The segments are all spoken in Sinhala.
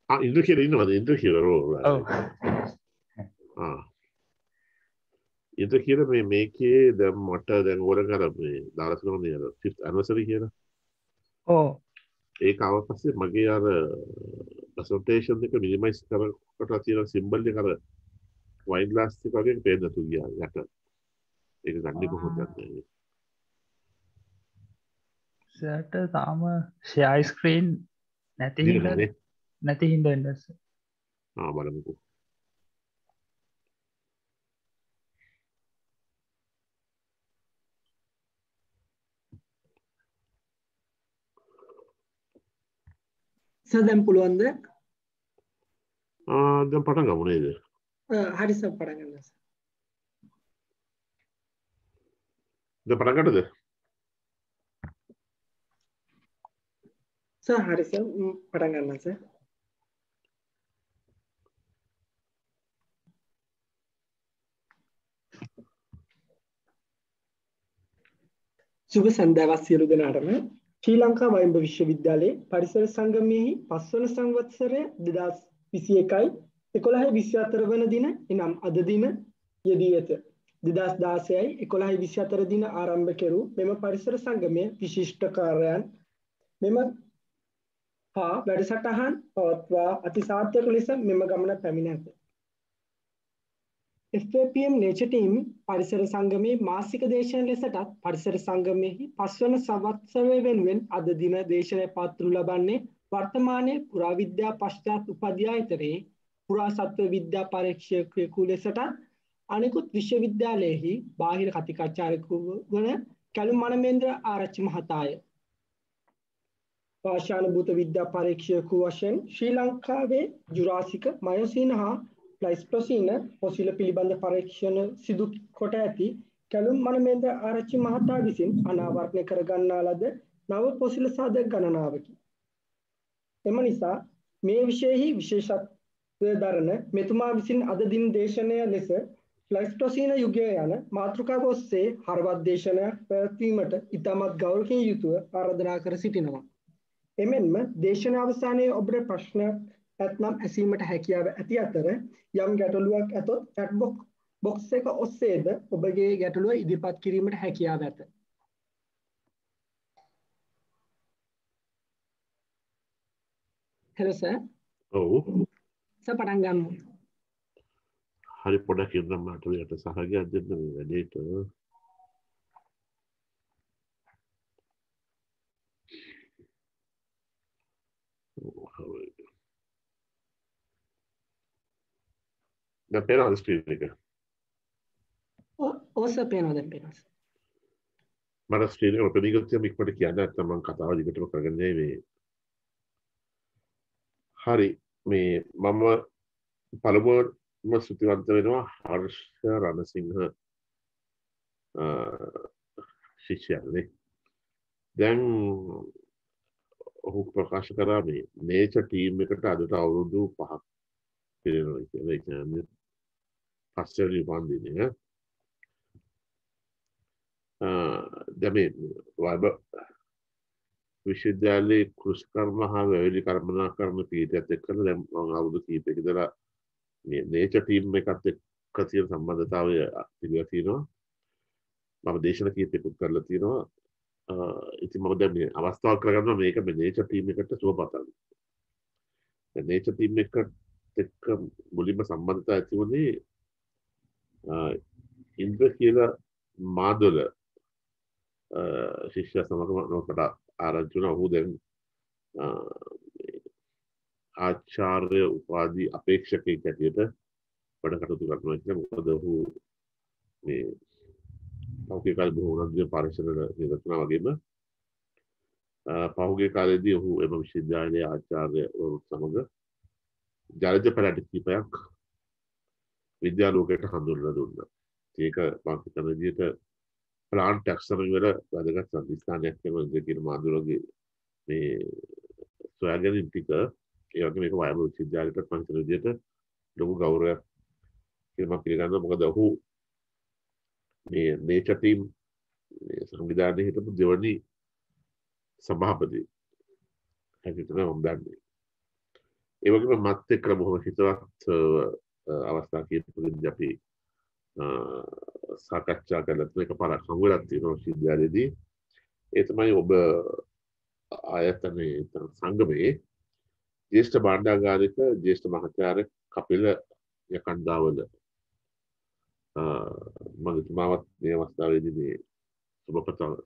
ඉන්ද්‍ර කියලා ඉන්නවද? ඉන්ද්‍ර කියලා රෝල්. ඔව්. ඉන්ද්‍ර කියලා මේකේ දැන් මට දැන් ඕන කර මේ දාලා තියෙනවා නේද 5th anniversary කියලා. ඔව්. ඒක ආව පස්සේ මගේ අර ප්‍රසන්ටේෂන් එක මිනිමයිස් කරලා තියෙන සිම්බල් එක අර වයින් ග්ලාස් එක වගේ පේන්න තු ගියා යට. ඒක ගන්නේ කොහොමද නැහැ. සර්ට තාම ෂෙයාර් ස්ක්‍රීන් නැති හින්දා වෙන්න. බලමුකෝ. දැන් පුළුවන්ද? දැන් පටන් ගමු නේද? හරි සර් පටන් ගන්න සර්. දැන් පටන් ගන්නද? සර් හරි සර් පටන් ගන්න සර්. සුබ සන්ධ්‍යාවක් සියලු දෙනාටම. ශ්‍රී ලංකා වයිම්බ විශ්වවිද්‍යාලයේ පරිසර සංගමයෙහි 5 වන සංවත්සරය 2021යි 11/24 වන දින එනම් අද දින යෙදී ඇත. 2016යි 11/24 දින ආරම්භ කෙරූ මෙම පරිසර සංගමය විශිෂ්ට කාර්යයන් මෙම වැඩසටහන් පවත්වා අතිසාර්ථක ලෙස මෙම ගමන පැමිණ ඇත. FAPM Nature Team පරිසර සංගමයේ මාසික දේශන ලෙසටත් පරිසර සංගමයෙහි 5 වන සංවත්සරය වෙනුවෙන් අද දින දේශනය පවත්වනු ලබන්නේ වර්තමානයේ පුරාවිද්‍යා පශ්චාත් උපාධ්‍යායතනයේ පුරාසත්ව විද්‍යා පරීක්ෂකයෙකු ලෙසට අනෙකුත් විශ්වවිද්‍යාලයෙහි බාහිර කතිකාචාර්යකු වන කැලුම් මනමේන්ද්‍ර ආරච්චි මහතාය. පාෂාණභූත විද්‍යා පරීක්ෂකයෙකු වශයෙන් ශ්‍රී ලංකාවේ ජුරාසික මයොසීන හා ප්ලයිස්ටොසීන පොසිල පිළිබඳ පරීක්ෂණ සිදු කොට ඇති කැලුම් මනමේන්ද්‍ර ආරච්චි මහතා විසින් අනාවරණය කර ගන්නා ලද නව පොසිල සාධක ගණනාවකි. එම නිසා මේ විෂයෙහි විශේෂත්වය දරන මෙතුමා විසින් අද දින දේශනය ලෙස ප්ලයිස්ටොසීන යුගය යන මාතෘකාව ඔස්සේ හරවත් දේශනයක් පැවැත්වීමට ඉතාමත් ගෞරවයෙන් යුතුව ආරාධනා කර සිටිනවා. එමෙන්ම දේශන අවසානයේ ඔබට ප්‍රශ්නයක් ඇතනම් ඇසීමට හැකියාව ඇති අතර යම් ගැටලුවක් ඇතොත් chat box එක ඔස්සේද ඔබගේ ගැටලුව ඉදිරිපත් කිරීමට හැකියාව ඇත. Hello sir. ඔව්. සර් පටන් ගමු. හරි පොඩක් ඉන්නම් මට ඔයාලට සහගයක් දෙන්න මේ වැඩේට. දැන් පේනවද ස්ක්‍රීන් එක? ඔව් සර් පේනවා දැන් පේනවා. මට ස්ක්‍රීන් එක ඔපන් එකක් තියම ඉක්මනට කියන්න නැත්නම් මම කතාව දිගටම කරගෙන යයි මේ. හරි මේ මම පළමුවම ස්තුතිවන්ත වෙනවා හර්ෂ රණසිංහ ශිෂ්‍යයානේ. දැන් ඔහු ප්‍රකාශ කරා මේ නේචර් ටීම් එකට අදට අවුරුදු 5ක් පිරෙනවා කියලා. ඒ කියන්නේ පස්වෙනි වන්දිනේ. දැන් මේ වයිබ විශ්වවිද්‍යාලයේ කෘෂිකර්ම හා වැවිලි කර්මනාකරණ පීඨයත් එක්කලා දැන් මම අවුරුදු කීපයක ඉඳලා මේ නේචර් ටීම් එකත් එක්ක තියෙන සම්බන්ධතාවය පිළිවෙල තියෙනවා. මම දේශන කීපයකට කරලා තියෙනවා. ඉතින් මම දැන් මේ අවස්ථාවක් කරගන්නවා මේක මේ නේචර් ටීම් එකට සුබ පතන්න. දැන් නේචර් ටීම් එක්ක මුලින්ම සම්බන්ධතාවය ඇති වුණේ ඉන්ද්‍ර කියලා මාදොල ශිෂ්‍ය සමගම නොකට ආරංචි වුණා. ඔහු දැන් ආචාර්ය උපාධි අපේක්ෂකයෙක් හැටියට වැඩ කටයුතු කරනවා කියලා. මොකද ඔහු මේ පෞද්ගලික කාලේ බොහෝ උනන්දුවෙන් පරිශන නිරත වුණා වගේම පෞද්ගලික කාලේදී ඔහු එම විශ්වවිද්‍යාලයේ ආචාර්යවරුන් සමග ජලජ පැලැටි කීපයක් විද්‍යාලෝකයට හඳුන්වලා දුන්නා. ඒක මම හිතන විදිහට ප්ලාන්ට් ටැක්සොනොමි වල වැදගත් සම්දිස්ථානයක් වෙනවා කියන මාදුරගේ මේ සොයාගැනීම් ටික ඒ වගේ මේක වයඹ විශ්වවිද්‍යාලයට මම හිතන විදිහට ලොකු ගෞරවයක් කියලා මම පිළිගන්නවා. මොකද ඔහු මේ නේචර් ටීම් සංවිධානයේ හිටපු දෙවනි සභාපති හැටියට මම දන්නේ. ඒ වගේම මත් එක්ක බොහොම හිතවත් අවස්ථා කීපකදී අපි සාකච්ඡා කළා එකපාරක් හමු වෙලා තියෙනවා විශ්වවිද්‍යාලයේදී. ඒ තමයි ඔබ ආයතනයේ සංගමයේ ජ්‍යෙෂ්ඨ භාණ්ඩාගාරික ජ්‍යෙෂ්ඨ මහාචාර්ය කපිල යකණ්ඩාවල මගතුමාවත් මේ අවස්ථාවේදී මේ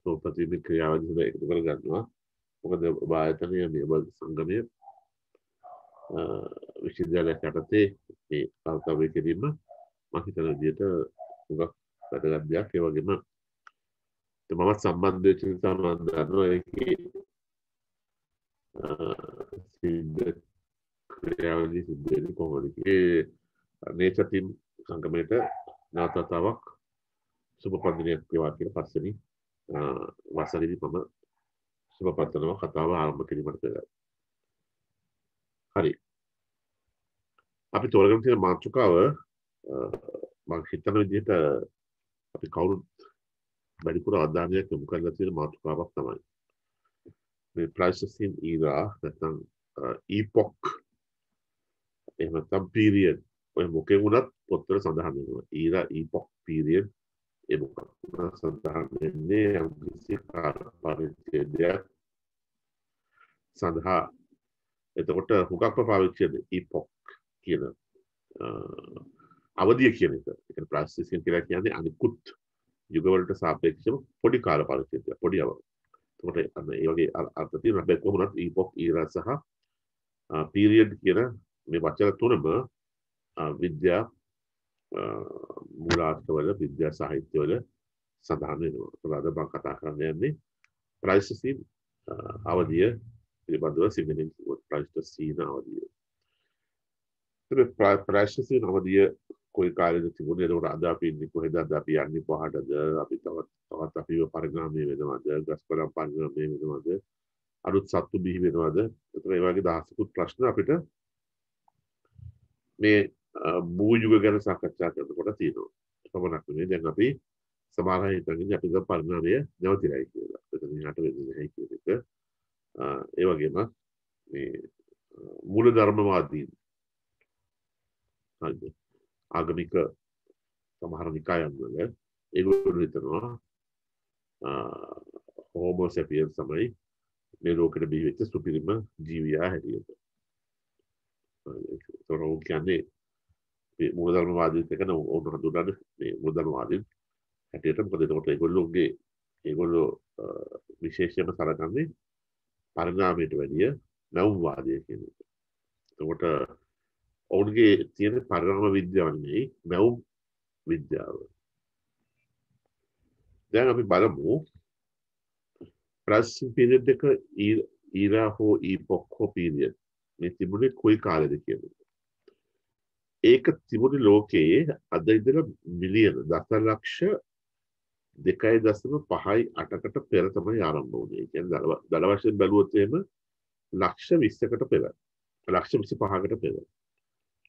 සුබපතී ක්‍රියාවලිය එකතු කරගන්නවා. මොකද ඔබ ආයතනය මේ සංගමය විශ්වවිද්‍යාලයක් යටතේ මේ කර්තව්‍ය කිරීම මම හිතන විදිහට උගක් වැදගත් දෙයක්. ඒ වගේම මමත් සම්බන්ධ වෙච්ච නිසා මම දන්නවා ඒකේ සිද්ධ ක්‍රියාවලිය සිද්ධ වෙන්නේ කොහොමද. ඒ නේචර් ටීම් සංගමයට නාතතාවක් සුබපන්දිනයක් වේවා කියලා පස්සෙනි වසරේදී මම සුබපතනවා කතාව ආරම්භ කිරීමට පෙර. හරි. අපි තෝරගෙන තියෙන මාතෘකාව මම හිතන විදිහට අපි කවුරුත් වැඩිපුර අවධානයක් යොමු කරලා තියෙන මාතෘකාවක් තමයි. මේ ප්ලයිස්ටොසීන් ඊරා නැත්නම් ඊපොක් එහෙම නැත්නම් පීරියඩ් ඔය මොකෙන් වුණත් පොත්වල සඳහන් වෙනවා. ඊරා ඊපොක් පීරියඩ් ඒ මොකක්ද සඳහන් වෙන්නේ යම්කිසි කාල පරිච්ඡේදයක් සඳහා. එතකොට හුඟක්ම පාවිච්චි කරන ඊපොක් කියන අවධිය කියන එක. ඒ කියන්නේ ප්ලයිස්ටොසීන් කියලා කියන්නේ අනිකුත් යුගවලට සාපේක්ෂව පොඩි කාල පරිච්ඡේදයක් පොඩි අවධිය. එතකොට අන්න ඒ වගේ අර්ථ තියෙනවා. හැබැයි කොහොමවත් ඊපොක් ඊරා සහ පීරියඩ් කියන මේ වචන තුනම විද්‍යා මූලාශ්‍රවල විද්‍යා සාහිත්‍යවල සඳහන් වෙනවා. ඒත් අද මම කතා කරන්න යන්නේ ප්ලයිස්ටොසීන් අවධිය පිළිබඳව සිංහලෙන් කිව්වොත් ප්ලයිස්ටොසීන් අවධිය. ප්ලයිස්ටොසීන් අවධිය කොයි කාලෙද තිබුණේ? ඒකට අද අපි ඉන්නේ කොහෙද? අද අපි යන්නේ කොහාටද? අපි තවත් අපිව පරිණාමය වෙනවද? ගස්කොළන් පරිණාමය වෙනවද? අලුත් සත්තු බිහි වෙනවද? ඒතර ඒ වගේ දහසකුත් ප්‍රශ්න අපිට මේ භූ යුග ගැන සාකච්ඡා කරනකොට තියෙනවා. පමණක් නෙවෙයි දැන් අපි සමහර අය හිතන්නේ අපි දැන් පරිණාමය නැවතිලායි කියලා. එතන යට වෙන්නේ නැහැ කියන එක. ඒ වගේම මේ මූලධර්මවාදීන් හරිද? ආගමික සමහර නිකායන් වල ඒගොල්ලෝ හිතනවා හෝමෝ සැපියන්ස් තමයි මේ ලෝකෙට බිහි වෙච්ච සුපිරිම ජීවියා හැටියට. ඒතකොට කියන්නේ මේ මූලධර්මවාදීන් කියන උන් හඳුනන මේ මූලධර්මවාදීන් හැටියට මොකද එතකොට ඒගොල්ලෝ විශේෂයෙන්ම සලකන්නේ පරිණාමයට වැඩිය මැවුම්වාදය කියන එක. එතකොට ඔවුන්ගේ තියෙන පරිණාම විද්‍යාව නෙවෙයි මැවුම් විද්‍යාව. දැන් අපි බලමු ප්ලයිස්ටොසීන් පීරියඩ් එක ඊරා හෝ ඊපොක් හෝ පීරියඩ් මේ තිබුණේ කොයි කාලෙද කියන්නේ. ඒක තිබුණේ ලෝකයේ අද ඉඳලා මිලියන දශලක්ෂ 2.5කට පෙර තමයි ආරම්භ වුණේ. ඒ කියන්නේ දල වශයෙන් බැලුවොත් එහෙම ලක්ෂ 20කට පෙර. ලක්ෂ 25කට පෙර.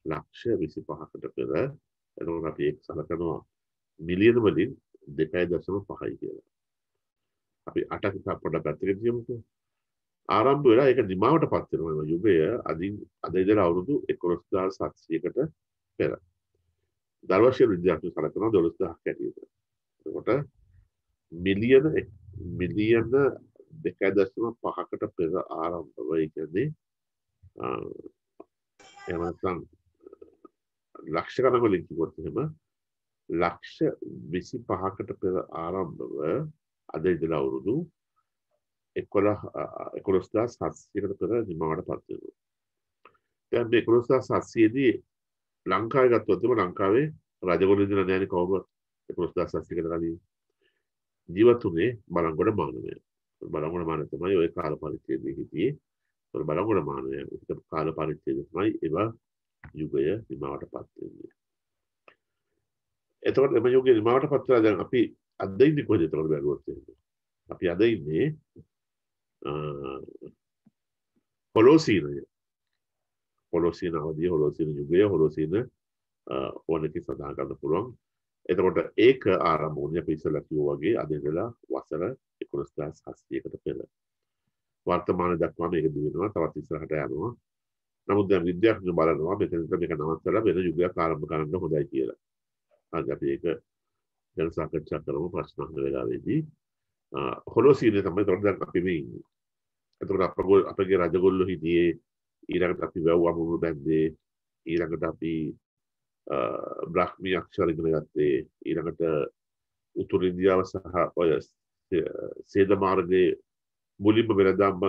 ලක්ෂ 25කට පෙර. එතකොට අපි ඒක සලකනවා මිලියන වලින් 2.5යි කියලා. අපි 8ක පොඩ්ඩක් පැත්තකට තියමුකෝ. ආරම්භ වෙලා ඒක නිමාවටපත් වෙනවා යුගය අද ඉඳලා අවුරුදු 11700කට පෙර. දල වශයෙන් විද්‍යාඥයෝ සලකනවා 12000ක් ඇටියෙද. එතකොට මිලියන 2.5කට පෙර ආරම්භ වෙයි කියන්නේ එහෙම නැත්නම් ලක්ෂ ගණන් වලින් කිව්වොත් එහෙම ලක්ෂ 25කට පෙර ආරම්භව අද ඉඳලා අවුරුදු 11700කට පෙර නිමාවටපත් වෙනවා. දැන් මේ 11700 දී ලංකාවේ ගත්තොත් ලංකාවේ රජගොඩ ඉඳලා නැණි කවුරුත් 11700කට කලින් ජීවත් වුණේ බලංගොඩ මානවය. බලංගොඩ මානවය තමයි ওই කාල පරිච්ඡේදයේ හිටියේ. ඒ බලංගොඩ මානවය කාල පරිච්ඡේදය තමයි ඒවා යුගය නිමාවටපත් වෙන්නේ. එතකොට මේ යුගය නිමාවටපත් වෙලා දැන් අපි අද ඉන්නේ කොහෙද එතකොට බැලුවොත් එහෙම. අපි අද ඉන්නේ හොලෝසීන අවධිය, හොලෝසීන යුගය, හොලෝසීන ඕනකි සඳහන් කරන්න පුළුවන්. එතකොට ඒක ආරම්භ වුණේ අපි ඉස්සෙල්ලා කිව්වා වගේ අද ඉඳලා වසර 11700කට පෙර. වර්තමාන දක්වා මේක දිවෙනවා, තවත් ඉස්සරහට යනවා. නමුත් දැන් විද්‍යාඥයෝ බලනවා මෙතනට මේක නවත්තලා වෙන යුගයක් ආරම්භ කරන්න හොඳයි කියලා. හරි අපි ඒක ගැන සාකච්ඡා කරමු ප්‍රශ්න අහන වෙලාවේදී. හොලෝසීනේ තමයි දැන් අපි මේ ඉන්නේ. එතකොට අපගේ රජගොල්ලෝ හිටියේ ඊළඟට අපි වැව් අමුණු බැන්දේ ඊළඟට අපි බ්‍රාහ්මී අක්ෂර ඉගෙන ගත්තේ ඊළඟට උතුරු ඉන්දියාව සහ ඔය සේද මාර්ගයේ මුලින්ම වෙනදාම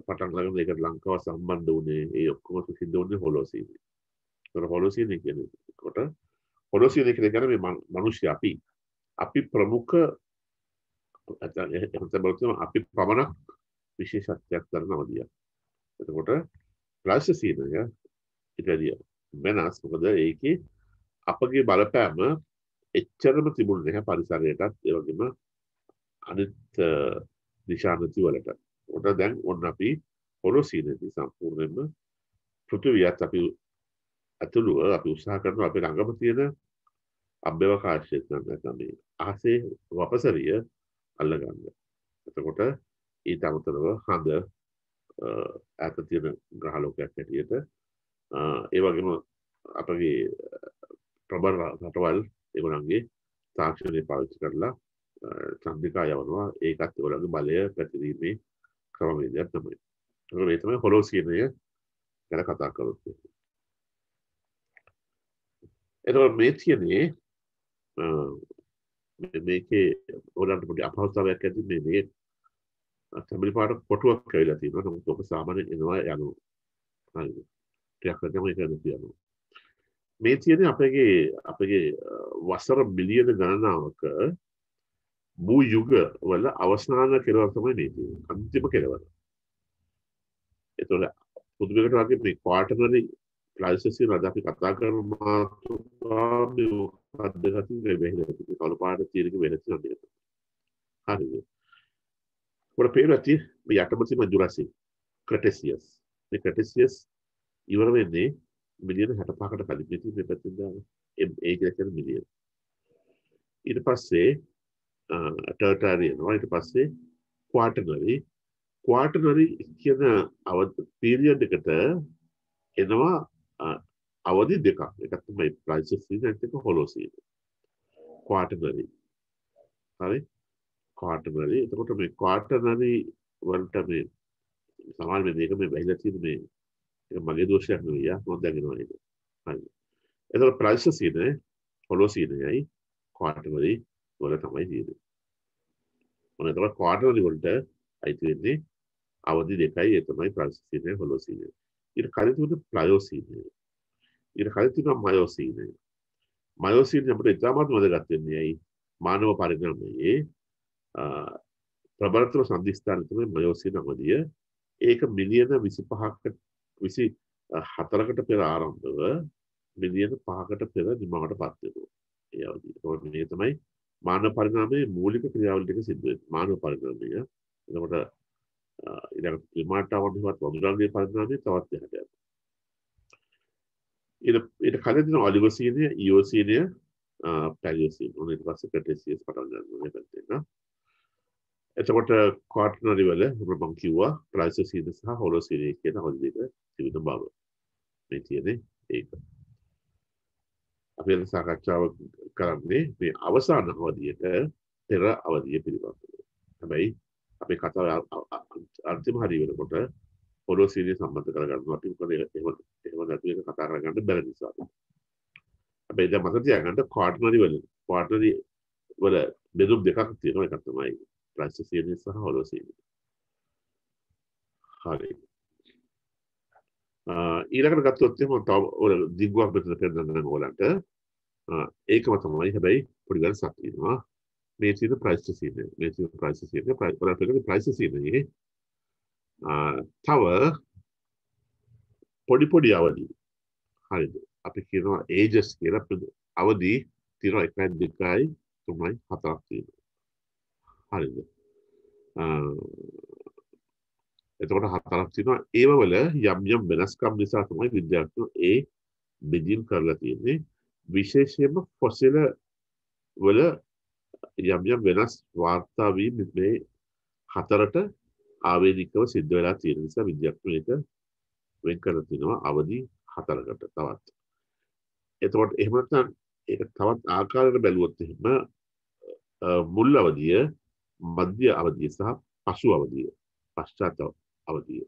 පටන් ගන්න එකට ලංකාව සම්බන්ධ වුණේ ඒ ඔක්කොම සිද්ධ වුණේ හොලෝසීනේ. ඒතකොට හොලෝසීනේ කියනකොට හොලෝසීනේ කියන්නේ මේ මිනිස්සු අපි ප්‍රමුඛ අපි පමණක් විශේෂත්වයක් කරන අවධියක්. එතකොට ප්ලයිස්ටොසීනය ඉතිරිය වෙනස් මොකද ඒකේ අපගේ බලපෑම එච්චරම තිබුණේ නැහැ පරිසරයටත් ඒ වගේම අනිත් දිශානති වලට. උඩ දැන් ඔන්න අපි හොලෝසීනේදී සම්පූර්ණයෙන්ම පෘථිවියත් අපි අතුළුව අපි උත්සාහ කරනවා අපේ ළඟම තියෙන අභ්‍යවකාශය නැත්නම් මේ අහසේ වපසරිය අල්ලගන්න. එතකොට ඊට අමතරව හඳ ඈත තියෙන ග්‍රහලෝකයක් හැටියට ඒ වගේම අපගේ ප්‍රබල රටවල් ඒගොල්ලන්ගේ තාක්ෂණය පාවිච්චි කරලා චන්ද්‍රිකා යවනවා ඒකත් ඒගොල්ලන්ගේ බලය පැතිරීමේ ක්‍රමවේදයක් තමයි. ඒක තමයි හොලෝසීනය ගැන කතා කරොත්. එතකොට මේ තියෙන්නේ මේකේ ඕනෑම පොඩි අපහසුතාවයක් ඇති මේ තමිල් පාට කොටුවක් කියලා තියෙනවා. නමුත් ඔක සාමාන්‍යයෙන් එනවා යනවා. හරිද? ටිකක් තමයි කරන්න තියෙනවා. මේ තියෙන්නේ අපගේ වසර බිලියන ගණනාවක භූ යුග වල අවසාන කෙලවර තමයි මේ තියෙන්නේ. අන්තිම කෙලවර. ඒතකොට පුදුමයකට වගේ මේ ක්වාටර්නරි ප්ලයිස්ටොසීන් අද අපි කතා කරන මාතෘකාවේ අධ්‍යයනයෙන් වෙහෙලා තියෙන කළු පාට තියෙනක වෙනස් නේද? හරිද? පොර පේනති මේ යටම තියෙන ජුරාසික් ක්‍රටේසියස්. මේ ක්‍රටේසියස් ඉවර වෙන්නේ මිලියන 65කට කලින් ඉතින් මේ පැත්තෙන් දාන ඒ කියන්නේ මිලියන. ඊට පස්සේ ටර්ටාරියන් ඊට පස්සේ ක්වාටර්නරි කියන පීරියඩ් එකට එනවා අවධි දෙකක්. එකක් තමයි ප්ලයිස්ටොසීන් අනිත් එක හොලෝසීන්. ක්වාටර්නරි. හරි? ක්වාටර්නරි. එතකොට මේ ක්වාටර්නරි වලට මේ සමාන මේක මේ බැහැලා තියෙන මේ ඒක මගේ දෝෂයක් නෙවෙයි මම දැනගෙනවා ඒක. හරි. එතකොට ප්ලයිස්ටොසීන් හොලෝසීන්යයි ක්වාටර්නරි වල තමයි තියෙන්නේ. මොන එතකොට ක්වාටර්නරි වලට අයිති වෙන්නේ අවධි දෙකයි ඒ තමයි ප්ලයිස්ටොසීන් හොලෝසීන්. ඊට කලින් තිබුණේ ප්ලයෝසීන්. ඊට කලින් තිබුණා මයෝසීන්. මයෝසීන් අපිට ඉතාමත් වැදගත් වෙන්නේ ඇයි? මානව පරිණාමයේ ප්‍රබලතම සම්දිස්ථාන තමයි මයෝසීන් අවධිය. ඒක මිලියන 25කට 24කට පෙර ආරම්භව මිලියන 5කට පෙර නිමවටපත් වෙනවා. ඒ අවධිය. මේ තමයි මානව පරිණාමයේ මූලික ක්‍රියාවලිය ටික සිද්ධ වෙන්නේ. මානව පරිණාමය. එතකොට ඊළඟ ක්ලිමාටාවන්වත් වඳුරන්ගේ පරිණාමය තවත් එහාට යනවා. ඊට කලින් දින ඔලිගොසීනය, ඉයෝසීනය, පැලියෝසීන. ඊට පස්සේ ක්‍රටේසියස් පටන් ගන්නවා මේ පැත්තෙන්. එතකොට ක්වාටර්නරි වල මම කිව්වා ප්ලයිස්ටොසීන සහ හොලෝසීන කියන අවධි දෙක තිබෙන බව. මේ තියෙන්නේ ඒක. අපි අද සාකච්ඡාව කරන්නේ මේ අවසාන අවධියට පෙර අවධිය පිළිබඳව. හැබැයි අපේ කතාව අන්තිම හරිය වෙනකොට හොලෝසීනය සම්බන්ධ කරගන්නවා. අපි මොකද එහෙම නැතුව ඒක කතා කරගන්න බැරි නිසා. හැබැයි දැන් මතක තියාගන්න ක්වාටර්නරි වල බෙදුම් දෙකක් තියෙනවා. එකක් තමයි ප්ලයිස්ටොසීන් සහ හොලෝසීන්. හරි. ඊළඟට ගත්තොත් එහෙම තව ඔය දිග්ගුවක් මෙතන පෙන්නන්න ඕලන්ට. ඒකම තමයි හැබැයි පොඩි වෙනසක් තියෙනවා. මේ තියෙන ප්ලයිස්ටොසීන්. මේ තියෙන ප්ලයිස්ටොසීන්. ප්ලයිස්ටොසීන් තව පොඩි අවධි. හරිද? අපි කියනවා ඒජස් කියලා අවධි තියෙනවා 1 2 3 4ක් තියෙනවා. හරිද? එතකොට 4ක් තියෙනවා. ඒව වල යම් වෙනස්කම් නිසා තමයි විද්‍යාඥයෝ ඒ බෙදීම් කරලා තියෙන්නේ. විශේෂයෙන්ම ෆොසිල වල යම් වෙනස් වාර්තා වීම මේ 4ට ආවේනිකව සිද්ධ වෙලා තියෙන නිසා විද්‍යාඥයෝ ඒක වෙන් කරලා තිනවා අවදි 4කට තවත්. එතකොට එහෙම නැත්නම් ඒක තවත් ආකාරයකට බැලුවොත් එහෙම මුල් අවදිය, මධ්‍ය අවදිය සහ පසු අවදිය, පශ්චාත් අවදිය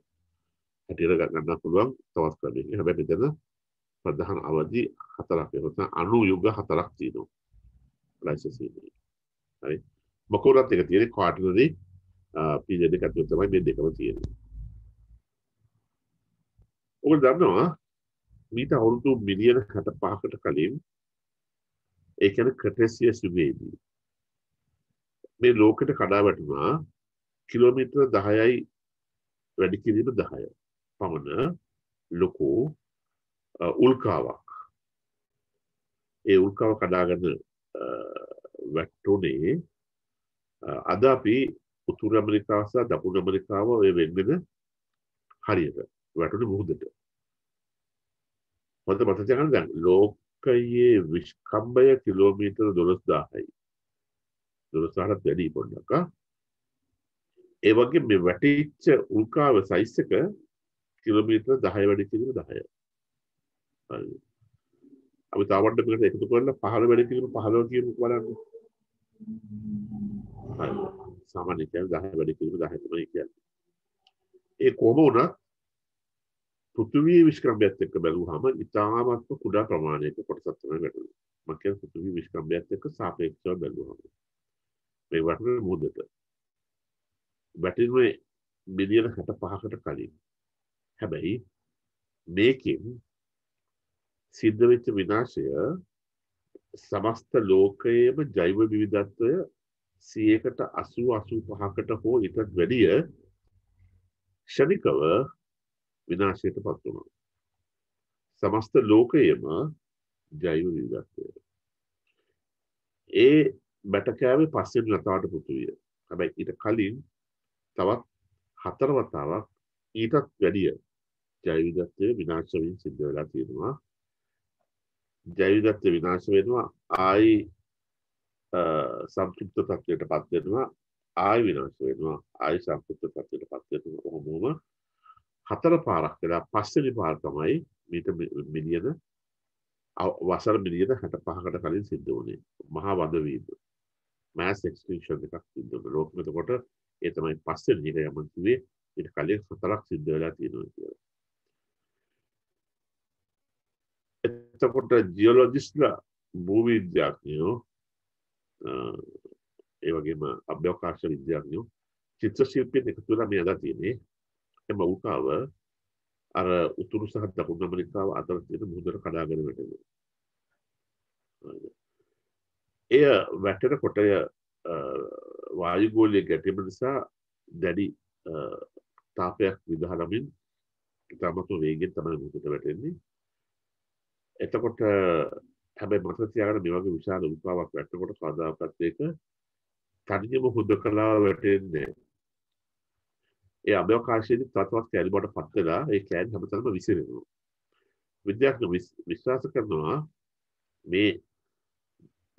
හැටියට ගන්න පුළුවන් තවත් ක්‍රමයකින්. හැබැයි මෙතන ප්‍රධාන අවදි 4ක් වෙනවා. අනුයුග 4ක් තියෙනවා. ලයිසන්ස් එකේ. හරි. මොකෝරත් එක තියෙන්නේ ක්වාටර්නරි පීරියඩ් එකක් ඇතුළත තමයි මේ දෙකම තියෙන්නේ. ඔයගොල්ලෝ දන්නවා මීට අවුරුදු මිලියන 65කට කලින් ඒ කියන්නේ ක්‍රටේසියස් යුගයේදී මේ ලෝකෙට කඩා වැටුණා කිලෝමීටර 10යි වැඩි කිරීම 10 පමණ ලොකු උල්කාවක්. ඒ උල්කාව කඩාගෙන වැටුනේ අද අපි උතුරු ඇමරිකාව සහ දකුණු ඇමරිකාව ඔය වෙන්වෙන හරියට වැටුනේ මුහුදට. හොඳ මතක තියාගන්න දැන් ලෝකයේ විස්කම්භය කිලෝමීටර 12000යි. 12000ට වැඩි පොඩ්ඩක්. ඒ වගේ මේ වැටිච්ච උල්කාව සයිස් එක කිලෝමීටර 10 වැඩි කිරීම 10. හරි. අපි තාවඩ මේකට එකතු කරලා 15 වැඩි කිරීම 15 කියමු බලන්න. හරි. සාමාන්‍ය කියන්නේ 10 වැඩි කිරීම 10 තමයි කියන්නේ. ඒ කොහොම වුණත් පෘථිවියේ විශ්කම්භයත් එක්ක බැලුවාම ඉතාමත්ම කුඩා ප්‍රමාණයක කොටසක් තමයි වැටුනේ. මම කියන්නේ පෘථිවියේ විශ්කම්භයත් එක්ක සාපේක්ෂව බැලුවාම. මේ වැටුනේ මුහුදට. වැටුනේ මිලියන 65කට කලින්. හැබැයි මේකෙන් සිද්ධ වෙච්ච විනාශය සමස්ත ලෝකයේම ජෛව විවිධත්වය 180-85කට හෝ ඊටත් වැඩිය ක්ෂණිකව විනාශයට පත් වුණා. සමස්ත ලෝකයේම ජෛව විවිධත්වය. ඒ බැටකෑවේ පස්සේ නතාවට පෘථිවිය. හැබැයි ඊට කලින් තවත් 4 වතාවක් ඊටත් වැඩිය ජෛව විවිධත්වය විනාශ වෙමින් සිද්ධ වෙලා තියෙනවා. ජෛව විවිධත්වය විනාශ වෙනවා ආයි සංකෘප්ත තත්ත්වයට පත් වෙනවා ආයි විනාශ වෙනවා ආයි සංකෘප්ත තත්ත්වයට පත් වෙනවා. කොහොමම 4 පාරක් වෙලා පස්වෙනි පාර තමයි මීට මිලියන වසර මිලියන 65කට කලින් සිද්ධ වුණේ. මහා වද වීම. mass extinction එකක් සිද්ධ වුණා. ලෝකෙම එතකොට ඒ තමයි පස්වෙනි එක යමන් කිව්වේ ඊට කලින් 4ක් සිද්ධ වෙලා තියෙනවා කියලා. එතකොට ජියොලොජිස්ට්ලා භූවිද්‍යාඥයෝ ඒ වගේම අභ්‍යවකාශ විද්‍යාඥයෝ චිත්‍ර ශිල්පීන් එකතු වෙලා මේ අදා තියෙන්නේ එම උල්කාව අර උතුරු සහ දකුණු ඇමරිකාව අතර තියෙන මුහුදට කඩාගෙන වැටෙනවා. එය වැටෙනකොට වායුගෝලීය ගැටීම නිසා දැඩි තාපයක් විදහාලමින් ඉතාමත් වේගෙන් තමයි මුහුදට වැටෙන්නේ. එතකොට හැබැයි මතක තියාගන්න මේ වගේ විශාල උල්කාවක් වැටෙනකොට කවදාකවත් ඒක තනියම හුදකලා වැටෙන්නේ නැහැ. ඒ අභ්‍යවකාශයේදී තවත් කැලි බවට පත් වෙලා ඒ කැලි හැමතැනම විසිරෙනවා. විද්‍යාඥයෝ විශ්වාස කරනවා මේ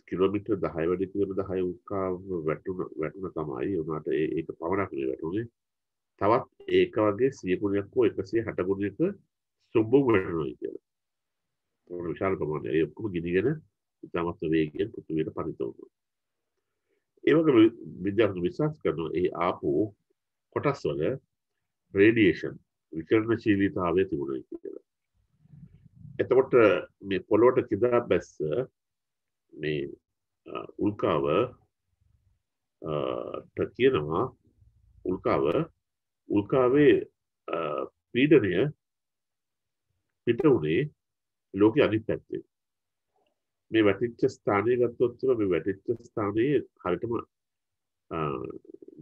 කිලෝමීටර් 10 වැඩි කිලෝමීටර් 10 උල්කාව වැටුණ තමයි උනාට ඒක පවණක් නෙවෙයි වැටුනේ. තවත් ඒක වගේ 100 ගුණයක් හෝ 160 ගුණයක සුඹුම් වැටෙනවා කියලා. ඒක විශාල ප්‍රමාණයක්. ඒ ඔක්කොම ගිනිගෙන ඉතාමත් වේගයෙන් පෘථිවියට පතිත වුණා. ඒ වගේ විද්‍යාඥයෝ විශ්වාස කරනවා ඒ ආපෝ කොටස් වල රේඩියේෂන් විකිරණශීලීතාවය තිබුණා කියලා. එතකොට මේ පොළොවට කිඳා බැස්ස මේ උල්කාව කියනවා උල්කාවේ පීඩනය පිට උනේ ලෝකයේ අනිත් පැත්තේ. මේ වැටිච්ච ස්ථානය ගත්තොත් මේ වැටිච්ච ස්ථානයේ හරියටම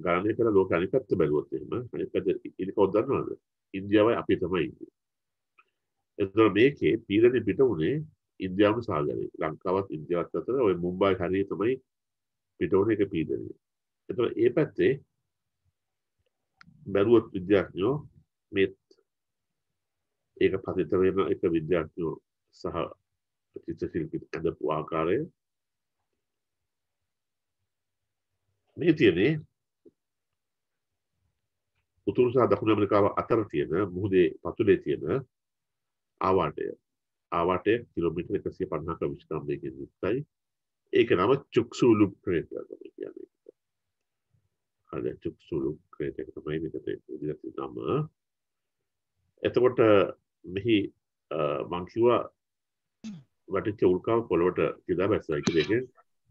ගණනය කරලා ලෝක අනිත් පැත්ත බැලුවොත් එහෙම අනිත් පැත්ත ඉන්නේ කවුද දන්නවද? ඉන්දියාවයි අපි තමයි ඉන්නේ. එතකොට මේකේ පීඩනය පිට උනේ ඉන්දියානු සාගරේ. ලංකාවත් ඉන්දියාවත් අතර ওই මුම්බායි හරිය තමයි පිට උනේ එක පීඩනය. එතකොට ඒ පැත්තේ බැලුවොත් විද්‍යාඥයෝ මේ ඒක පතිත වෙන එක විද්‍යාඥයෝ සහ චිත්‍ර ශිල්පී හදපු ආකාරය මේ තියෙන්නේ උතුරු සහ දකුණු ඇමරිකාව අතර තියෙන මුහුදේ පතුලේ තියෙන ආවාටය කිලෝමීටර් 150ක විස්තම්භයකින් යුක්තයි. ඒක නම චුක්සූලු ක්‍රේටර් තමයි කියන්නේ. හරි චුක්සූලු ක්‍රේටර් තමයි මේකට ඉදිරියට නම. එතකොට මෙහි මං කිව්වා වටිච්ච උල්කාව පොළොවට කිදා බැස්සයි කියලා. ඒකෙන්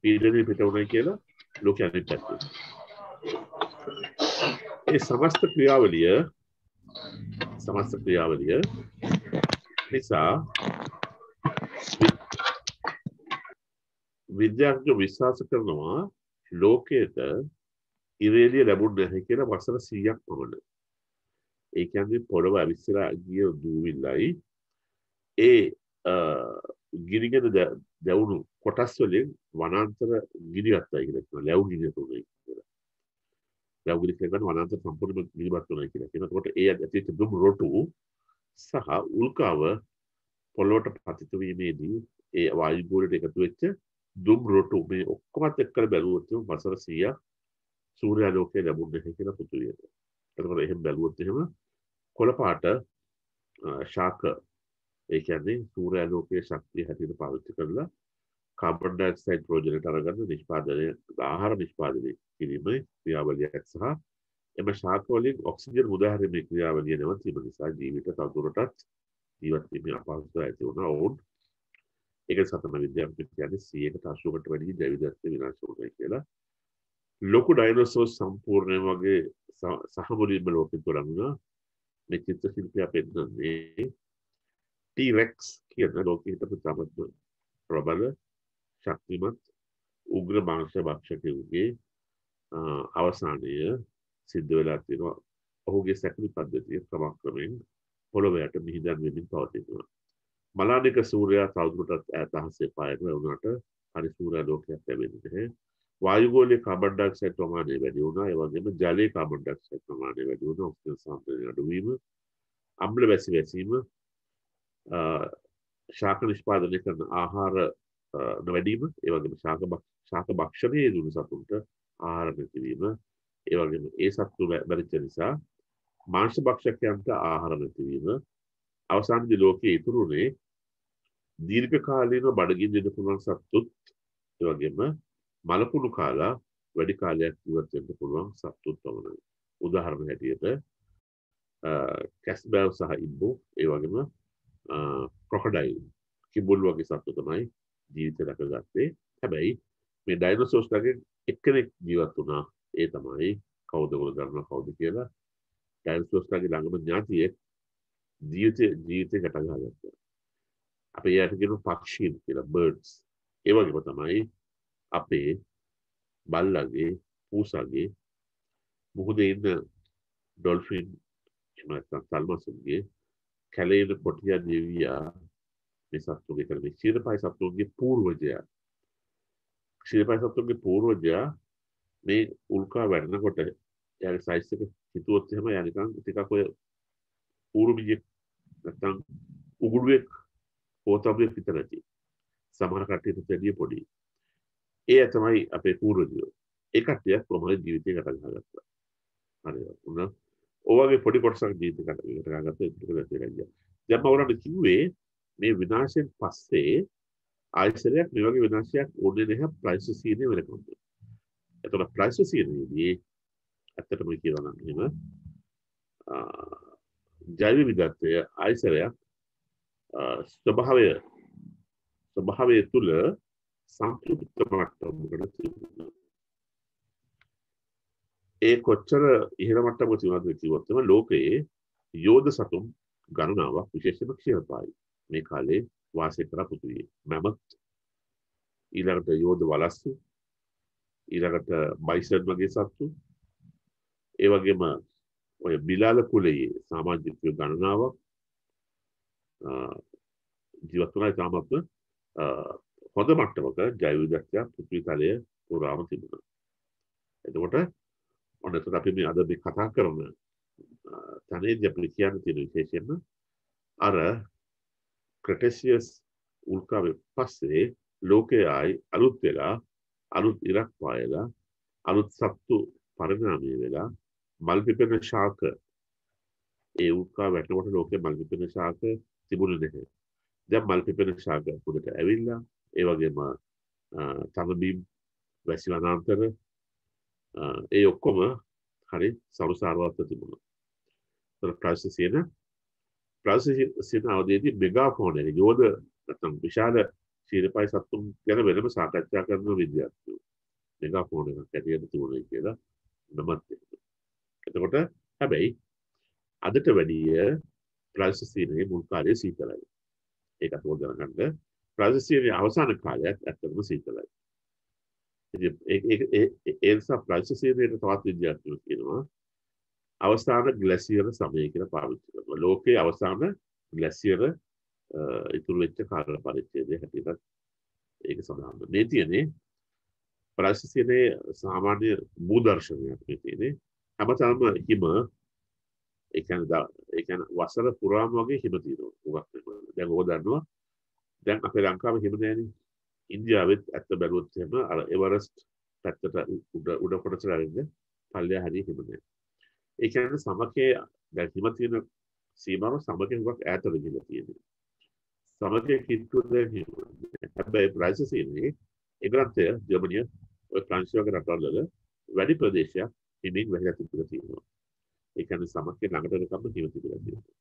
පීඩනය පිට වුණයි කියලා ලෝකයේ අනිත් පැත්තේ. ඒ සමස්ත ක්‍රියාවලිය නිසා විද්‍යාඥයෝ විශ්වාස කරනවා ලෝකයට ඉරේලිය ලැබුණ නැහැ කියලා වසර 100ක් පමණ. ඒ කියන්නේ පොළොව අවිස්සලා ගිය දූවිල්ලයි ඒ ගිනිගෙන දැවුණු කොටස් වලින් වනාන්තර ගිනිගත්තයි කියලා කියනවා. ලැබු ගිනිගත උනායි කියලා. ලැබු ගිනි කියන්නේ වනාන්තර සම්පූර්ණයෙන්ම ගිනිගත් උනායි කියලා කියනවා. එතකොට ඒ ඇතුළේ දුම් රොටු සහ උල්කාව පොළොවට පතිත වීමේදී ඒ වායු ගෝලයට එකතු වෙච්ච දුම් රොටු මේ ඔක්කොමත් එක්කලා බැලුවොත් වසර 100ක් සූර්යාලෝකය ලැබුණ නැහැ කියලා පෘථිවියට. එතකොට එහෙම බැලුවොත් එහෙම කොළ පාට ශාක ඒ කියන්නේ සූර්යාලෝකයේ ශක්තිය හැටියට පාවිච්චි කරලා කාබන් ඩයොක්සයිඩ් ප්‍රෝජනට අරගන්න ආහාර නිෂ්පාදනය කිරීමේ ක්‍රියාවලියක් සහ එම ශාක වලින් ඔක්සිජන් මුදාහැරීමේ ක්‍රියාවලිය නැවතීම නිසා ජීවිත තවදුරටත් ජීවත් වීමේ අපහසුතාවය ඇති වුණා. ඔවුන් ඒක නිසා තමයි විද්‍යාඥයෝ කියන්නේ 180කට වැඩි ජෛව විවිධත්වය විනාශ වුණා කියලා. ලොකු ඩයිනෝසෝර් සම්පූර්ණයෙන් වගේ සහමුලින්ම ලෝකෙට තොරන්නා මේ චිත්‍ර ශිල්පියා පෙන්නන්නේ T-Rex කියන ලෝකෙ හිටපු තමත්ම ප්‍රබල ශක්තිමත් උග්‍ර මාංශ භක්ෂකයෙකුගේ අවසානය සිද්ධ වෙලා තියෙනවා. ඔහුගේ සැකලි පද්ධතිය ක්‍රමක්‍රමයෙන් පොළොවට මිහිදන් වෙමින් පවතිනවා. මලානික සූර්යයා තවදුරටත් ඈත අහසේ පායන වුණාට හරි සූර්යාලෝකයක් ලැබෙන්නේ නැහැ. වායුගෝලයේ කාබන් ඩයොක්සයිඩ් ප්‍රමාණය වැඩි වුණා. ඒ වගේම ජලයේ කාබන් ඩයොක්සයිඩ් ප්‍රමාණය වැඩි වුණා. ඔක්සිජන් සාන්ද්‍රණය අඩු වීම, අම්ල වැසීම, ශාක නිෂ්පාදනය කරන ආහාර නොවැඩීම, ඒ වගේම ශාක භක්ෂණයේ යෙදුණු සතුන්ට ආහාර නැතිවීම, ඒ වගේම ඒ සත්තු බැරිච්ච නිසා මාංශ භක්ෂකයන්ට ආහාර නැතිවීම, අවසානයේදී ලෝකයේ ඉතුරුනේ දීර්ඝ කාලීනව බඩගින්න ඉන්න පුළුවන් සත්තුත්, ඒ වගේම මලකුණු කාලා වැඩි කාලයක් ජීවත් වෙන්න පුළුවන් සත්තුත් පමණයි. උදාහරණ හැටියට කැස්බෑව් සහ ඉබ්බෝ, ඒ වගේම ක්‍රොකොඩයිල් කිඹුල් වගේ සත්තු තමයි ජීවිතය රැකගත්තේ. හැබැයි මේ ඩයිනෝසෝර්ස්ලාගෙන් එක්කෙනෙක් ජීවත් වුණා. ඒ තමයි කවුද දන්නවා කවුද කියලා. ඩයිනෝසෝර්ස්ලාගේ ළඟම ඥාතියෙක් ජීවිතේ ගැට ගහගත්තා. අපි යාට කියන පක්ෂීන් කියලා, බර්ඩ්ස්. ඒ වගේම තමයි අපේ බල්ලගේ, පූසාගේ, මුහුදේ ඉන්න ඩොල්ෆින් එහෙම නැත්නම් සල්මසුන්ගේ, කැලේන කොටියා දෙවියා මේ සත්තුන්ගේ කරන්නේ ක්ෂීරපාය සත්තුන්ගේ පූර්වජයා. ක්ෂීරපාය සත්තුන්ගේ පූර්වජයා මේ උල්කා වැඩනකොට එයාගේ සයිස් එක හිතුවොත් එහෙම එයා නිකන් ටිකක් ඔය ඌරුමියෙක් නැත්නම් උගුරුවෙක් පොතබ්බෙක් විතර ඇති. සමහර කට්ටියට වැඩිය පොඩි. ඒ තමයි අපේ පූර්වජයෝ. ඒ කට්ටිය කොහොමද ජීවිතේ ගත කරගත්තා. හරිද? උනා ඔයගේ පොඩි කොටසක් ජීවිතේ ගත කරගත්තා ඒක දෙයක්. දැන් මම කිව්වේ මේ විනාශයෙන් පස්සේ ආයතනයක් මේ වගේ විනාශයක් ඕනේ නැහැ ප්ලයිස්ටොසීනේ වෙනකොට. එතකොට ප්ලයිස්ටොසීනේදී ඇත්තටම කියනවා නම් එහෙම ජෛව විවිධත්වය ආයතනයක් ස්වභාවය තුළ සංකෘතික මට්ටමකට තිබුණා. ඒ කොච්චර ඉහළ මට්ටමක තියනවද කිව්වොත් තමයි ලෝකයේ යෝධ සතුන් ගණනාවක් විශේෂයෙන්ම ක්ෂීරපායි මේ කාලේ වාසය කර පුදුවේ. මැමත්, ඊළඟට යෝධ වලස්සු, ඊළඟට බයිසන් වගේ සත්තු, ඒ වගේම ඔය බිලාල කුලයේ සමාජිකයෝ ගණනාවක් ජීවත් වුණා. තාමත් හොඳ මට්ටමක ජෛව විවිධත්වය පෘථිවි තලය පුරාම තිබුණා. එතකොට ඔන්නතර අපි මේ අද මේ කතා කරන තනේදී අපි කියන්න තියෙන විශේෂයෙන්ම අර ක්‍රෙටේසියස් උල්කාවේ පස්සේ ලෝකයේ අලුත් වෙලා අලුත් ඉරක් පායලා අලුත් සත්තු පරිණාමය වෙලා මල් පිපෙන ශාක ඒ උල්කා වැටෙනකොට ලෝකේ මල් පිපෙන ශාක තිබුණේ නැහැ. දැන් මල් පිපෙන ශාක උඩට ඇවිල්ලා ඒ වගේම තනබීම් වැසි වනාන්තර ඒ ඔක්කොම හරි සරුසාරවත්ව තිබුණා. ඒතර ප්‍රාසසින අවදීදී මෙගාෆෝන් එක යෝධ නැත්නම් විශාල ශීලපයි සතුන් ගැන වෙනම සාකච්ඡා කරන විද්‍යාඥයෝ මෙගාෆෝන් එකක් ඇටියට තිබුණේ කියලා නමත් තියෙනවා. එතකොට හැබැයි අදට වැඩිය ප්‍රාසසිනේ මුල් කාලයේ සීතලයි. ඒකත් ඕක දැනගන්න. ප්‍රාසසිනේ අවසාන කාලයත් ඇත්තටම සීතලයි. ඉතින් ඒ නිසා ප්‍රාසසිනේට තවත් විද්‍යාඥයෝ කියනවා අවසාන ග්ලැසියර් සමය කියලා පාවිච්චි කරනවා. ලෝකයේ අවසාන ග්ලැසියර් ඉතුරු වෙච්ච කාල පරිච්ඡේදය හැටියට ඒක සඳහන්. මේ තියෙන්නේ ප්‍රාසසිනේ සාමාන්‍ය භූදර්ශනයක් මේ තියෙන්නේ. හැමතැනම හිම ඒ කියන්නේ වසර පුරාම වගේ හිම තියෙනවා. උගක් දැන් ඕක දන්නවා. දැන් අපේ ලංකාවේ හිම නැහැනේ. ඉන්දියාවෙත් ඇත්ත බැලුවොත් එහෙම අර එවරස්ට් පැත්තට උඩ කොටසට ඇවිල්ලා පල්ලෙහා හරිය හිම නැහැ. ඒ කියන්නේ සමකයේ දැන් හිම තියෙන සීමාව සමකයේ හුඟක් ඈතට ගිහිල්ලා තියෙනවා. සමකයේ කිට්ටුව දැන් හිම. හැබැයි ප්‍රාසසිනේ ඒග්‍රන්ථය ජර්මනිය ඔය ප්‍රංශ වගේ රටවල වැඩි ප්‍රදේශයක් හිමින් වැහිලා තිබුණා තියෙනවා. ඒ කියන්නේ සමකයේ ළඟට එනකම් හිම තිබුණා තියෙනවා.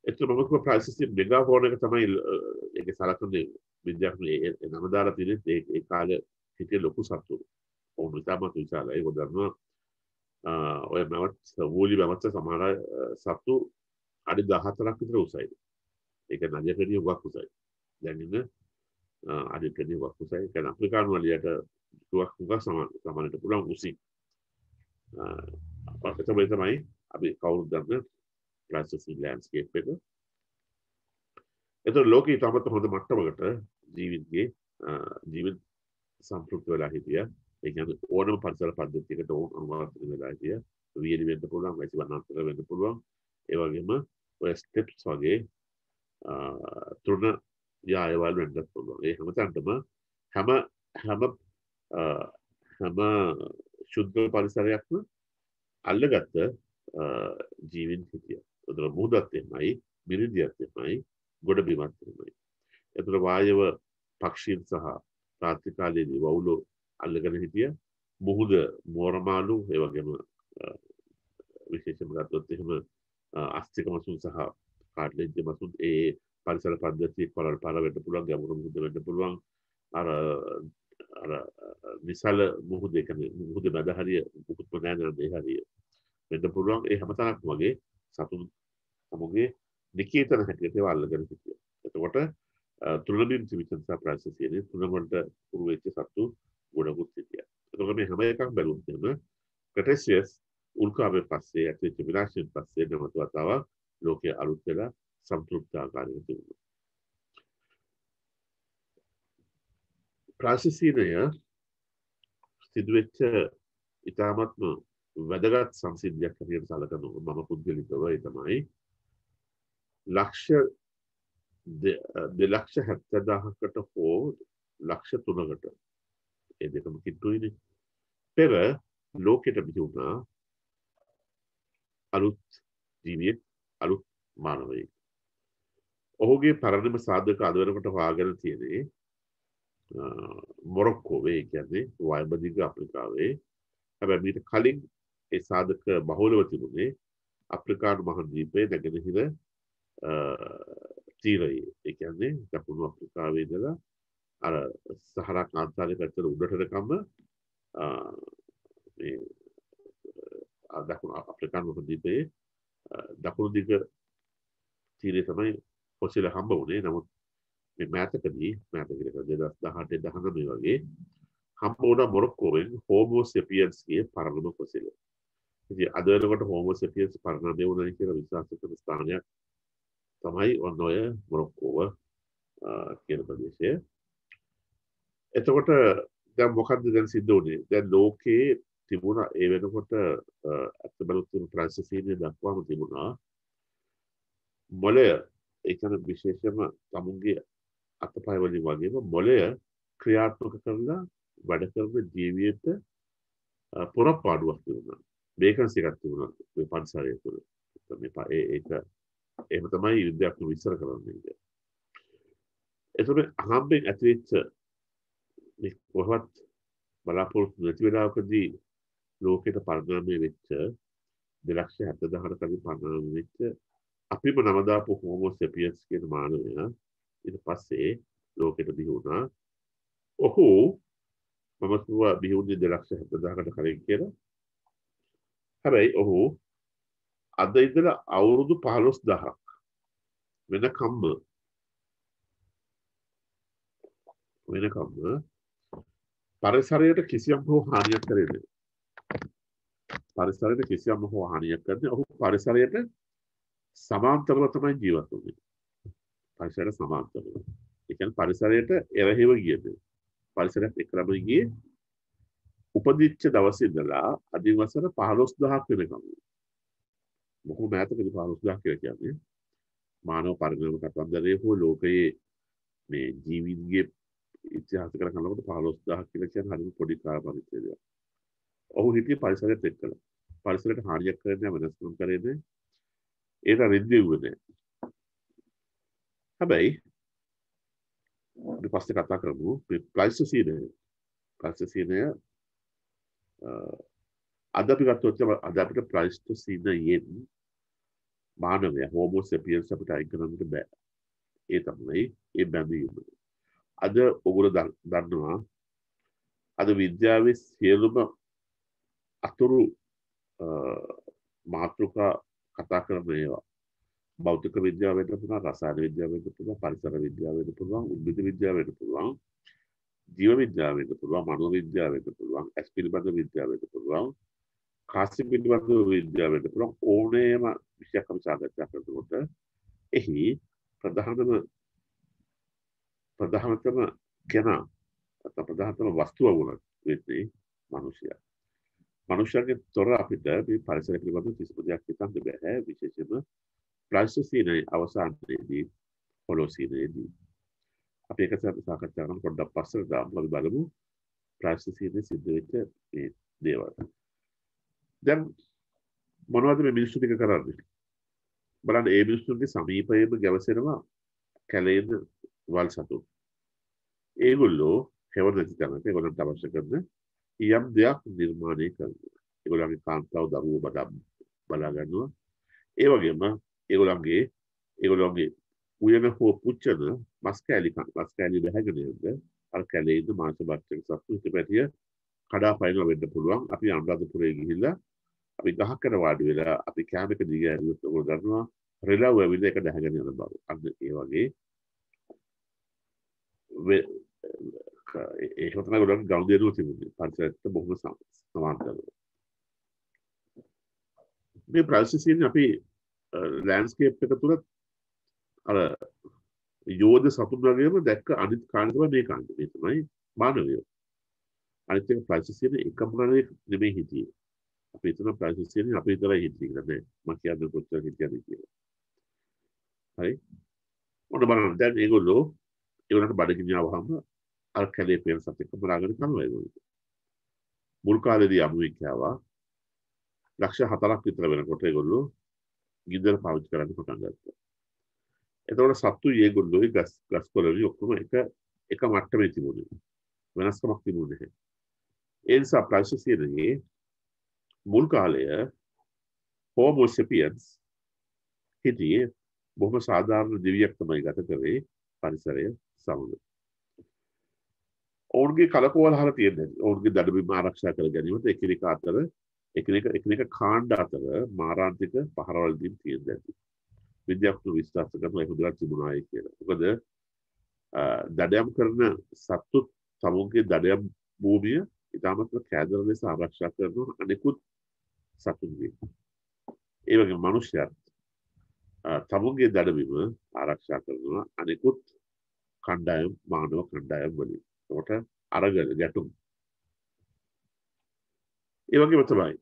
එතකොට මම කිව්වා ප්‍රාසසින මෙගාෆෝන් එක තමයි ඒක සලකන්නේ විද්‍යාඥයෝ නම දාලා තියෙන්නේ ඒ කාලේ හිටිය ලොකු සත්තු. ඕන ඉතාමත් විශාලයි. ඒක දන්නවා ඔය මවත් වූලි මවත් සමහර සත්තු අඩි 14ක් විතර උසයි. ඒක නදියකදී උගක් උසයි. දැන් ඉන්න අඩියකදී උගක් උසයි. ඒක අප්‍රිකානු වලියට උගක් සමානට පුළුවන් උසි. අපිට තමයි අපි කවුරුද දන්න ප්‍රාසසින ලෑන්ඩ්ස්කේප් එක. එතකොට ලෝකයේ තමත් හොඳ මට්ටමකට ජීවිත සම්පූර්ණ වෙලා හිටියා. ඒ කියන්නේ ඕනම පරිසර පද්ධතියකට අනුවර්තන වෙලා හිටියා. වියලි වෙන්න පුළුවන්, වැසි වනාන්තර වෙන්න පුළුවන්. ඒ වගේම ඔය ස්ටෙප්ස් වගේ තුන යායවල් වෙන්න පුළුවන්. ඒ හැමතැනටම හැම ශුද්ධ පරිසරයක්ම අල්ලගත්ත ජීවින් හිටියා. ඒතර මුහුදත් එමයයි, මිරිදියත් එමයයි, ගොඩබිමත් එමයයි. ඒතර වායව පක්ෂීන් සහ රාත්‍රී කාලයේදී වවුලෝ අල්ලගෙන හිටිය. මුහුද මෝරමාලු ඒ වගේම විශේෂයෙන්ම ගත්තොත් එහෙම ආස්තික මසුන් සහ කාඩ්ලෙජ් මසුන් ඒ පරිසර පද්ධතිය කොළල් පාර වෙන්න පුළුවන්, ගැඹුරු මුහුද වෙන්න පුළුවන්. අර විශාල මුහුද කියන්නේ මුහුද මැද හරිය මුකුත් නැන්නේ ඒ හරිය වෙන්න පුළුවන්. ඒ හැමතැනක්ම වගේ සතුන් සමුගේ නිකේතන හැටියට ඒවා අල්ලගෙන හිටියා. එතකොට තුලබිම් තිබෙන ප්‍රාසසිනේ තුන වලට පුරු වෙච්ච සතු ගොඩකුත් හිටියා. එතකොට මේ හැම එකක් බැලුවොත් එහෙම ක්‍රෙටේසියස් උල්කාවේ පස්සේ ඇතිවෙච්ච විනාශයෙන් පස්සේ නැවත වතාවක් ලෝකයේ අලුත් වෙලා සම්පූර්ණ ආකාරයකට තිබුණා. ප්‍රාසසිනය සිදුවෙච්ච ඉතාමත්ම වැදගත් සංසිද්ධියක් හැටියට සැලකනවා මම පුද්ගලිකව. ඒ තමයි ලක්ෂ 2,70,000කට හෝ ලක්ෂ 3කට ඒ දෙකම කිට්ටුයිනේ පෙර ලෝකෙට බිහි වුණා අලුත් ජීවියෙක්, අලුත් මානවයෙක්. ඔහුගේ පරණම සාධක අද වෙනකොට හොයාගෙන තියෙන්නේ මොරොක්කෝවේ, කියන්නේ වයඹදිග අප්‍රිකාවේ. හැබැයි මීට කලින් ඒ සාධක බහුලව තිබුණේ අප්‍රිකානු මහද්වීපයේ නැගෙනහිර තීරයේ. ඒ කියන්නේ දකුණු අප්‍රිකාවේ ඉඳලා අර සහරා කාන්තාරයේ පැත්තට උඩට යනකම් මේ දකුණු අප්‍රිකානු මහද්වීපයේ දකුණු දිග තීරය තමයි පොසිල හම්බ වුණේ. නමුත් මේ මෑතකදී 2018-19 වගේ හම්බ වුණා මොරොක්කෝවෙන් හෝමෝ සෙපියන්ස් කිය පරණම පොසිල. ඉතින් අද වෙනකොට හෝමෝ සෙපියන්ස් පරණම වුණා කියලා විශ්වාස කරන ස්ථානයක් තමයි ඔන්න ඔය මොරොක්කෝව කියන ප්‍රදේශය. එතකොට දැන් මොකද්ද දැන් සිද්ධ වුනේ? දැන් ලෝකයේ තිබුණා ඒ වෙනකොට අත් බලුත් තිබුණු ප්‍රාසසිනේ දක්වාම තිබුණා මොළය. ඒ කියන්නේ විශේෂයෙන්ම තමුන්ගේ අතපය වලින් වගේම මොළය ක්‍රියාත්මක කරලා වැඩ කරන ජීවියට පොරප්පාඩුවක් තිබුණා. වේකන්සි එකක් තිබුණා මේ පරිසරය තුළ. ඒක එහෙම තමයි විද්‍යාඥයෝ විස්තර කරන්නේ. ඒතකොට අහම්බෙන් ඇතිවෙච්ච මේ කොහොමත් බලාපොරොත්තු නැති වෙලාවකදී ලෝකෙට පරිණාමය වෙච්ච 270,000කට කලින් පරිණාමය වෙච්ච අපිම නම දාපු හෝමෝ සෙපියන්ස් කියන මානවයා ඊට පස්සේ ලෝකෙට බිහි වුණා. ඔහු මම කිව්වා බිහි වුණේ 270,000කට කලින් කියලා. හැබැයි ඔහු අද ඉඳලා අවුරුදු 15,000ක් වෙනකම්ම පරිසරයට කිසියම් හෝ හානියක් කරේ නැහැ. පරිසරයට කිසියම් හෝ හානියක් කරන්නේ ඔහු පරිසරයට සමාන්තරව තමයි ජීවත් වෙන්නේ. පරිසරයට සමාන්තරව. ඒ කියන්නේ පරිසරයට එරෙහිව ගියද. පරිසරයට එක්කම ගියේ උපදිච්ච දවසේ ඉඳලා අදින් වසර 15,000ක් වෙනකම්. මොකෝ මෑතකදී 15,000 කියලා කියන්නේ මානව පරිණාම කතන්දරයේ හෝ ලෝකයේ මේ ජීවිතයේ ඉතිහාස කර කනකොට 15,000 කියලා කියන්නේ හරිම පොඩි කාල පරිච්ඡේදයක්. ඔහු හිටියේ පරිසරයට එක්කලා. පරිසරයට හානියක් කරන්නේ නැහැ, වෙනස්කම් කරන්නේ නැහැ. ඒක රිද්දෙව්වේ නැහැ. හැබැයි ඊට පස්සේ කතා කරමු මේ ප්ලයිස්ටොසීනය. ප්ලයිස්ටොසීනය අද අපි ගත්තොත් අද අපිට ප්ලයිස්ටොසීනයෙන් මානවයා හෝමෝ සෙපියන්ස් අපිට අයින් කරන්නට බෑ. ඒ තමයි ඒ බැඳීම. අද ඔගොල්ලෝ දන්නවා අද විද්‍යාවේ සියලුම අතුරු මාතෘකා කතා කරන ඒවා භෞතික විද්‍යාව වෙන්න පුළුවන්, රසායන විද්‍යාව වෙන්න පුළුවන්, පරිසර විද්‍යාව වෙන්න පුළුවන්, උද්භිද විද්‍යාව වෙන්න පුළුවන්, ජීව විද්‍යාව වෙන්න පුළුවන්, මනෝ විද්‍යාව වෙන්න පුළුවන්, ඇස් පිළිබඳ විද්‍යාව වෙන්න පුළුවන්, කාස්‍ය පිළිබඳ විද්‍යාව වෙන්න පුළුවන්. ඕනෑම විෂයක් අපි සාකච්ඡා කරනකොට එහි ප්‍රධානතම කෙනා ප්‍රධානතම වස්තුව වුණත් වෙන්නේ මිනිසයා. මනුෂ්‍යයන්ගේ තොර අපිට මේ පරිසර පිළිබඳව කිසිම දෙයක් හිතන්න බෑ. විශේෂයෙන්ම ප්ලයිස්ටොසීනයේ අවසානයේදී හොලෝසීනයේදී අපි එක සාකච්ඡා කරන පොඩ්ඩක් පස්සට දාමු. අපි බලමු ප්ලයිස්ටොසීනයේ සිද්ධ වෙච්ච මේ දේවල්. දැන් මොනවද මේ මිනිස්සු ටික කරන්නේ? බලන්න ඒ මිනිස්සුන්ගේ සමීපයේම ගැවසෙනවා කැලේන වල් සතුන්. ඒගොල්ලෝ හැව නැති තැනක ඒගොල්ලන්ට අවශ්‍ය කරන යම් දෙයක් නිර්මාණය කරනවා. ඒගොල්ලන්ගේ කාන්තාව දරුවෝ බලා ගන්නවා. ඒ වගේම ඒගොල්ලන්ගේ උයන හෝ පුච්චන මස් කෑලි බැහැගෙන යන්න අර කැලේ ඉන්න මාංශ භක්ෂක සත්තු හිටපැටිය කඩා පයින්නවා වෙන්න පුළුවන්. අපි අනුරාධපුරේ ගිහිල්ලා අපි ගහකට වාඩි වෙලා අපි කැමක දිග ඇරියොත් ඔයගොල්ලෝ දන්නවා රෙලව් ඇවිල්ලා ඒක දැහැගෙන යන බව. අන්න ඒ වගේ ඒක තමයි ගොඩක් ගෞරවය තිබුණේ. පරිසරයට බොහොම සමාන්තරව. මේ ප්‍රොසෙසින් අපි ලෑන්ඩ්ස්කේප් එක තුල අර යෝධ සතුන් වගේම දැක්ක අනිත් කාණ්ඩ තමයි මේ කාණ්ඩ. මේ තමයි මානවයෝ. අනිත් එක ප්‍රොසෙසින් එකම ගණනේ නෙමෙයි හිටියේ. අපි හිතන ප්‍රොසෙසින් අපි විතරයි හිටියේ කියලා නෑ. මම කියන්නේ කොච්චර හිටියද කියලා. හරි. මොන බලන්න දැන් ඒගොල්ලන්ට බඩගිනි ආවම අර කැලේ පේන සතෙක් බලාගෙන කනවා ඒගොල්ලෝ. මුල් කාලේදී අමුවෙක් ආවා. ලක්ෂ 4ක් විතර වෙනකොට ඒගොල්ලෝ ගින්දර පාවිච්චි කරන්න පටන් ගත්තා. එතකොට සත්තු ඒගොල්ලෝයි ගස් කොළවලු ඔක්කොම එක මට්ටමේ තිබුණේ. වෙනස්කමක් තිබුණේ නැහැ. ඒ නිසා ප්ලයිස්ටොසීනයේ මුල් කාලය හෝමෝ සෙපියන්ස් හිටියේ බොහොම සාධාරණ දිවියක් තමයි ගත කරේ පරිසරය සමග. ඔවුන්ගේ කලකෝලහල තියෙන්නේ. ඔවුන්ගේ දඩබිම ආරක්ෂා කර ගැනීමට එකිනෙක කාණ්ඩ අතර මාරාන්තික පහරවල් දීම් තියෙන්නේ. විද්‍යාඥයෝ විශ්වාස කරනවා ඒක හොඳට තිබුණායි කියලා. මොකද දඩයම් කරන සත්තු තමුන්ගේ දඩයම් භූමිය ඉතාමත් කෑදර ලෙස ආරක්ෂා කරන අනෙකුත් සතුන්ගේ. ඒ වගේම මිනිස්යා තමුන්ගේ දඩබිම ආරක්ෂා කරනවා අනෙකුත් කණ්ඩායම් මානව කණ්ඩායම් වලින්. ඒකට අරගල ගැටුම්. ඒ වගේම තමයි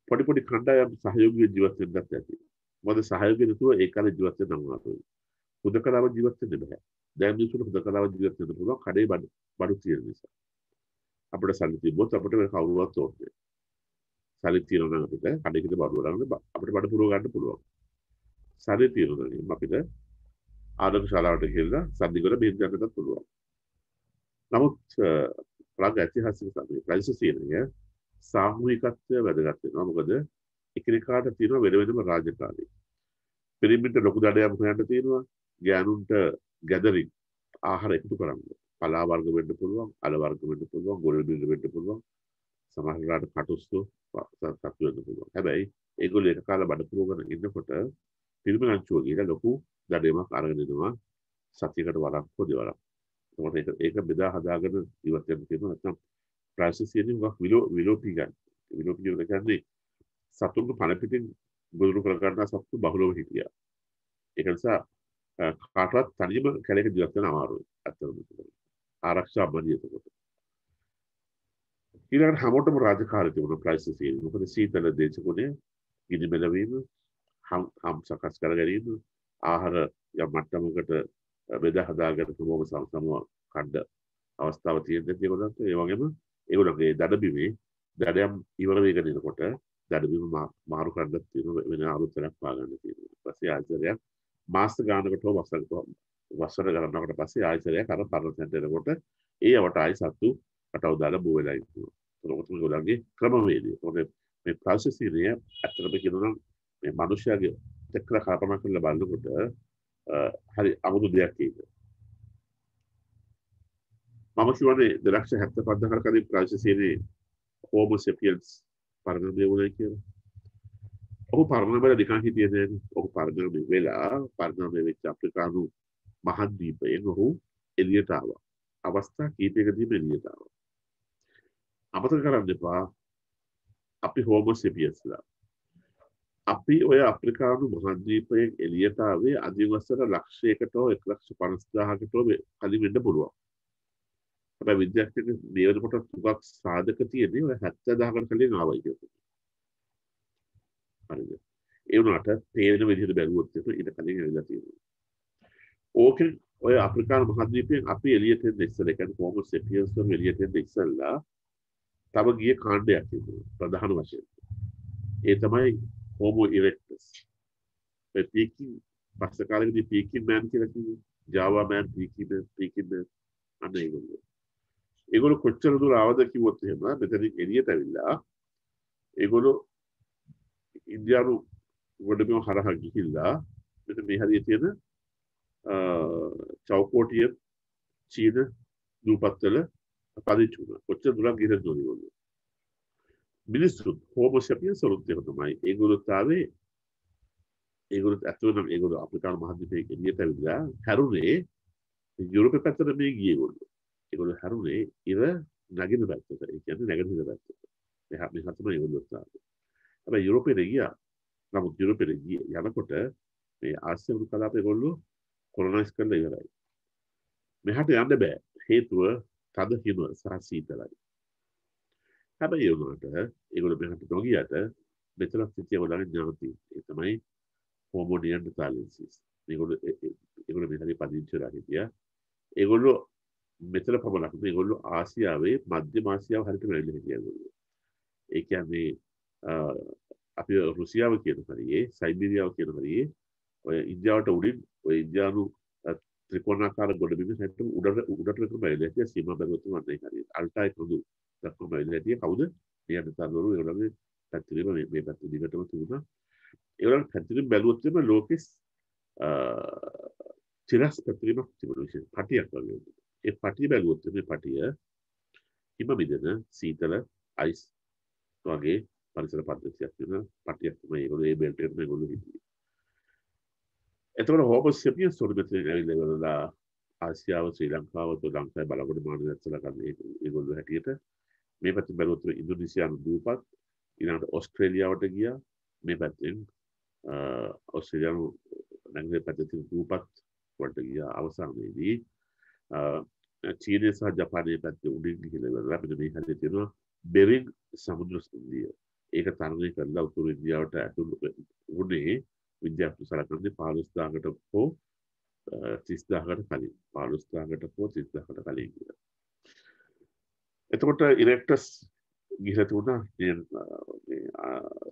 පොඩි කණ්ඩායම් සහයෝගී ජීවත් වෙන්නත් ඇති. මොකද සහයෝගය නැතුව ඒ කාලේ ජීවත් වෙන්න අමාරුයි. හුදකලාව ජීවත් වෙන්න බෑ. දැන් මිනිස්සුන්ට හුදකලාව ජීවත් වෙන්න පුළුවන් කඩේ බඩු තියෙන නිසා. අපිට සල්ලි තිබ්බොත් අපිට කවුරුවත් ඕනේ. සල්ලි තියෙනවා නම් අපිට කඩේකට බඩු වලට අපිට බඩ පුරව ගන්න පුළුවන්. සල්ලි තියෙනවා නම් අපිට ආරක්ෂක ශාලාවට ගිහලා සද්දි කර බෙහෙත් ගන්නත් පුළුවන්. නමුත් ප්‍රාග් ඓතිහාසික සමයේ ප්‍රයිසසියනේ සාමූහිකත්වය වැදගත් වෙනවා. මොකද එකිනෙකාට තියෙන වෙන වෙනම රාජකාරී. පිරිමින්ට ලොකු දඩයම් හොයන්න තියෙනවා. ගෑනුන්ට ගැදරින් ආහාර එකතු කරන්න. පලා වර්ග වෙන්න පුළුවන්, අල වර්ග වෙන්න පුළුවන්, ගොඩ බිඳ වෙන්න පුළුවන්. සමහරවිට කටුස්සු සත්තු වෙන්න පුළුවන්. හැබැයි ඒගොල්ලෝ එක කාල බඩ පුරවගෙන ඉන්නකොට පිරිමිලංචුව ගිහලා ලොකු දඩයමක් අරගෙන එනවා. සතියකට වරක් හො දෙවරක්. ඒක බෙදා හදාගෙන ඉවත් වෙන්න තියෙනවා. නැත්නම් ප්‍රයිසසියනේ මොකක් විලෝපී ගන්න. විලෝපී කියන්නේ සතුන්ගේ පණ පිටින් ගොදුරු කර ගන්න සත්තු බහුලව හිටියා. ඒක නිසා කාටවත් තනියම කැලේක ජීවත් වෙන්න අමාරුයි. අත්‍තරම ආරක්ෂා බඳිය එතකොට. ඊළඟට හැමෝටම රාජකාරී තිබුණා ප්‍රයිසසියනේ. මොකද සීතල දේශගුණය, ගිනි බෙදවීම, හම් සකස් කර ගැනීම, ආහාර යම් මට්ටමකට බෙදා හදාගෙන කොහොම සමසමව කඩ අවස්ථාව තියෙන්නේ ඒගොල්ලන්ට. ඒ වගේම ඒගොල්ලන්ගේ දඩබිමේ දඩයම් ඉවර වෙගෙන ඉනකොට දඩබිම මාරු කරන්නත් තියෙන වෙන අලුතෙන් පාගන්න තියෙනවා. ඊට පස්සේ ආයතනයක් මාස ගානකට වසර ගණනකට පස්සේ ආයතනයක් අර පරණතෙන්ට එනකොට ඒ වට ආයි සත්තු කටව දාලා බෝ වෙලා ඉන්නවා. ඒක තමයි ඒගොල්ලන්ගේ ක්‍රමවේදය. මේ ප්‍රොසෙස් එකේ ඇත්තටම කියනවා නම් මේ මිනිස්යාගේ දෙකලා කල්පනා කරලා බලනකොට හරි අමුතු දෙයක් ඒක. මම කියන්නේ 2075 කලින් ප්‍රාචීනයේ Homo sapiens පරිණාමය වුණා කියලා. ඔහු පරිණාමය දෙකක් හිටියේ නේද? ඔහු පරිණාමය වෙලා පරිණාමය වෙච්ච අප්‍රිකානු මහද්වීපයෙන් ඔහු එළියට ආවා. අවස්ථා කීපයකදීම එළියට ආවා. අමතක කරන්න එපා අපි Homo sapiensලා. අපි ඔය අප්‍රිකානු මහද්වීපයෙන් එළියට ආවේ අදිවසර ලක්ෂයකට හෝ 1,50,000කට කලින් වෙන්න පුළුවන්. හැබැයි විද්‍යාඥයන් මේ වෙනකොට තුගක් සාධක තියෙන්නේ ඔය 70,000කට කලින් ආවයි කියනවා. හරිද? ඒ වුණාට තේරෙන විදිහට බැලුවොත් ඊට කලින් ඇවිල්ලා තියෙනවා. ඕකෙන් ඔය අප්‍රිකානු මහද්වීපයෙන් අපි එළියට එන්න ඉස්සෙල්ලා කියන්නේ Homo sapiens වල එළියට එන්න ඉස්සෙල්ලා තව ගිය කාණ්ඩයක් තිබුණා ප්‍රධාන වශයෙන්. ඒ තමයි Homo erectus. ඒ පීකින් පස්ස කාලෙකදී පීකින් මෑන් කියලා කිව්වේ. ජාවා මෑන් පීකින් මෑන් අන්න ඒගොල්ලෝ. ඒගොල්ලෝ කොච්චර දුර ආවද කිව්වොත් එහෙම මෙතනින් එළියට ඇවිල්ලා ඒගොල්ලෝ ඉන්දියානු ගොඩබිම හරහා ගිහිල්ලා මෙතන මේ හරිය තියෙන චෞකෝටිය චීන දූපත්වල පදිංචි වුණා. කොච්චර දුරක් ගිහින් ඒගොල්ලෝ. මිනිස්සු Homo sapiens වලුත් ඒක තමයි. ඒගොල්ලොත් ආවේ ඒගොල්ලොත් ඇත්තටම ඒගොල්ලෝ අප්‍රිකානු මහද්වීපයේ එළියට ඇවිල්ලා හැරුනේ යුරෝප පැත්තට මේ ගියේ ඒගොල්ලෝ. ඒගොල්ලෝ හැරුනේ ඉර නගින පැත්තට. ඒ කියන්නේ නැගෙනහිර පැත්තට. මේ තමයි ඒගොල්ලෝ ආවේ. හැබැයි යුරෝපෙට ගියා. නමුත් යුරෝපෙට යනකොට මේ ආසියානු කලාප ඒගොල්ලෝ කොලොනයිස් කරලා ඉවරයි. මෙහාට යන්න බෑ. හේතුව තද හිම සහ සීතලයි. හැබැයි ඒ වුණාට ඒගොල්ලෝ මෙහාට නොගියට මෙතන සිටිය වලගේ ඥාති. ඒ තමයි Homo neanderthalensis. ඒගොල්ලෝ මෙතන පදිංචි වෙලා හිටියා. ඒගොල්ලෝ මෙතන පමණක් නෙවෙයි ඒගොල්ලෝ ආසියාවේ මධ්‍යම ආසියාව හරියට වැඩිලා හිටියා ඒගොල්ලෝ. ඒ කියන්නේ අපි රුසියාව කියන හරියේ සයිබීරියාව කියන හරියේ ඔය ඉන්දියාවට උඩින් ඔය ඉන්දියානු ත්‍රිකෝණාකාර ගොඩබිම හැටම උඩට බැලලා හිටියා සීමා බැලුවොත් වන්නේ හරියට අල්ටායි පොදු දක්වම බැලලා හිටියා කවුද නියන්තරවරු ඒගොල්ලෝගේ පැතිරීම මේ පැත්ත දිගටම තිබුණා. ඒගොල්ලන් පැතිරීම බැලුවොත් එම ලෝකෙස් චිරස් පැතිරීමක් තිබුණා විශේෂ පටියක් වගේ. ඒ පටිය බැලුවොත් මේ පටිය හිම මිදෙන සීතල අයිස් වගේ පරිසර පද්ධතියක් වෙන පටියක් තමයි ඒගොල්ලෝ ඒ බෙල්ට් එකට මේගොල්ලෝ හිටියේ. එතකොට Homo sapiens සොල්බෙතේ ඇවිල්ලා ආසියාව ශ්‍රී ලංකාව තු ලංකාවේ බලගොඩ මානවයත්ලා ගන්න ඒගොල්ලෝ හැටියට මේ පැත්තෙන් බැලුවොත් ඉන්දුනීසියානු දූපත් ඊළඟට ඕස්ට්‍රේලියාවට ගියා මේ පැත්තෙන් ඕස්ට්‍රේලියානු නැගෙනහිර පැත්තේ දූපත් වලට ගියා අවසානයේදී චීනය සහ ජපානයේ පැත්තේ උඩින් ගිහිල්ලා ඉවරලා මෙන්න මේ හැටි තියෙනවා බෙරිං සමුද්‍ර සන්ධිය. ඒක තරණය කරලා උතුරු ඉන්දියාවට ඇතුළු වුණේ විද්‍යාඥයෝ සලකන්නේ 15000කට හෝ 30000කට කලින් 15000කට හෝ 30000කට කලින් කියලා. එතකොට ඉරෙක්ටස් ගිහිලා තිබුණා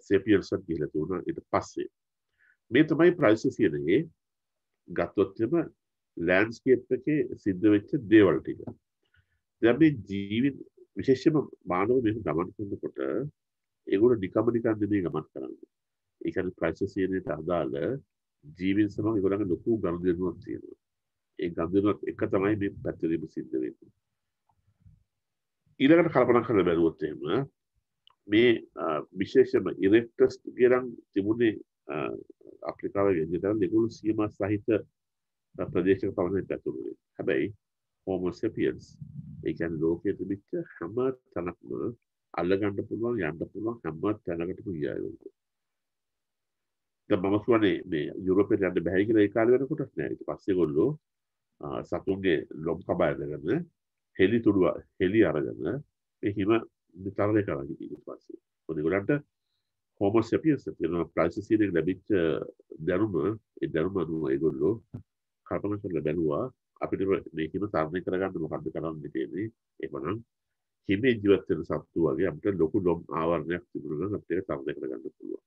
සේපියන්ස් එකත් ගිහිලා තිබුණා ඊට පස්සේ මේ තමයි ප්‍රයිසස් කියන්නේ ගත්තොත් එම ලෑන්ඩ්ස්කේප් එකේ සිද්ධ වෙච්ච දේවල් ටික. දැන් මේ ජීවිත විශේෂයෙන්ම මානව මේක ගමන් කරනකොට ඒගොල්ලෝ නිකම් නෙමෙයි ගමන් කරන්නේ. ඒ කියන්නේ ප්‍රයිසස් එකේට අදාළ ජීවිත සමග ඒගොල්ලන්ගේ ලොකු ගනුදෙනුවක් තියෙනවා. ඒ ගනුදෙනුවත් එක තමයි මේ පැතිරීම සිද්ධ වෙන්නේ. ඊළඟට කල්පනා කරලා බැලුවොත් එහෙම මේ විශේෂම ඉරෙක්ටස් ගිරන් තිබුණේ අප්‍රිකාවේ ගෙදරන් ඒගොල්ලෝ සීමා සහිත ප්‍රදේශයක පමණයි පැතුරුනේ. හැබැයි Homo sapiens ඒ කියන්නේ ලෝකයේ තිබිච්ච හැම තැනකම අල්ලගන්න පුළුවන් යන්න පුළුවන් හැම තැනකටම ගියා ඒගොල්ලෝ. දැන් මම කියන්නේ මේ යුරෝපෙට යන්න බැහැ කියලා ඒ කාලේ වෙනකොට නෑ. ඊට පස්සේ ඒගොල්ලෝ සතුන්ගේ ලොම් කබා අරගෙන හෙලි අරගෙන මේ හිම විතරේ කරා ඊට පස්සේ. මොකද ඒගොල්ලන්ට Homo sapiens කියන ප්‍රයිසස් එකේ ලැබිච්ච දැනුම ඒ දැනුම අනුව ඒගොල්ලෝ කල්පනා කරලා බැලුවා අපිට මේ හිම තරණය කරගන්න මොකද්ද කරන්න තියෙන්නේ. ඒකනම් හිමේ ජීවත් වෙන සත්තු වගේ අපිට ලොකු ලොම් ආවරණයක් තිබුණා නම් අපිට ඒක තරණය කරගන්න පුළුවන්.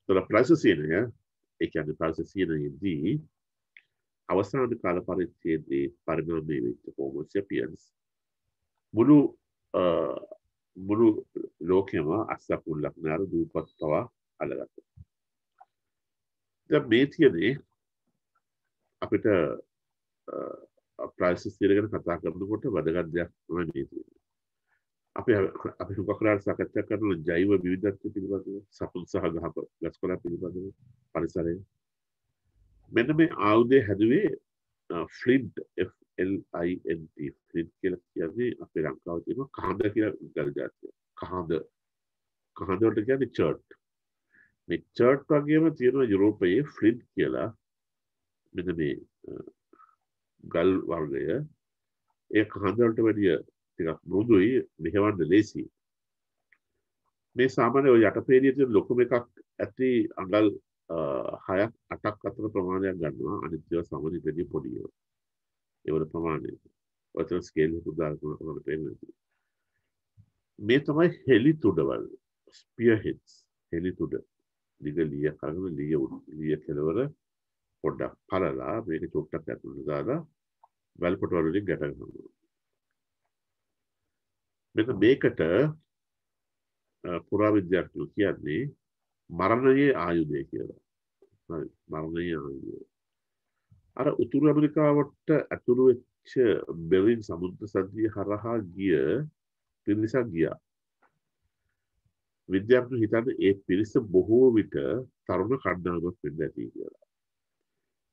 ඒතර ප්‍රයිසස් ඒ කියන්නේ ප්‍රයිසස් එකේදී අවසාන කාල පරිච්ඡේදයේ පරිණාමය වෙච්ච Homo sapiens මුළු ලෝකෙම අස්සපුල්ලක් නාර දූපත් පවා අල්ලගත්තා. දැන් මේ තියෙන්නේ අපිට ප්‍රයිසස් ගැන කතා කරනකොට වැදගත් දෙයක් තමයි මේ තියෙන්නේ. අපි හුඟක් සාකච්ඡා කරන ජෛව විවිධත්වය පිළිබඳව සතුන් සහ ගස්කොළන් පිළිබඳව පරිසරය. මෙන්න මේ ආයුධය හැදුවේ ෆ්ලින්ට් FLINT ෆ්ලින්ට් කියලා කියන්නේ අපේ ලංකාවේ තියෙන කහඳ කියලා ගල් ජාතිය. කහඳ වලට කියන්නේ චර්ට්. මේ චර්ට් වගේම තියෙන යුරෝපයේ ෆ්ලින්ට් කියලා මෙන්න මේ ගල් වර්ගය ඒ කහඳ වලට වැඩිය ටිකක් මෘදුයි මෙහෙවන්න ලේසි. මේ සාමාන්‍ය ඔය යටපේරිය තියෙන ලොකුම එකක් ඇති අඟල් 6ක් 8ක් අතර ප්‍රමාණයක් ගන්නවා. අනිත් ඒවා සමනිත වැඩි පොඩි ඒවා. ඒවල ප්‍රමාණය. ඔතන ස්කේල් එක උදාහරණ කරලා පෙන්නන්න. මේ තමයි හෙලි තුඩවල්. ස්පියර් හෙඩ්ස්. හෙලි තුඩ. දිගලිය කරගෙන ලිය කෙලවර පොඩ්ඩක් පළලා මේක චොට්ටක් ඇතුළට දාලා වැල්පොට වලින් ගැට ගන්නවා. මෙන්න මේකට පුරාවිද්‍යාඥයෝ කියන්නේ මරණයේ ආයුධය කියලා. හරි මරණයේ ආයුධය. අර උතුරු ඇමරිකාවට ඇතුළු වෙච්ච බෙරින් සමුද්‍ර සන්ධිය හරහා ගිය පිරිසක් ගියා. විද්‍යාඥයෝ හිතන්නේ ඒ පිරිස බොහෝ විට තරුණ කණ්ඩායමක් වෙන්න ඇති කියලා.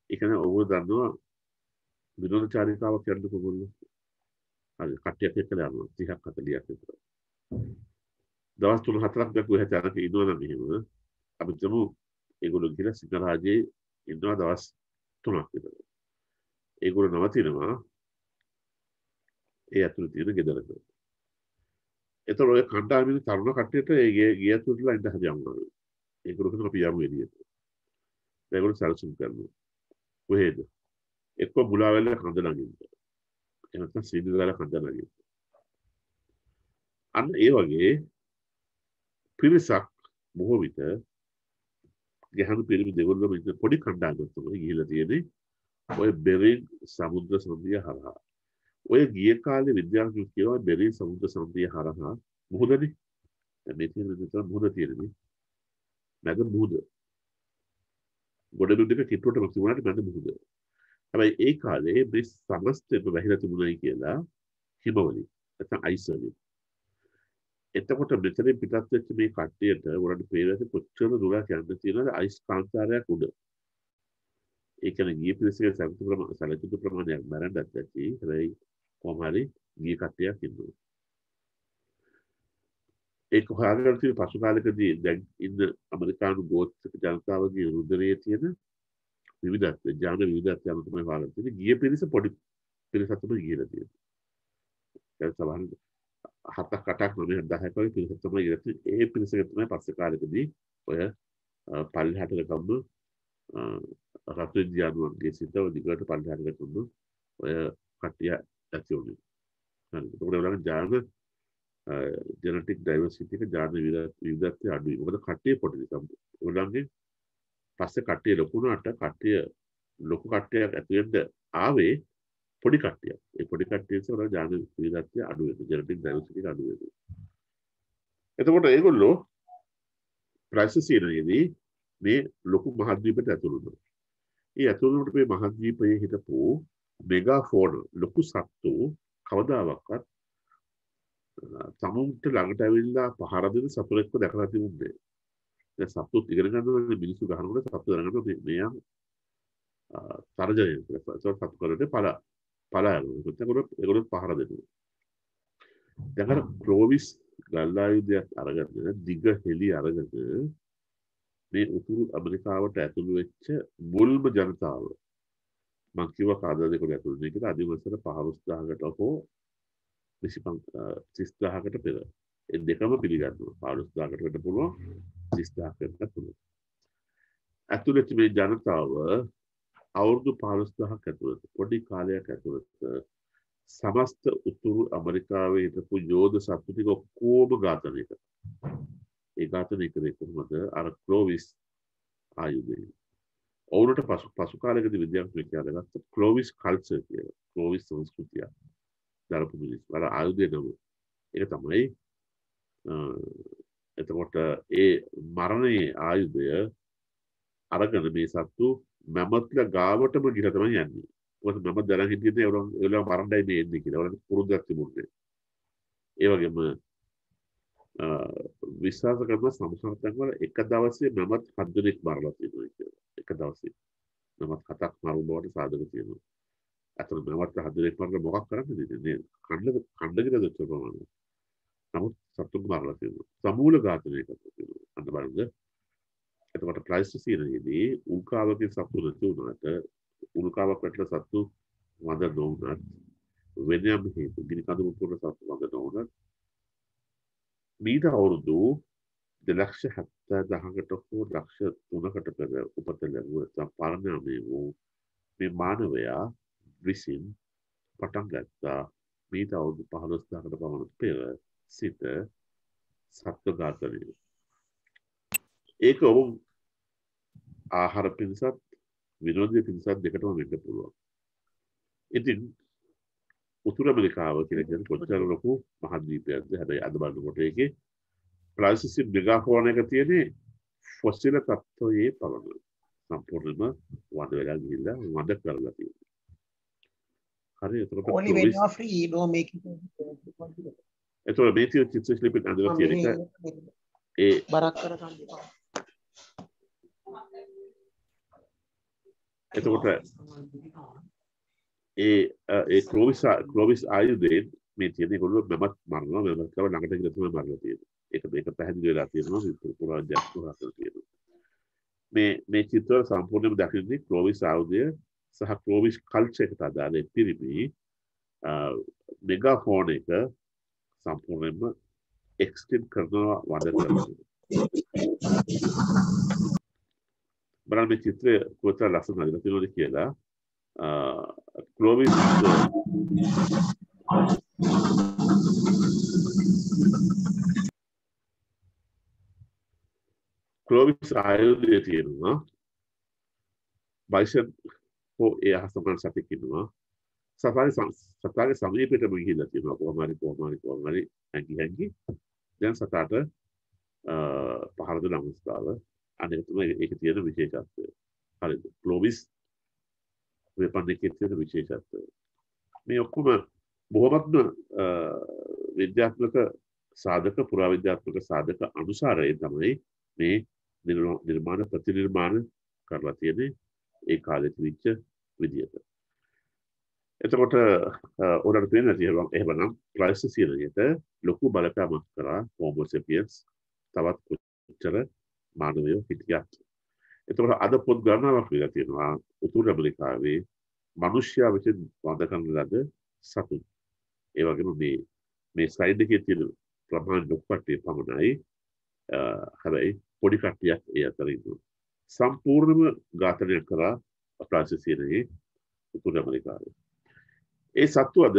ඒ කියන්නේ ඔවුන් දන්නවා විනෝද චාරිකාවක් යන්න කොහොමද? හරි කට්ටියක් එක්කලා යනවා 30ක් 40ක් විතර. දවස් 3-4ක් දක්වා හැතනක ඉන්නවා නම් එහෙම අපි තමු ඒගොල්ලෝ ගිහලා සිංහරාජයේ ඉන්නවා දවස් 3ක් විතර. ඒගොල්ලෝ නවතිනවා ඒ ඇතුළේ තියෙන ගෙදරක. ඒතර ඔය කණ්ඩායමේ තරුණ කට්ටියට ඒ ගේ ඇතුළටලා ඉඳ හදනවා. ඒගොල්ලෝ කියන අපි යමු එළියට. ඒගොල්ලෝ සැලසුම් කරනවා. කොහෙද? එක්ක බුලාවැල්ල කඳ ළඟින්ද. එහෙනම් සීනිදාල කඳ ළඟින්ද. අන්න ඒ වගේ පිරිසක් බොහෝ විට ගැහණු පිරිමි දෙවොල්ලම ඉන්න පොඩි කණ්ඩායමක් තමයි ගිහිලා තියෙන්නේ ඔය බෙරින් සමුද්‍ර සන්ධිය හරහා. ඔය ගිය කාලේ විද්‍යාඥයෝ කියනවා බෙරින් සමුද්‍ර සන්ධිය හරහා මුහුදනේ. දැන් මේ තියෙන විතර මුහුද තියෙන්නේ. නැග මුහුද. ගොඩබිම් දෙක කිට්ටුවටම තිබුණාට නැග මුහුද. හැබැයි ඒ කාලේ මේ සමස්තෙම වැහිලා තිබුණයි කියලා හිමවලින් නැත්නම් අයිස් වලින්. එතකොට මෙතනින් පිටත් වෙච්ච මේ කට්ටියට උරට පේරෙද්දී කොච්චර දුරක් යන්න තියෙනවද අයිස් කාන්තාරයක් උඩ. ඒ කියන්නේ ගිය පිරිසගේ සැලකුණු ප්‍රමාණයක් බරන්නත් ඇති. හැබැයි කොහොම හරි ගිය කට්ටියක් ඉන්නවා. ඒක හොයාගන්න තියෙන පසු කාලෙකදී දැන් ඉන්න ඇමරිකානු ගෝත්‍රික ජනතාවගේ රුධිරයේ තියෙන විවිධත්වය ජාන විවිධත්වය යන තමයි හොයාගන්න තියෙන්නේ. ගිය පිරිස පොඩි පිරිසක් තමයි ගියලා තියෙන්නේ. ඒ සමහර 7ක් 8ක් 9ක් 10ක් වගේ පිරිසක් තමයි ගියලා තියෙන්නේ. ඒ පිරිසක තමයි පස්සේ කාලෙකදී ඔය පල්ලෙහාට ගම්ම රතු ඉන්දියානුවන්ගේ සිට දිගට පල්ලෙහාට ගම්ම ඔය කට්ටිය ඇති වුණේ. හරි. ඒකට උලන් ජාන ජෙනටික් ඩයිවර්සිටි එක ජාන විවිධත්වය අඩුයි. මොකද කට්ටිය පොඩි නිසා. ඒගොල්ලන්ගේ පස්සේ කට්ටිය ලොකු වුණාට කට්ටිය ලොකු කට්ටියක් ඇති වෙන්න ආවේ පොඩි කට්ටියක්. ඒ පොඩි කට්ටිය නිසා උනා ජාන විවිධත්වය අඩු වෙනවා. ජෙනටික් ඩයිවර්සිටි එක අඩු වෙනවා. එතකොට ඒගොල්ලෝ ප්ලයිස්ටොසීනයේදී මේ ලොකු මහද්වීපයට ඇතුළු වුණා. ඒ ඇතුළු වුණට මේ මහද්වීපයේ හිටපු මෙගාෆෝන ලොකු සත්තු කවදාවත් තමුන්ට ළඟට ඇවිල්ලා පහර දෙන සතුරෙක්ව දැකලා තිබුණේ නැහැ. දැන් සතුත් ඉගෙන ගන්නවා මිනිස්සු ගහනකොට සතු දැනගන්නවා මෙයා තරජනය කියලා. ඒක සතු කරන්නේ පලා ඒගොල්ලෝ පහර දෙනවා. දැන් අර ක්ලෝවිස් ගල් ආයුධයක් අරගෙන දිග හෙලි අරගෙන මේ උතුරු ඇමරිකාවට ඇතුළු වෙච්ච මුල්ම ජනතාව මං කිව්වා කාදාද ඒකට ඇතුළු වෙන්නේ කියලා අදිවසර 15000කට හෝ 30000කට පෙර ඒ දෙකම පිළිගන්නවා 15000කට වෙන්න පුළුවන් 30000කට වෙන්න පුළුවන් ඇතුළත මේ ජනතාව අවුරුදු 15000ක් ඇතුළත පොඩි කාලයක් ඇතුළත සමස්ත උතුරු ඇමරිකාවේ හිටපු යෝධ සත්තු ටික ඔක්කොම ඝාතනය කරා. ඒ ඝාතනය කරේ කොහොමද? අර ක්ලෝවිස් ආයුධයෙන්. ඔවුන්ට පසු කාලයකදී විද්‍යාඥයෝ කියලාගත්ත ක්ලෝවිස් කල්චර් කියලා. ක්ලෝවිස් සංස්කෘතිය. දරපු මිනිස්සු. අර ආයුධය නම. ඒක තමයි එතකොට ඒ මරණයේ ආයුධය අරගෙන මේ සත්තු මැමත්ලා ගාවටම ගිහලා තමයි යන්නේ. මොකද මම දැනන් හිටියේ ඒගොල්ලෝ මරණ්ඩයි මේ එන්නේ කියලා. ඒගොල්ලන්ට පුරුද්දක් තිබුණේ. ඒ වගේම විශ්වාස කරන සමහරක් වල එක දවසේ මමත් 7 දෙනෙක් මරලා තියෙනවා කියලා. එක දවසේ. මමත් 7ක් මරු බවට සාධක තියෙනවා. අතන මමත් 7 දෙනෙක් මරලා මොකක් කරන්නද ඉතින්? කණ්ඩ දොච්ච ප්‍රමාණය. නමුත් සතුන් මරලා තියෙනවා. සමූල ඝාතනය කරලා තියෙනවා. අන්න බලන්න. එතකොට ප්ලයිස්ටොසීනයේදී උල්කාවකින් සතු නැති වුණාට උල්කාවක් වැටලා සතු වඳ නොවුනත් වෙනම හේතු ගිනි කඳුළු පුරන සතු වඳ නොවුනත් මීට අවුරුදු 2,70,000කට හෝ 3,00,000කට පෙර උපත ලැබුව පරිණාමය වූ මේ මානවයා විසින් පටන් ගත්තා මීට අවුරුදු 15,000කට පමණ පෙර සිට සත්ව ඝාතනය. ඒක ඔවුන් ආහාර පිණිසත් විනෝදය පිණිසත් දෙකටම වෙන්න පුළුවන්. ඉතින් උතුරු ඇමරිකාව කියලා කියන්නේ කොච්චර ලොකු මහද්වීපයක්ද? හැබැයි අද බලනකොට ඒකේ ප්ලයිස්ටොසීන් මෙගාෆෝන එක තියෙන්නේ ෆොසිල තත්ත්වයේ පමණයි. සම්පූර්ණයෙන්ම වඳ වෙලා ගිහිල්ලා වඳ කරලා තියෙනවා. හරි එතකොට only when you are free don't make it. එතකොට මේ චිත්‍ර ශිල්පෙන් අඳලා තියෙන එක ඒ බරක් කර ගන්න එපා. එතකොට ඒ ක්ලෝවිස් ආයුධයෙන් මේ තියෙන ඒගොල්ලෝ මමත් මරනවා මමත් කව ළඟට ගිහලා තමයි මරලා තියෙන්නේ. ඒක පැහැදිලි වෙලා තියෙනවා පුරාජයක් පුරාතන තියෙනවා. මේ චිත්‍රවල සම්පූර්ණයෙන්ම දකින්නේ ක්ලෝවිස් ආයුධය සහ ක්ලෝවිස් කල්චර් එකට අදාළ පිරිමි මෙගාෆෝන් එක සම්පූර්ණයෙන්ම එක්ස්ටෙන්ඩ් කරනවා වද කරනවා. බලන්න මේ චිත්‍රය කොච්චර ලස්සනද තියෙනවද කියලා. ක්ලෝවිස් ආයුධය තියෙනවා. බයිසන් හෝ ඒ අහසමන සතෙක් ඉන්නවා. සතාගේ සමීපයටම ගිහිල්ලා තියෙනවා. කොහොම හරි හැංගි. දැන් සතාට පහර දෙන අවස්ථාව. අනෙක තමයි ඒක තියෙන විශේෂත්වය. හරිද? ක්ලෝවිස් වෙපන් එකේ තියෙන විශේෂත්වය. මේ ඔක්කොම බොහොමත්ම විද්‍යාත්මක සාධක පුරාවිද්‍යාත්මක සාධක අනුසාරයෙන් තමයි මේ නිර්මාණ ප්‍රතිනිර්මාණ කරලා තියෙන්නේ ඒ කාලේ තිබිච්ච විදියට. එතකොට ඔයාලට පේනවා තියෙනවා එහෙමනම් ප්ලයිස්ටොසීනයට ලොකු බලපෑමක් කරා හෝමෝ සේපියන්ස් තවත් කොච්චර මානවයෝ හිටියත්. එතකොට අද පොත් ගණනාවක් වෙලා තියෙනවා උතුරු ඇමරිකාවේ මිනිස්යා විසින් වඳ කරන ලද සතුන්. ඒ වගේම මේ ස්ලයිඩ් එකේ තියෙන ප්‍රමාණ දුක්පටේ පමණයි. හැබැයි පොඩි කට්ටියක් ඒ අතර ඉන්නවා. සම්පූර්ණම ඝාතනය කරා ප්ලයිස්ටොසීනයේ උතුරු ඇමරිකාවේ. ඒ සත්තු අද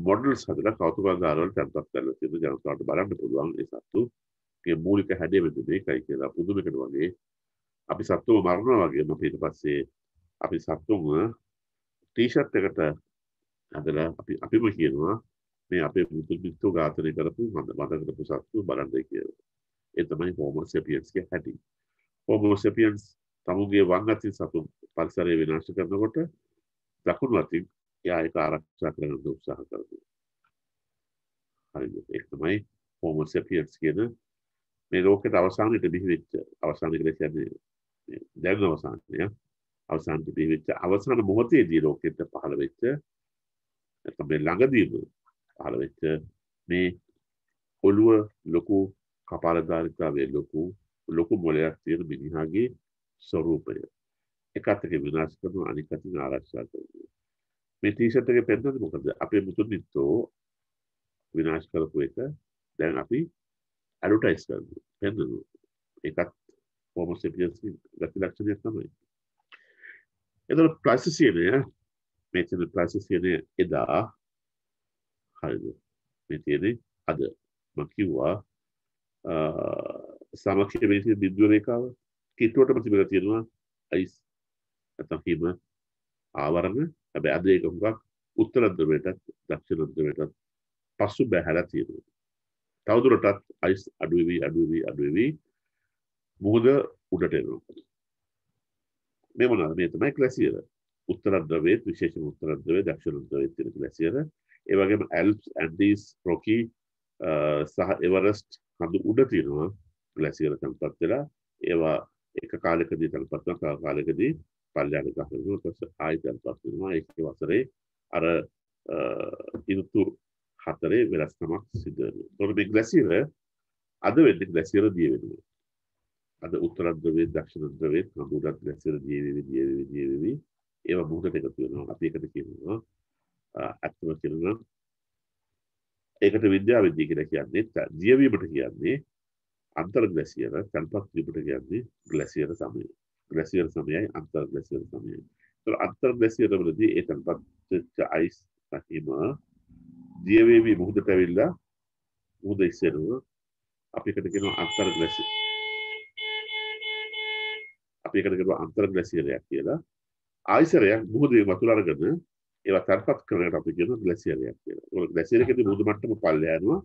මොඩල්ස් හදලා කෞතුකාගාර වල තැන්පත් කරලා තියෙන ජනතාවට බලන්න පුළුවන් ඒ සත්තුගේ මූලික හැඩය මෙන්න මේකයි කියලා පුදුමයකට වගේ අපි සත්තුව මරනවා වගේම ඊට පස්සේ අපි සත්තුම ටී-ෂර්ට් එකට හදලා අපිම කියනවා මේ අපේ මුතුමිත්තු ඝාතනය කරපු මඳ කරපු සත්තු බලන්නයි කියලා. ඒ තමයි හෝමෝ සේපියන්ස්ගේ හැටි. හෝමෝ සේපියන්ස් තමුන්ගේ වම් අතින් සතුන් පරිසරය විනාශ කරනකොට දකුණු අතින් එයා ඒක ආරක්ෂා කරගන්න උත්සාහ කරනවා. හරිද? ඒක තමයි හෝමෝ සේපියන්ස් කියන මේ ලෝකෙට අවසානයේ බිහි වෙච්ච අවසානයේ කියන්නේ දැන් අවසානයේ අවසානයේ බිහි වෙච්ච අවසාන මොහොතේදී ලෝකෙට පහළ වෙච්ච නැත්නම් මේ ළඟදීම පහළ වෙච්ච මේ ඔළුව ලොකු කපාලධාරිතාවයේ ලොකු මොලයක් තියෙන මිනිහාගේ ස්වරූපය. එක අතක විනාශ කරනවා අනික අතින් ආරක්ෂා කරනවා. මේ ටී-ෂර්ට් එකේ පෙන්නන්නේ මොකද? අපේ මුතුන්ිත්තෝ විනාශ කරපු එක දැන් අපි ඇඩ්වර්ටයිස් කරනවා. පෙන්නනවා. ඒකත් හෝමෝ සේපියන්ස් ගති ලක්ෂණයක් තමයි. එතකොට ප්ලයිස්ටොසීනය මේ තියෙන ප්ලයිස්ටොසීනය එදා හරිද? මේ තියෙන්නේ අද මම කිව්වා සමකයේ මේ තියෙන බිඳුව රේඛාව කිට්ටුවටම තිබිලා තියෙනවා අයිස් නැත්නම් හිම ආවරණ. හැබැයි අද ඒක හුඟක් උත්තර ධ්‍රවයටත් දක්ෂිණ ධ්‍රවයටත් පසු බැහැලා තියෙනවා. තවදුරටත් අයිස් අඩු වෙවි මුහුද උඩට එනවා. මේ මොනවාද? මේ තමයි ග්ලැසියර. උත්තර ධ්‍රවයේ විශේෂම උත්තර ධ්‍රවයේ දක්ෂිණ ධ්‍රවයේ තියෙන ග්ලැසියර. ඒ වගේම ඇල්ප්ස්, ඇන්ඩීස්, රොකි සහ එවරස්ට් කඳු උඩ තියෙනවා ග්ලැසියර තැන්පත් වෙලා. ඒවා එක කාලයකදී තැන්පත් වෙනවා, කාලයකදී පල්ලයට ගහනවා. ඊට පස්සේ ආයෙ තැන්පත් වෙනවා. ඒකේ වසරේ අර ඍතු හතරේ වෙනස්කමක් සිදු වෙනවා. ඒතකොට මේ ග්ලැසියර අද වෙන්නේ ග්ලැසියර දිය වෙනවා. අද උත්තර ධ්‍රවයේ දක්ෂිණ ධ්‍රවයේ කඳු උඩ ග්ලැසියර දිය වෙවි ඒවා මුහුදට එකතු වෙනවා. අපි ඒකට කියනවා ඇත්තම කියනවා ඒකට විද්‍යාවේදී කියලා කියන්නේ ජීවීමට කියන්නේ අන්තර් ග්ලැසියර තැන්පත් වීමට කියන්නේ ග්ලැසියර සමය. ග්ලැසියර සමයයි අන්තර් ග්ලැසියර සමයයි. ඒතර අන්තර් ග්ලැසියර වලදී ඒ තැන්පත් වෙච්ච අයිස් හිම ජීවීවි මුහුදට ඇවිල්ලා මුහුද ඉස්සෙනවා. අපි ඒකට කියනවා අන්තර් ග්ලැසියර. අපි ඒකට කියනවා අන්තර් ග්ලැසියරයක් කියලා. ආයිසරයක් මුහුදේ වතුර අරගෙන ඒවා තැන්පත් කරනකට අපි කියනවා ග්ලැසියරයක් කියලා. ඒක ග්ලැසියරකදී මුහුද මට්ටම පල්ලෙහා යනවා.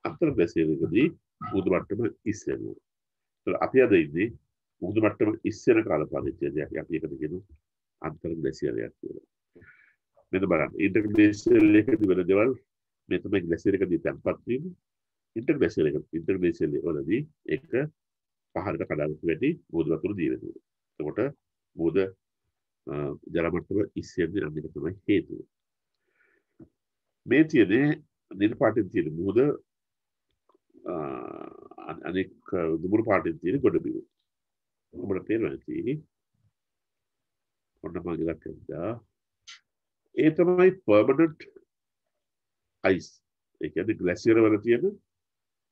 අන්තර් ග්ලැසියරකදී මුහුද මට්ටම ඉස්සෙනවා. ඒතර අපි අද ඉන්නේ මුහුද මට්ටම ඉස්සෙන කාල පරිච්ඡේදයක්. අපි ඒකට කියනවා අන්තර් ග්ලැසියරයක් කියලා. මෙන්න බලන්න. ඉන්ටර්ග්ලේෂියල් එකදී වෙන දේවල් මේ තමයි ග්ලැසියරකදී තැන්පත් වීම. ඉන්ටර්ග්ලේෂියල් වලදී ඒක පහළට කඩාවැටි වැඩි මුහුද වතුර දී වෙනවා. එතකොට මුහුද ජල මට්ටම ඉස්සෙන්නේ අනික තමයි හේතුව. මේ තියෙන්නේ නිල් පාටින් තියෙන මුහුද අනෙක් දුමුරු පාටින් තියෙන ගොඩබිම. ඔබට තේරෙනවා ඇති. ඔන්න මම ඉලක්ක කරලා ඒ තමයි පර්මනන්ට් අයිස්. ඒ කියන්නේ ග්ලැසියර් වල තියෙන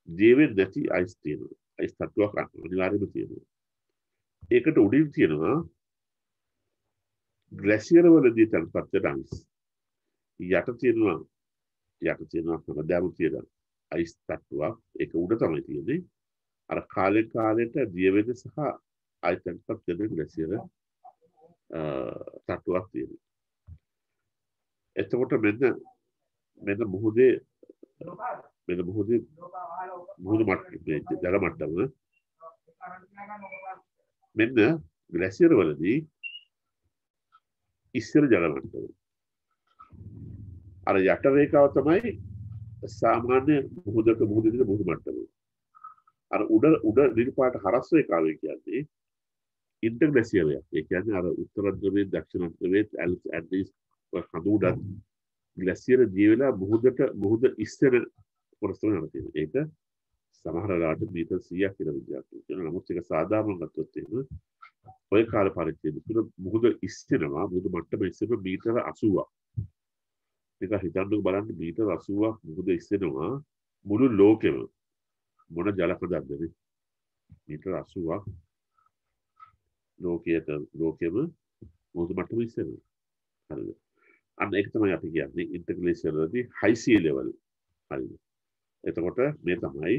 ජීවෙන්නේ නැති අයිස් තියෙනවා. අයිස් තත්ත්වයක් අනිවාර්යයෙන්ම තියෙනවා. ඒකට උඩින් තියෙනවා ග්ලැසියර් වලදී තැන්පත් වෙන අයිස්. යට තියෙනවා හැමදාම තියෙන අයිස් තත්ත්වයක්. ඒක උඩ තමයි තියෙන්නේ. අර කාලෙන් කාලෙට දිය වෙන සහ ආයි තැන්පත් වෙන ග්ලැසියර් තත්ත්වයක් තියෙනවා. එතකොට මෙන්න මුහුදේ මුහුද මට්ටමේ ජල මට්ටම මෙන්න ග්ලැසියර් වලදී ඉස්සර ජල මට්ටම. අර යට රේඛාව තමයි සාමාන්‍ය මුහුදට මුහුදේ මුහුද මට්ටම. අර උඩ නිල් පාට හරස් රේඛාවේ කියන්නේ ඉන්ටර්ග්ලැසියරයක්. ඒ කියන්නේ අර උත්තර ධ්‍රවයේ දක්ෂිණ ධ්‍රවයේ ඇල්ප්ස් ඇන්ඩීස් කඳු උඩ ග්ලැසියර ජීවලා මුහුද ඉස්සර කොටස තමයි තියෙන්නේ. ඒක සමහර වෙලාවට මීටර් 100ක් කියලා විද්‍යාඥයෝ කියනවා. නමුත් ඒක සාධාරණව ගත්තොත් එහෙම ඔය කාල පරිච්ඡේදය තුළ මුහුද ඉස්සෙනවා මුහුද මට්ටම ඉස්සෙන මීටර 80ක්. ඒක හිතන්නකෝ බලන්න මීටර 80ක් මුහුද ඉස්සෙනවා මුළු ලෝකෙම මොන ජල පදයක්ද මීටර 80ක් ලෝකෙම මුහුද මට්ටම ඉස්සෙනවා. හරිද? අන්න ඒක තමයි අපි කියන්නේ ඉන්ටර්ග්ලේසියර් වලදී high sea level. හරිද? එතකොට මේ තමයි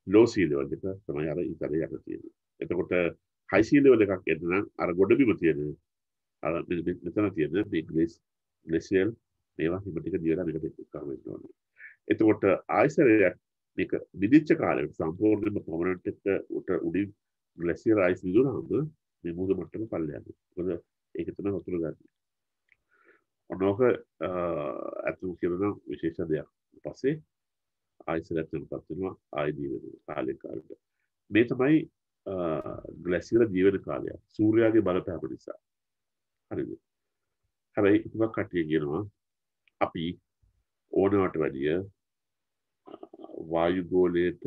low sea level එක තමයි අර ඉතලේ යට තියෙන්නේ. එතකොට high sea level එකක් එන්න නම් අර ගොඩබිම තියෙන අර මෙතන තියෙන මේ glacial මේවා හිම ටික දියලා මේකට එක්කම වෙන්න ඕනේ. එතකොට ආයිසරයක් මේක විදිච්ච කාලෙට සම්පූර්ණයෙන්ම පර්මනන්ට් එක උඩින් glacial ice විදුනහම මේ මුහුද මට්ටම පල්ලෙහාට. මොකද ඒක තමයි වතුර ගන්න. ඔනෝක අතුම් කියනවා විශේෂ දෙයක්. ඊපස්සේ ආයිසරයක් වෙනපත් වෙනවා ආයිදී වෙන කාලෙකට. මේ තමයි glacial ජීවන කාලය. සූර්යාගේ බලපෑම නිසා. හරිද? හැබැයි හුඟක් කට්ටිය කියනවා අපි ඕනවට වැඩිය වායු ගෝලයට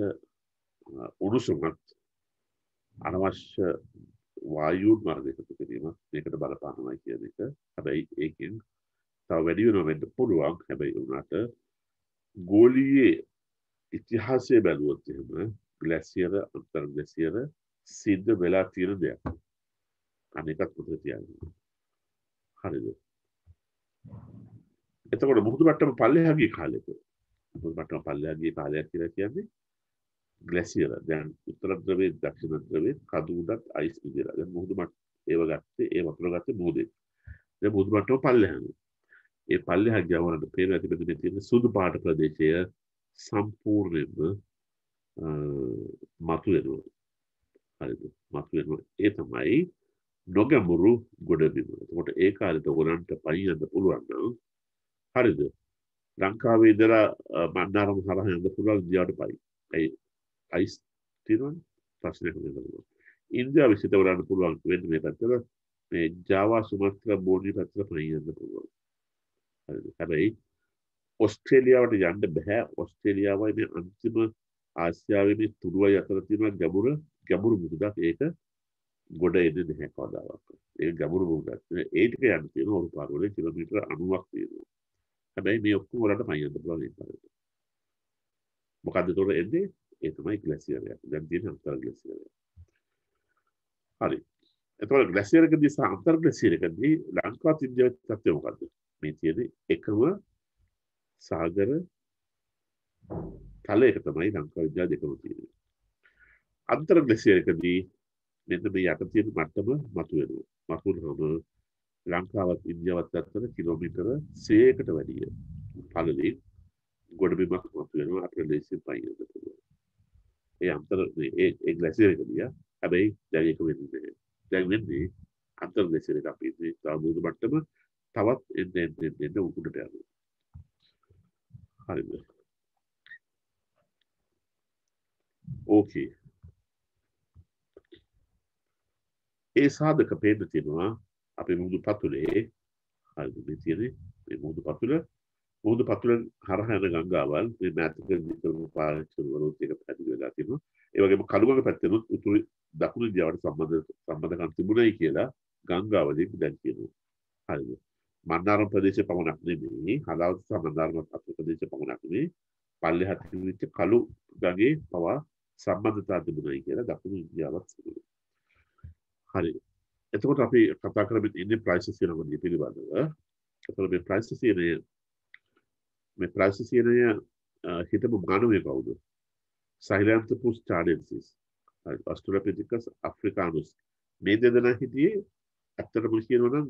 උණුසුමත් අනවශ්‍ය වායු මාර්ගයකට කිරීම මේකට බලපානවා කියන එක. හැබැයි ඒකෙන් තව වැඩි වෙනවා වෙන්න පුළුවන්. හැබැයි උනාට ගෝලීය ඉතිහාසය බැලුවොත් එහෙම ග්ලැසියර අන්තර් ග්ලැසියර සිද්ධ වෙලා තියෙන දෙයක්. අනේකත් පුතේ තියන්නේ. හරිද? එතකොට මුහුදු මට්ටම පල්ලෙහා ගිය කාලෙක මුහුදු මට්ටම පල්ලෙහා ගිය කාලයක් කියලා කියන්නේ ග්ලැසියර. දැන් උත්තර ධ්‍රවයේ දක්ෂිණ ධ්‍රවයේ කඳු උඩත් අයිස් විදිලා. දැන් මුහුදු මට්ටම ඒව ගත්තේ ඒ වතුර ගත්තේ මුහුදේ. දැන් මුහුදු මට්ටම පල්ලෙහා. ඒ පල්ලෙහා ගියවරට පේන ඇති මෙතන තියෙන සුදු පාට ප්‍රදේශය සම්පූර්ණයෙන්ම මතුවෙනවා. හරිද? මතුවෙනවා. ඒ තමයි නොගැඹුරු ගොඩබිම. එතකොට ඒ කාලේට ඔයගලන්ට පයින්න පුළුවන් නම් හරිද? ලංකාවේ ඉඳලා මන්නාරම හරහා යන්න පුළුවන් ඉන්දියාවට පයි. ඒ අයිස් තියෙනවනේ ප්‍රශ්නයක් නෑ. ඉන්දියාවේ සිට ඔයගලන්ට පුළුවන් වෙන්නේ මේ පැත්තට මේ ජාවා සුමාත්‍රා බෝර්නියෝ පැත්තට පයින් යන්න පුළුවන්. හරිද? හැබැයි ඔස්ට්‍රේලියාවට යන්න බෑ. ඔස්ට්‍රේලියාවයි මේ අන්තිම ආසියාවේ මේ තුඩුවයි අතර තියෙන ගැඹුරු මුහුදක්. ඒක ගොඩ එන්නේ නැහැ කවදාවත්. ඒක ගැඹුරු මුහුදක්. ඒ ටික යන්න තියෙන ඔරු පාරවල කිලෝමීටර 90ක් තියෙනවා. හැබැයි මේ ඔක්කොම වලට පයින් යන්න පුළුවන් ඒ පාරට. මොකද්ද ඒතොර එන්නේ? ඒ තමයි ග්ලැසියර් එක. දැන් තියෙන අන්තර් ග්ලැසියර් එක. හරි. එතකොට ග්ලැසියර් එකදී සහ අන්තර් ග්ලැසියර් එකදී ලංකාවත් ඉන්දියාවත් තත්ත්වය මොකද්ද? මේ තියෙන්නේ එකම සාගර තලයක තමයි ලංකාව ඉන්දියාව දෙකම තියෙන්නේ. අන්තර් ග්ලැසියර් එකදී මෙන්න මේ යට තියෙන මට්ටම මතුවෙනවා. මතුවනම ලංකාවත් ඉන්දියාවත් අතර කිලෝමීටර 100කට වැඩිය පළලින් ගොඩබිමක් මතුවෙනවා අපේ ලේසියෙන් පයින් යන්න පුළුවන්. ඒ අන්තර් ඒ ග්ලැසියර් එකදී හැබැයි දැන් ඒක වෙන්නේ නැහැ. දැන් වෙන්නේ අන්තර් ග්ලැසියර් එක අපි ඉන්නේ සාමුද්‍ර මට්ටම තවත් එන්න උඩට යනවා. හරිද? ඕකේ. ඒ සාධක පේන්න තියෙනවා අපේ මුහුදු පතුලේ. හරිද? මේ තියෙන්නේ මේ මුහුදු පතුල හරහා යන ගංගාවල් මේ මෑතක විතරම පාවිච්චි කරනකොට ඒක පැහැදිලි වෙලා තියෙනවා. ඒ වගේම කළුගඟ පැත්තෙනුත් උතුරු දකුණු ඉන්දියාවට සම්බන්ධකම් තිබුණයි කියලා ගංගාවලින් දැන් කියනවා. හරිද? මන්නාරම් ප්‍රදේශය පමණක් නෙමෙයි, හලාවත සහ මන්නාරම් අතර ප්‍රදේශය පමණක් නෙමෙයි, පල්ලෙහාට තිබිච්ච කළු ගඟේ පවා සම්බන්ධතා තිබුණයි කියලා දකුණු ඉන්දියාවත් කියනවා. හරි. එතකොට අපි කතා කරමින් ඉන්නේ ප්ලයිස්ටොසීනය පිළිබඳව. එතකොට මේ ප්ලයිස්ටොසීනය හිතමු මානවය කවුද? සයිලැන්තොපුස් චාඩෙන්සිස්. ඔස්ට්‍රලොපිතිකස් ඇෆ්‍රිකානුස්. මේ දෙදෙනා හිටියේ ඇත්තටම කියනවා නම්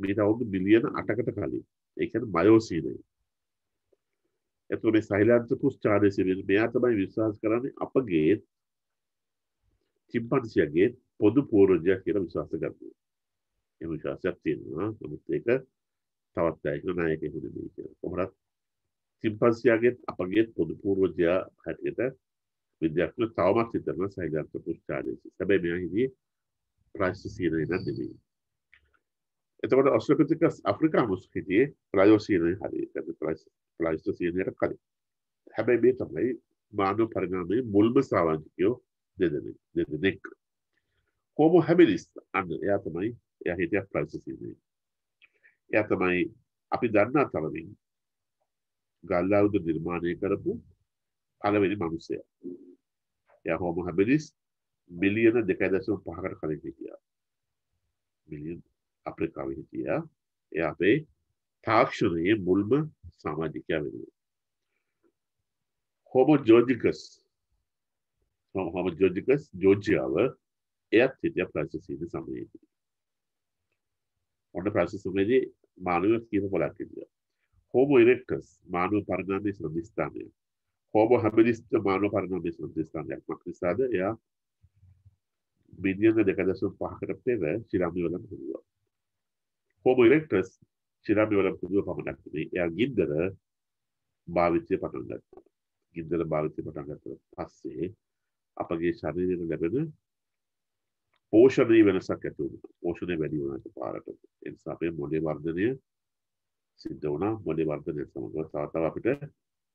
මේ අවුරුදු මිලියන 8කට කලින්. ඒ කියන්නේ මයෝසීනය. එතකොට මේ සයිලැන්තොපුස් චාඩෙන්සිස් මෙයා තමයි විශ්වාස කරන්නේ අපගේ චිම්පන්සියගේ පොදු පූර්වජයා කියලා විශ්වාස කරනවා. ඒ විශ්වාසයක් තියෙනවා. නමුත් ඒක තවත් නායකයෙකු නෙමෙයි කියලා. කොහොමද චිම්පන්සියගේ අපගේ පොදු පූර්වජයා හැටියට විද්‍යාඥයෝ තවමත් හිතනවා සයිලැන්තොපුස් චාඩෙන්සිස්. හැබැයි මෙයා හිටියේ ප්ලයිස්ටොසීනය නෙමෙයි. එතකොට ඔස්ට්‍රලොපිතිකස් ඇෆ්‍රිකානුස් හිටියේ ප්ලයිෝසීනය හරියට. ප්ලයිස්ටොසීනයට කලින්. හැබැයි මේ තමයි මානව පරිණාමයේ මුල්ම ශ්‍රාවකයෝ දෙදෙනෙක්. හෝමෝ හැබිලිස් අන්න එයා තමයි එයා හිටියා ප්ලයිස්ටොසීනයේ. එයා තමයි අපි දන්නා තරමින් ගල්ලාවුද නිර්මාණය කරපු පළවෙනි මිනිසයා. එයා හෝමෝ හැබිලිස් මිලියන 2.5කට කලින් හිටියා. මිලියන අප්‍රිකාවේ හිටියා. එයා අපේ තාක්ෂණයේ මුල්ම සමාජිකයා වෙනවා. හෝමෝ ජෝර්ජිකස් ජෝර්ජියාව එයත් හිටිය ප්‍රාචීන සමයේදී. ඔන්න ප්‍රාචීන සමයේදී මානව කීප පොලක් හිටියා. හෝමෝ ඉරෙක්ටස් මානව පරිණාමයේ සම්දිස්ථානය. හෝමෝ හැබිලිස් මානව පරිණාමයේ සම්දිස්ථානයක්. මක්නිසාද එයා මිලියන 2.5කට පෙර ශිලාමය වලම හිටියා. හෝමෝ ඉරෙක්ටස් ශිලාමය වලම හිටියා පමණක් නෙවෙයි. එයා ගින්දර භාවිතය පටන් ගත්තා. ගින්දර භාවිතය පටන් ගත්තා පස්සේ අපගේ ශරීරයට ලැබෙන පෝෂණීය වෙනසක් ඇති වුණා. පෝෂණය වැඩි වුණාට පාරට. ඒ නිසා අපේ මොළේ වර්ධනය සිද්ධ වුණා. මොළේ වර්ධනය සමග තව අපිට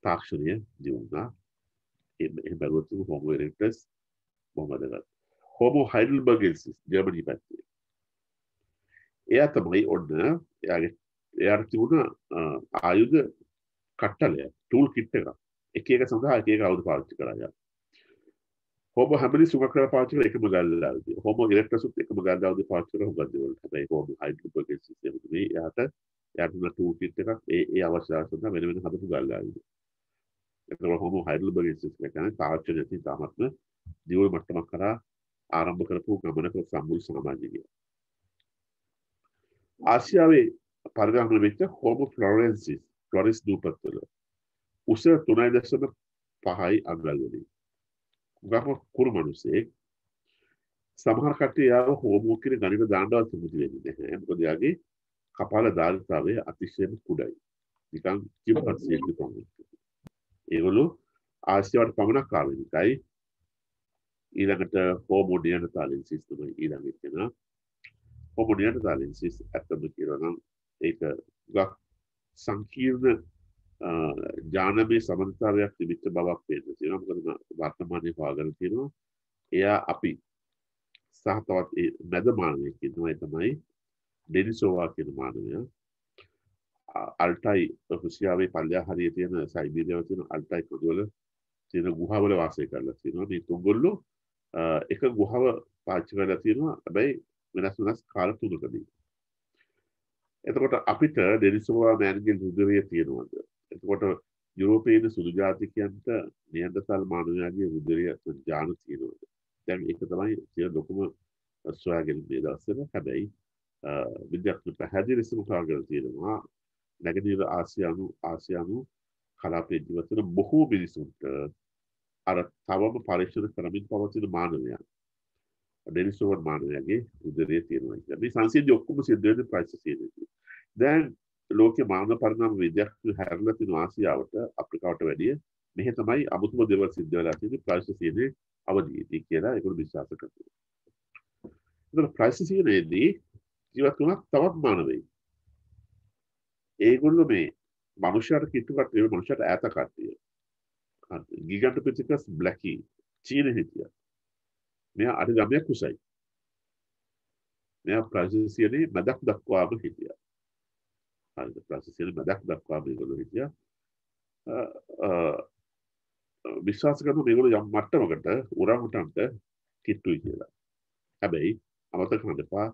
තාක්ෂණය දියුණුනා. එහෙම බැලුවොත් හෝමෝ ඉරෙක්ටස් බොහොම වැදගත්. හෝමෝ හයිඩල්බර්ගෙන්සිස් ජර්මනි පැත්තේ. එයා තමයි ඔන්න එයාට තිබුණ ආයුධ කට්ටලය ටූල් කිට් එක. එක එක සඳහා එක එක ආයුධ පාවිච්චි කරා යා. හෝමෝ හැබිලිස් සුග කරලා පාවිච්චි කරලා එකම ගල්ල ආයුධය. හෝමෝ ඉරෙක්ටස්ුත් එකම ගල්ල ආයුධ පාවිච්චි කරලා හුඟක් දේවල්. හැබැයි හෝමෝ හයිඩල්බර්ගෙන්සිස් කියන්නේ එයාට ටූල් කිට් එකක් ඒ අවශ්‍යතාවය සඳහා වෙන වෙන හදපු ගල්ල ආයුධ. එතකොට හෝමෝ හයිඩල්බර්ගෙන්සිස් කියන්නේ තාක්ෂණයේ තාමත්ම දියුණු මට්ටමක් කරා ආරම්භ කරපු ගමනක සම්මුල් සමාජිකය. ආසියාවේ පරිගණක වෙච්ච හෝමෝ ෆ්ලොරෙන්සිස් ෆ්ලොරිස් දූපත්වල උස 3.5 අඟල් වලින් ගම කුරු මිනිසෙක් සමහර කට්ටිය යාව හෝමෝ කියන ගණිත දාන්නවත් මුදි වෙන්නේ නැහැ. මොකද යාගේ කපාල දාල්තාවය අතිශයම කුඩයි. නිකන් කිම්පන්සියෙක් විතරයි. ඒගොල්ලෝ ආසියාවට පමණක් ආවේ නිකයි. ඊළඟට හෝමෝ නියන්ඩර්තාලෙන්සිස් තමයි ඊළඟ කෙනා. හෝමෝ නියන්ඩර්තාලෙන්සිස් ඇත්තම කියනවා නම් ඒක ගොඩක් සංකීර්ණ ඥානමය සමන්තරයක් තිබිච්ච බවක් පේන්න තියෙනවා. මොකද වර්තමානයේ හොයාගෙන තියෙනවා එයා අපි සහ තවත් ඒ මැද මානවයෙක් ඉන්නවා. ඒ තමයි ඩෙනිසෝවා කියන මානවයා. අල්ටයි රුසියාවේ පල්ලෙහා හරිය තියෙන සයිබීරියාවේ තියෙන අල්ටයි කඳුවල තියෙන ගුහාවල වාසය කරලා තියෙනවා. මේ තුන්ගොල්ලෝ එක ගුහාව පාවිච්චි කරලා තියෙනවා. හැබැයි වෙනස් කාල තුනකදී. එතකොට අපිට ඩෙනිසෝවා මෑන්ගේ රුධිරය තියෙනවද? එතකොට යුරෝපීය සුදු ජාතිකයන්ට නියන්ඩර්තාල් මානවයාගේ රුධිරය ඥාන තියෙනවද? දැන් ඒක තමයි තියෙන ලොකුම සොයාගෙන මේ දවස්වල. හැබැයි විද්‍යාත්මක පැහැදිලිවම හොයාගෙන තියෙනවා නැගෙනහිර ආසියානු කලාපයේ ජීවත් වෙන බොහෝ මිනිසුන්ට අර තවම පරීක්ෂණ කරමින් පවතින මානවයා ඩෙනිසෝවන් මානවයාගේ උදරයේ තියෙනවා කියලා. මේ සංසිද්ධි ඔක්කොම සිද්ධ වෙන්නේ ප්‍රයිස්ටීනේදී. දැන් ලෝකයේ මානව පරිණාම විද්‍යාව හැරලා තියෙන ආසියාවට අප්‍රිකාවට වැඩිය මෙහෙ තමයි අමුතුම දේවල් සිද්ධ වෙලා තියෙන්නේ ප්‍රයිස්ටීනේ අවදීදී කියලා ඒගොල්ලෝ විශ්වාස කරනවා. ඒතර ප්‍රයිස්ටීනේදී ජීවත් වුණා තවත් මානවයෙක්. ඒගොල්ලෝ මේ මනුෂ්‍යයාට කිට්ටු කට්ටිය මනුෂ්‍යයාට ඈත කට්ටිය. ගිගන්ටොපිතිකස් බ්ලැකී චීන හිටියා. මෙයා අර ගමයක් කුසයි. මෙයා ප්‍රාචීනයේ මැදක් දක්වාම හිටියා. හරිද? ප්‍රාචීනයේ මැදක් දක්වාම මේගොල්ලෝ හිටියා. විශ්වාස කරන මේගොල්ලෝ යම් මට්ටමකට උරංගුටන්ට කිට්ටුයි කියලා. හැබැයි අමතක කරන්න එපා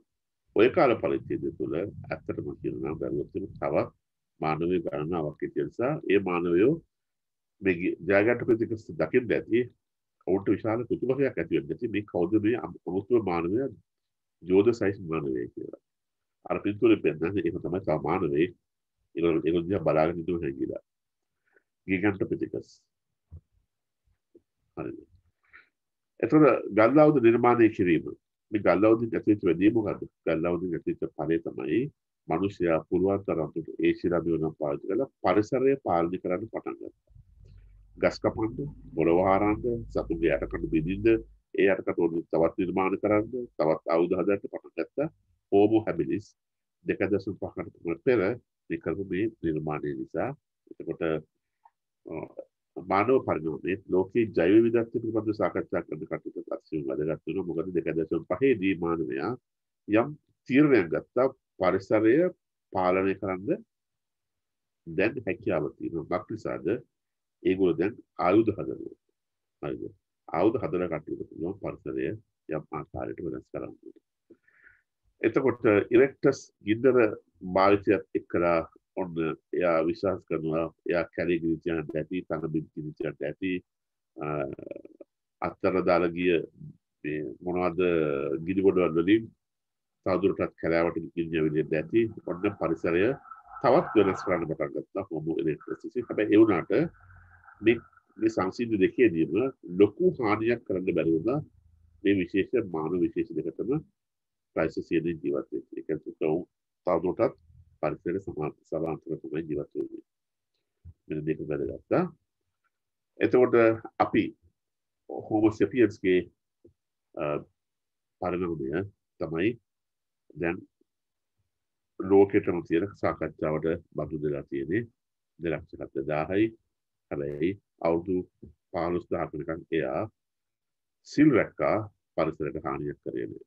ඔය කාල පරිච්ඡේදය තුළ ඇත්තටම කියනවා බැලුවොත් තව මානව ගණනාවක් හිටිය නිසා ඒ මානවයෝ මේ ජයග්‍රහණ දකින්න ඇති ඔවුන්ට විශාල කුතුහලයක් ඇති වෙන්න ඇති මේ කවුද මේ අමුතුම මානවයා ජෝද සයිස් මානවයෙක් කියලා. අර පින්තූරේ පෙන්නන්නේ ඒක තමයි තව මානවයෙක්. ඒගොල්ලෝ දිහා බලාගෙන ඉඳුන හැංගිලා. ගිගන්ටොපිතිකස්. හරිද? එතකොට ගල්ලාවුද නිර්මාණය කිරීම. මේ ගල්ලාවුදින් ඇතුළත වෙන්නේ මොකද්ද? ගල්ලාවුදින් ඇතුළත ඵලය තමයි මිනිසයා පුළුවන් තරම් ඒ ශිලාභිවනම් පාවිච්චි කරලා පරිසරය පාලනය කරන්න පටන් ගත්තා. ගස් කපන්න, පොළොව හරන්න, සතුන්ගේ යටකඩ බෙදින්න, ඒ යටකඩ වලින් තවත් නිර්මාණ කරන්න, තවත් ආයුධ හදන්න පටන් ගත්තා. හෝමෝ හැබිලිස් 2.5කට පෙර මේ කරපු මේ නිර්මාණය නිසා එතකොට මානව පරිණාමයේ ලෝකයේ ජෛව විවිධත්වය පිළිබඳව සාකච්ඡා කරන කටයුතු අත්‍යවශ්‍ය වැදගත් වෙනවා. මොකද 2.5 දී මානවයා යම් තීරණයක් ගත්තා පරිසරය පාලනය කරන්න දැන් හැකියාව තියෙනවා. මක්නිසාද ඒගොල්ලෝ දැන් ආයුධ හදනවා. හරිද? ආයුධ හදලා කටයුතු කරනවා පරිසරය යම් ආකාරයකට වෙනස් කරන්න. එතකොට ඉරෙක්ටස් ගින්දර භාවිතයත් එක්කලා ඔන්න එයා විශ්වාස කරනවා එයා කැලේ ගිනිතියන්ට ඇති තන බිම් ගිනිතියන්ට ඇති අත්තර දාලා ගිය මේ මොනවද ගිනිගොඩවල් වලින් තවදුරටත් කැලෑවට ගිනිය වෙන්නේ ඇති ඔන්න පරිසරය තවත් වෙනස් කරන්න පටන් ගත්තා හෝමෝ ඉරෙක්ටස් හැබැයි ඒ වුණාට මේ සංසිද්ධි දෙකේදීම ලොකු හානියක් කරන්න බැරි වුණා මේ විශේෂ මානව විශේෂ දෙකටම ප්ලයිස්ටෝසීන් ජීවත් වෙච්ච එක තවදුරටත් පරිසරයට සමාන්තරව තමයි ජීවත් වෙන්නේ මෙන්න මේක වැදගත්. එතකොට අපි හෝමෝ සෙපියන්ස්ගේ පරිණාමය තමයි දැන් ලෝකෙටම තියෙන සාකච්ඡාවට බඳු දෙලා තියෙන්නේ 2010යි හැබැයි අවුරුදු 15000ක නිකන් එයා සිල් රැක්කා පරිසරයට හානියක් කරේ නෑ.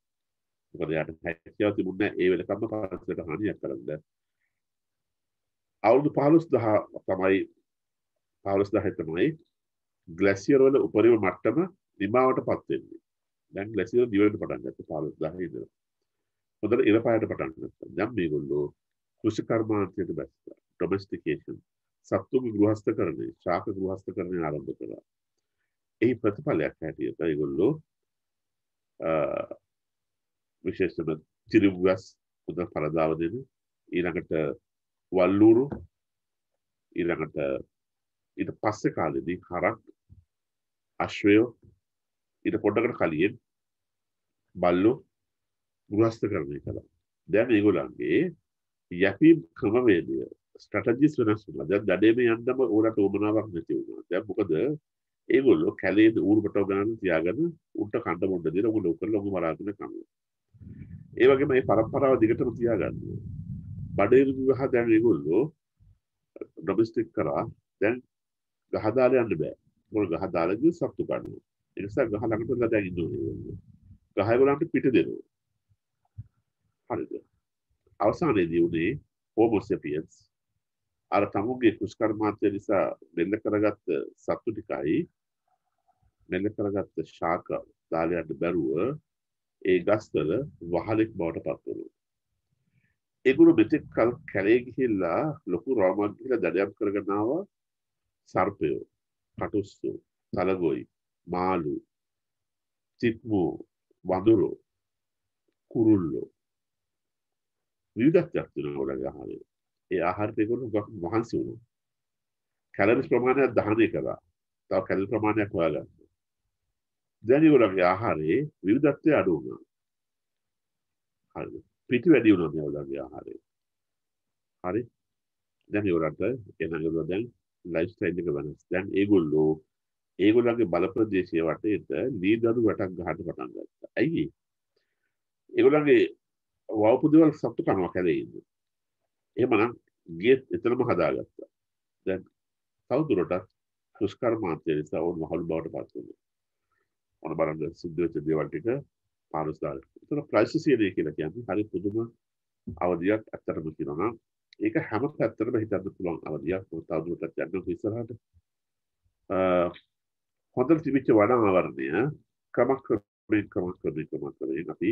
මොකද යාට හැකියාව තිබුණේ ඒ වෙලකම පරිසරයට හානියක් කරන්න. අවුරුදු 15000 තමයි ග්ලැසියර් වල උපරිම මට්ටම නිමාවටපත් වෙන්නේ. දැන් ග්ලැසියර් දිවෙන්න පටන් ගත්තා 15000 ඉඳලා. හොඳට ඉර පායට පටන් ගත්තා. දැන් මේගොල්ලෝ කෘෂි කර්මාන්තයට බැස්සා. ඩොමෙස්ටිකේෂන් සත්තුන්ගේ ගෘහස්ථකරණය, ශාක ගෘහස්ථකරණය ආරම්භ කළා. එහි ප්‍රතිඵලයක් හැටියට ඒගොල්ලෝ විශේෂයෙන්ම තිරිගස් හොඳ පළදාව දෙන ඊළඟට වල්ලූරු ඊළඟට ඊට පස්සේ කාලෙදී හරක් අශ්වයෝ ඊට පොඩ්ඩකට කලින් බල්ලෝ ගෘහස්ථකරණය කළා. දැන් මේගොල්ලන්ගේ යැපීම් ක්‍රමවේදය ස්ට්‍රැටජිස් වෙනස් වුණා. දැන් දඩේම යන්නම ඕනට උමනාවක් නැති වුණා. දැන් මොකද ඒගොල්ලෝ කැලේ ඌරුපටව ගන්න තියාගෙන උන්ට කණ්ඩ මොණ්ඩ දෙන උගල උකරලා උග මරාගෙන කනවා. ඒ වගේම මේ පරම්පරාව දිගටම තියාගන්නවා. බඩේරු විවාහ දැන් ඒගොල්ලෝ ඩොමෙස්ටික් කරා. දැන් ගහ දාලා යන්න බෑ. මොකද ගහ දාලා ගිය සත්තු ගන්නවා. ඒ නිසා ගහ ළඟට දැන් ඉන්නවා. ගහ ඒගොල්ලන්ට පිට දෙනවා. හරිද? අවසානයේදී උනේ හෝමෝ සෙපියන්ස් අර තමුන්ගේ කුෂ්කර්මාන්තය නිසා මෙල්ල කරගත්ත සත්තු ටිකයි මෙල්ල කරගත්ත ශාක දාලා යන්න බැරුව ඒ ගස්වල වහලෙක් බවට පත් වෙනවා. ඒගොල්ලෝ මෙතෙක් කල කැලේ ගිහිල්ලා ලොකු රෝමක් ගිහිල්ලා දඩයම් කරගෙන ආවා සර්පයෝ, කටුස්සු, තලගොයි, මාළු, චිත්මු, වඳුරෝ, කුරුල්ලෝ විවිධත්වයක් තියෙනවා ඔයගොල්ලන්ගේ ආහාරේ. ඒ ආහාරයට ඒගොල්ලෝ මහන්සි වුණා. කැලරිස් ප්‍රමාණයක් දහනය කළා. තව කැලරි ප්‍රමාණයක් හොයාගන්න. දැන් ඒගොල්ලන්ගේ ආහාරයේ විවිධත්වය අඩු වුණා. හරිද? පිටි වැඩි වුණා මේ ඔයගොල්ලන්ගේ ආහාරේ. හරි? දැන් ඒගොල්ලන්ට ඒගොල්ලෝ දැන් ලයිෆ් ස්ටයිල් එක වෙනස්. දැන් ඒගොල්ලන්ගේ බල ප්‍රදේශයේ වටේට ලීදරු වැටක් ගහන්න පටන් ගත්තා. ඇයි? ඒගොල්ලන්ගේ වවපු දේවල් සත්තු කනවා කැලේ ඉන්න. එහෙමනම් ගියත් එතනම හදාගත්තා. දැන් තවදුරටත් කුෂ්කර්මාන්තය නිසා ඕන මහලු බවට පත් වෙනවා. ඕන බලන්න සිද්ධ වෙච්ච දේවල් ටික පාරස් දාලා. ඒතර ප්ලයිස්ටෝසීන් කියලා කියන්නේ හරි පුදුම අවධියක් ඇත්තටම කියනවා නම් ඒක හැම පැත්තටම හිතන්න පුළුවන් අවධියක්. තවදුරටත් යන්න ඉස්සරහට. හොඳට තිබිච්ච වඩාවරණය ක්‍රමක්‍රමයෙන් අපි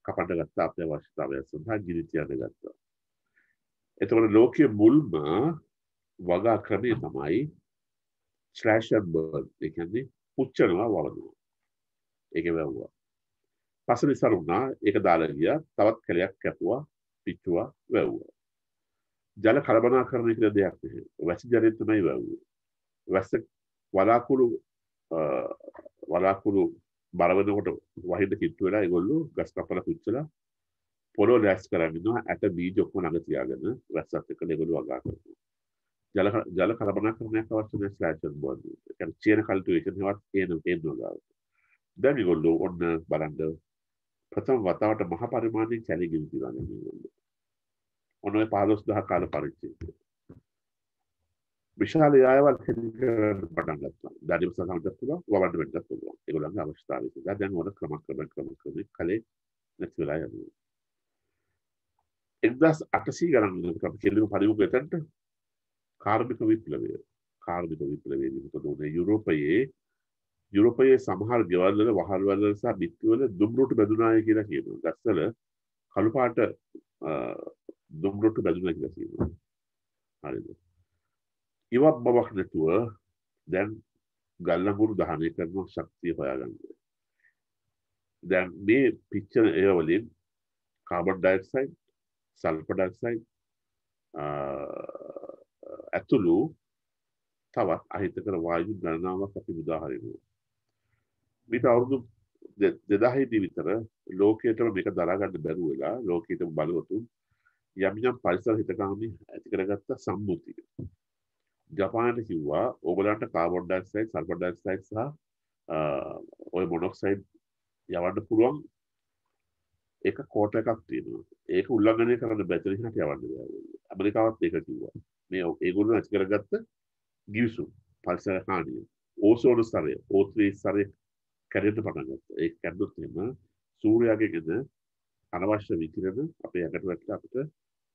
කපන්න ගත්තා අපේ අවශ්‍යතාවය සඳහා ගිනි තියන්න ගත්තා. එතකොට ලෝකයේ මුල්ම වගා ක්‍රමය තමයි ස්ලෑෂ් ඇන්ඩ් බර්න්. ඒ කියන්නේ පුච්චනවා වවනවා. ඒක වැවුවා. පස්සේ ඉස්සර වුණා ඒක දාලා ගියා තවත් කැලයක් කැපුවා පිච්චුවා වැවුවා. ජල කළමනාකරණය කියලා දෙයක් නැහැ. වැසි ජලයෙන් තමයි වැවුවේ. වැස්ස වලාකුළු බර වෙනකොට වහින්න කිට්ටු වෙලා ඒගොල්ලෝ ගස් කපලා පුච්චලා පොළොව ලෑස් කරගෙන ඉන්නවා ඇට බීජ ඔක්කොම ළඟ තියාගෙන වැස්සත් එක්ක ඒගොල්ලෝ වගා කරනවා. ජල කළමනාකරණයක් අවශ්‍ය නැහැ ස්ලෑෂ් ඇන්ඩ් බර්න්. ඒ කියන්නේ චේන කල්ටිවේෂන් එකවත් එනවා ගාව. දැන් ඒගොල්ලෝ ඔන්න බලන්න ප්‍රථම වතාවට මහ පරිමාණයෙන් කැලේ ගිනි තියනවා ඒගොල්ලෝ. ඔන්න ඔය 15000 කාල පරිච්ඡේදය. විශාල යායවල් පටන් ගත්තා. දැඩි සමහරට පුළුවන් වවන්න වෙන්නත් පුළුවන්. ඒගොල්ලන්ගේ අවශ්‍යතාවය. දැන් ඕන ක්‍රමක්‍රමයෙන් කලේ නැති වෙලා යනවා. 1800 ගණන් අපි කෙලිම පරිමුඛ එතනට කාර්මික විප්ලවය. කාර්මික විප්ලවයේදී මොකද උනේ යුරෝපයේ සමහර ගෙවල් වල වහල් වල සහ බිත්ති වල දුම්රුට බැඳුනාය කියලා කියනවා. ගස්වල කළු පාට දුම්රොට්ටු බැඳුනා කියලා කියනවා. හරිද? ඉවත් බවක් නැතුව දැන් ගල්ලඟුරු දහනය කරන ශක්තිය හොයාගන්න. දැන් මේ පිච්චර එය වලින් කාබන් ඩයොක්සයිඩ්, සල්ෆර් ඩයොක්සයිඩ් ඇතුළු තවත් අහිතකර වායු ගණනාවක් අපි මුදා හරිනවා. මේක අවුරුදු 2000 දී විතර ලෝකයටම මේක දරා ගන්න බැරුව වෙලා ලෝකීයටම බලවතුන් යම් යම් පරිසර හිතකාමී ඇති කරගත්ත සම්මුතිය. ජපානයේ කිව්වා ඕගලන්ට කාබන් ඩයොක්සයිඩ්, සල්ෆර් ඩයොක්සයිඩ් සහ ඔය මොනොක්සයිඩ් යවන්න පුළුවන් ඒක කෝට එකක් තියෙනවා. ඒක උල්ලංඝනය කරන්න බැරි හිණට යවන්න බෑ. ඇමරිකාවත් ඒක කිව්වා. මේ ඒගොල්ලෝ ඇති කරගත්ත ගිවිසුම් පරිසර හානිය. ඕසෝන ස්තරය, O3 ස්තරය කැඩෙන්න පටන් ගත්තා. ඒක කැඩුනොත් එහෙම සූර්යාගේ අනවශ්‍ය විකිරණ අපේ ඇඟට වැටලා අපිට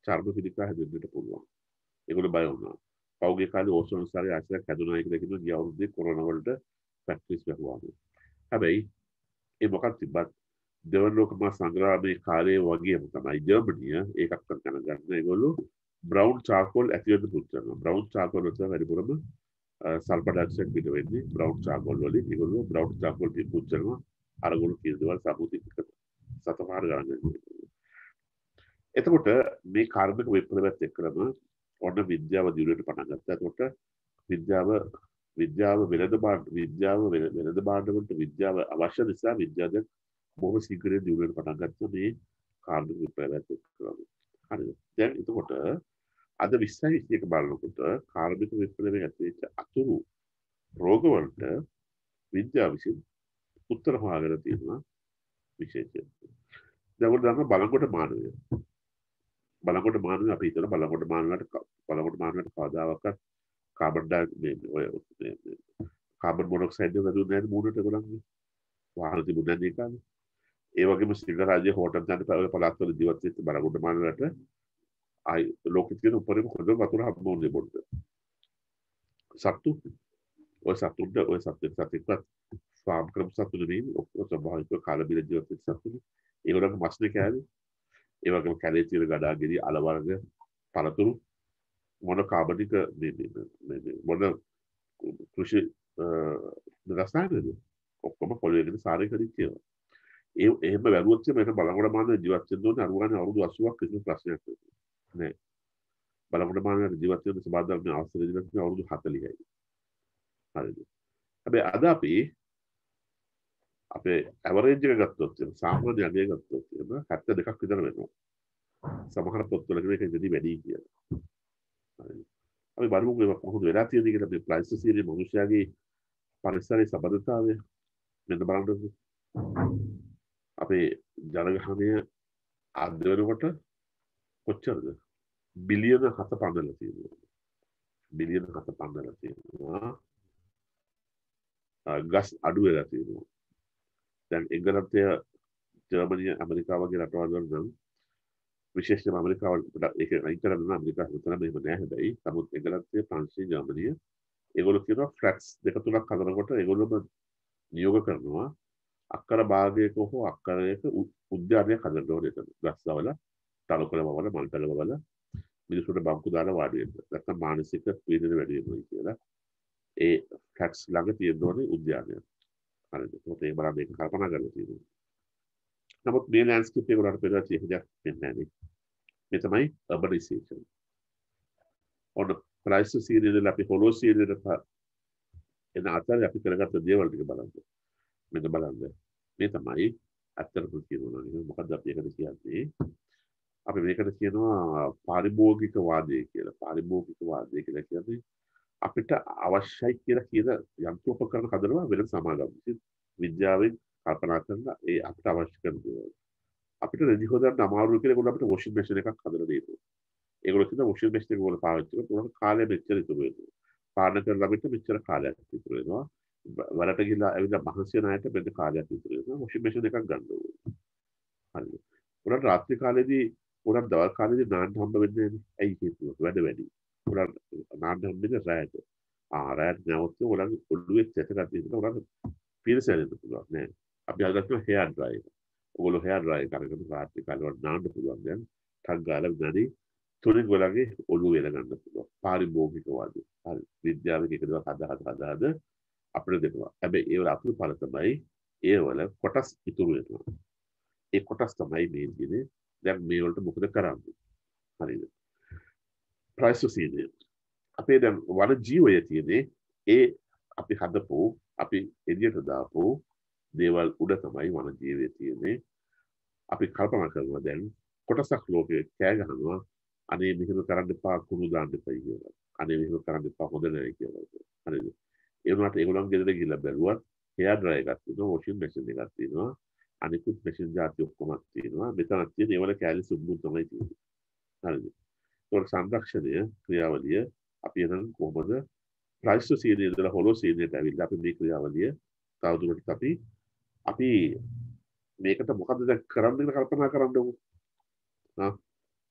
චර්ම පිළිකා හැදෙන්නට පුළුවන්. ඒගොල්ලෝ බය වුණා. පෞගේ කාලේ ඕසෝන ස්තරය ආශ්‍රය කැඩුනායි කියලා කිව්වා. ගිය අවුරුද්දේ කොරෝනා වලට ෆැක්ටරිස් වැහුවා. හැබැයි ඒ මොකක්ද තිබ්බත් දෙවන ලෝක මහා සංග්‍රාමයේ කාලේ වගේම තමයි ජර්මනිය ඒකක් කරගෙන ගන්න. ඒගොල්ලෝ බ්‍රවුන් චාකෝල් ඇතුළත පුත් කරනවා. බ්‍රවුන් චාකෝල් වලට වැඩිපුරම සල්ෆර් ඩයොක්සයිඩ් පිට වෙන්නේ බ්‍රවුන් චාකෝල් වලින්. ඒගොල්ලෝ බ්‍රවුන් චාකෝල් පුත් කරනවා. අරගොල්ලෝ කියන දේවල් සම්මුතික සතපාර ගන්න. එතකොට මේ කාර්මික විප්ලවයත් එක්කම ඔන්න විද්‍යාව දියුණුවට පටන් ගත්තා. එතකොට විද්‍යාව වෙළඳ භාණ්ඩ වලට විද්‍යාව අවශ්‍ය නිසා විද්‍යාව බොහෝ ශීඝ්‍රයෙන් දියුණුවට පටන් ගත්තා මේ කාර්මික විප්ලවයත් එක්කම. හරිද? දැන් එතකොට අද 2021 බලනකොට කාර්මික විප්ලවයේ ඇතිවෙච්ච අතුරු රෝගවලට විද්‍යාව විසින් උත්තර හොයාගෙන තියෙනවා විශේෂයෙන්. දැන් ඔයාලා දන්නවා බලංගොඩ මානවය. බලංගොඩ මානවය අපි හිතන බලංගොඩ මානවයට කවදාවත් කාබන් මොනොක්සයිඩ් එක වැදුනේ නැහැ මූණට ඒගොල්ලන්ගේ. වාහන තිබුණේ නැහැ ඒකනේ. ඒ වගේම ශ්‍රී රාජ්‍ය හෝටල් යන පළාත්වල ජීවත් වෙච්ච බලංගොඩ මානවයට ආයි ලෝකෙට තියෙන උපරිම හොඳ වතුර හම්බුනේ බොන්න. සත්තු ඔය සත්තුත් ෆාම් කරපු සත්තු නෙවෙයි ඔක්කොම ස්වභාවිකව කාලා බිල ජීවත් වෙච්ච සත්තු. ඒගොල්ලන්ගේ මස්නේ කෑලි. ඒ වගේම කැලේ තියෙන ගඩාගෙඩි අල වර්ග පළතුරු මොන කාබනික මොන කෘෂි රසායනද ඔක්කොම පොළොවේගෙන සාරය කරින් කියනවා. එහෙම වැළුවොත් මේක බලංගොඩ මානවය ජීවත් වෙන්න ඕනේ අරුගානේ අවුරුදු 80ක් කිසිම ප්‍රශ්නයක් නෑ. බලංගොඩ මානවය ජීවත් වෙන්න සමාජධර්මයේ අවසර දීලා අවුරුදු 40යි. හරිද? හැබැයි අද අපි අපේ ඇවරේජ් එක ගත්තොත් සාමාන්‍ය අගය ගත්තොත් 72ක් විතර වෙනවා. සමහර පොත්වල මේක ඉතින් වැඩි කියලා. හරිද? අපි බලමු මේක කොහොමද වෙලා තියෙන්නේ කියලා මේ ප්ලයිස්ටෝසීන් මනුෂ්‍යයාගේ පරිසරයේ සබඳතාවය මෙන්න බලන්න. අපේ ජනගහනය අද වෙනකොට කොච්චරද? බිලියන 7 පන්නලා තියෙනවා. බිලියන 7 පන්නලා තියෙනවා. ගස් අඩු වෙලා තියෙනවා. දැන් එංගලන්තය, ජර්මනිය, ඇමරිකාව වගේ රටවල් වල නම් විශේෂයෙන්ම ඇමරිකාව ඒක අයින් කරන්න ඇමරිකාව හිතන මෙහෙම නෑ. හැබැයි නමුත් එංගලන්තය, ප්‍රංශය, ජර්මනිය ඒගොල්ලෝ කියනවා ෆ්ලැට්ස් දෙක තුනක් හදනකොට ඒගොල්ලෝම නියෝග කරනවා අක්කර භාගයක හෝ අක්කරයක උද්‍යානයක් හදන්න ඕනේ. ගස්වල තලකොළ වල මල්පැල වල මිනිසුන්ට බංකු දාලා වාඩි වෙන්න. නැත්නම් මානසික පීඩන වැඩි වෙනවා කියලා. ඒ ෆ්ලැට්ස් ළඟ තියෙන ඕනේ උද්‍යානයක්. හරිද? ඒක බලන්න මේක කල්පනා කරලා තියෙනවා. නමුත් මේ ලෑන්ඩ්ස්කේප් එක වලට පෙරලා තියෙන දෙයක් වෙන්නේ නැහැ. මේ තමයි අර්බනයිසේෂන්. ඔන්න ප්ලයිස්ටෝසීන් ඉඳලා අපි හොලෝසීන් එන අතර අපි කරගත්ත දේවල් ටික බලන්න. මෙන්න බලන්න. මේ තමයි අත්‍තරම කියනවා නේද? මොකද්ද අපි එකට කියන්නේ? අපි මේකට කියනවා පාරිභෝගික වාදය කියලා. පාරිභෝගික වාදය කියලා කියන්නේ අපිට අවශ්‍යයි කියලා කියන යන්ත්‍රෝපකරණ හදනවා වෙන සමාගම් විසින් විද්‍යාවෙන් කල්පනා කරලා ඒ අපිට අවශ්‍ය කරන දේවල්. අපිට රෙදි හොදන්න අමාරු කියලා ඒගොල්ලෝ අපිට වොෂින් මැෂින් එකක් හදලා දෙනවා. ඒගොල්ලෝ කියන වොෂින් මැෂින් එක වල පාවිච්චි කරලා උනට කාලය මෙච්චර ඉතුරු වෙනවා. පාඩම් කරලා අපිට මෙච්චර කාලයක් ඉතුරු වෙනවා. වලට ගිහලා ඇවිල්ලා මහන්සි වෙන අයට මෙන්න කාලයක් ඉතුරු වෙනවා. වොෂින් මැෂින් එකක් ගන්න ඕනේ. හරිද? උනට රාත්‍රී කාලේදී උනට දවල් කාලේදී නාන්න හම්බ වෙන්නේ නැහැ. ඇයි හේතුව? වැඩ වැඩි. උනට නාන්න හම්බෙන්නේ රැයට. රැයට නැවොත් උනට ඔළුවේ සැතකට තියෙනවා. උනට පිරසෙන්න පුළුවන් නෑ. අපි අදට හෙයාර් ඩ්‍රයි. ඔයගොල්ලෝ හෙයාර් ඩ්‍රයි කරගෙන රාත්‍රී කාලේ වල නාන්න පුළුවන් දැන්. ටක් ගාලා විනාඩි තුනින් ඔයාලගේ ඔළුව වෙල ගන්න පුළුවන්. පාරිභෝගිකවාදී. හරි. විද්‍යාවෙන් එක දවස් හද අපිට දෙනවා. හැබැයි ඒ වල අතුරු ඵල තමයි ඒ වල කොටස් ඉතුරු වෙනවා. ඒ කොටස් තමයි මේ දිනේ දැන් මේ වලට මොකද කරන්නේ? හරිද? ප්‍රයිසොසීනිය. අපේ දැන් වන ජීවය තියෙන්නේ ඒ අපි හදපු අපි එළියට දාපු දේවල් උඩ තමයි වන ජීවය තියෙන්නේ. අපි කල්පනා කරනවා දැන් කොටසක් ලෝකේ කෑ ගහනවා අනේ මෙහෙම කරන්න එපා කුණු දාන්න එපා කියලා. අනේ මෙහෙම කරන්න එපා හොඳ නැහැ කියලා. හරිද? ඒ වුණාට ඒගොල්ලන් ගෙදර ගිහිල්ලා බැලුවත් හෙයාර් ඩ්‍රයර් එකක් තියෙනවා, වොෂින් මැෂින් එකක් තියෙනවා, අනිකුත් මැෂින් જાති ඔක්කොම තියෙනවා. මෙතන තියෙන ඒවල කැලි සුබ්බු තමයි තියෙන්නේ. හරිද? ඒකට සංරක්ෂණය ක්‍රියාවලිය අපි එනම් කොහොමද ප්ලයිස්ටොසීනියේ ඉඳලා හොලොසීනියට ඇවිල්ලා අපි මේ ක්‍රියාවලිය තවදුරටත් අපි මේකට මොකද්ද දැන් කරන්න කියලා කල්පනා කරන්නකො.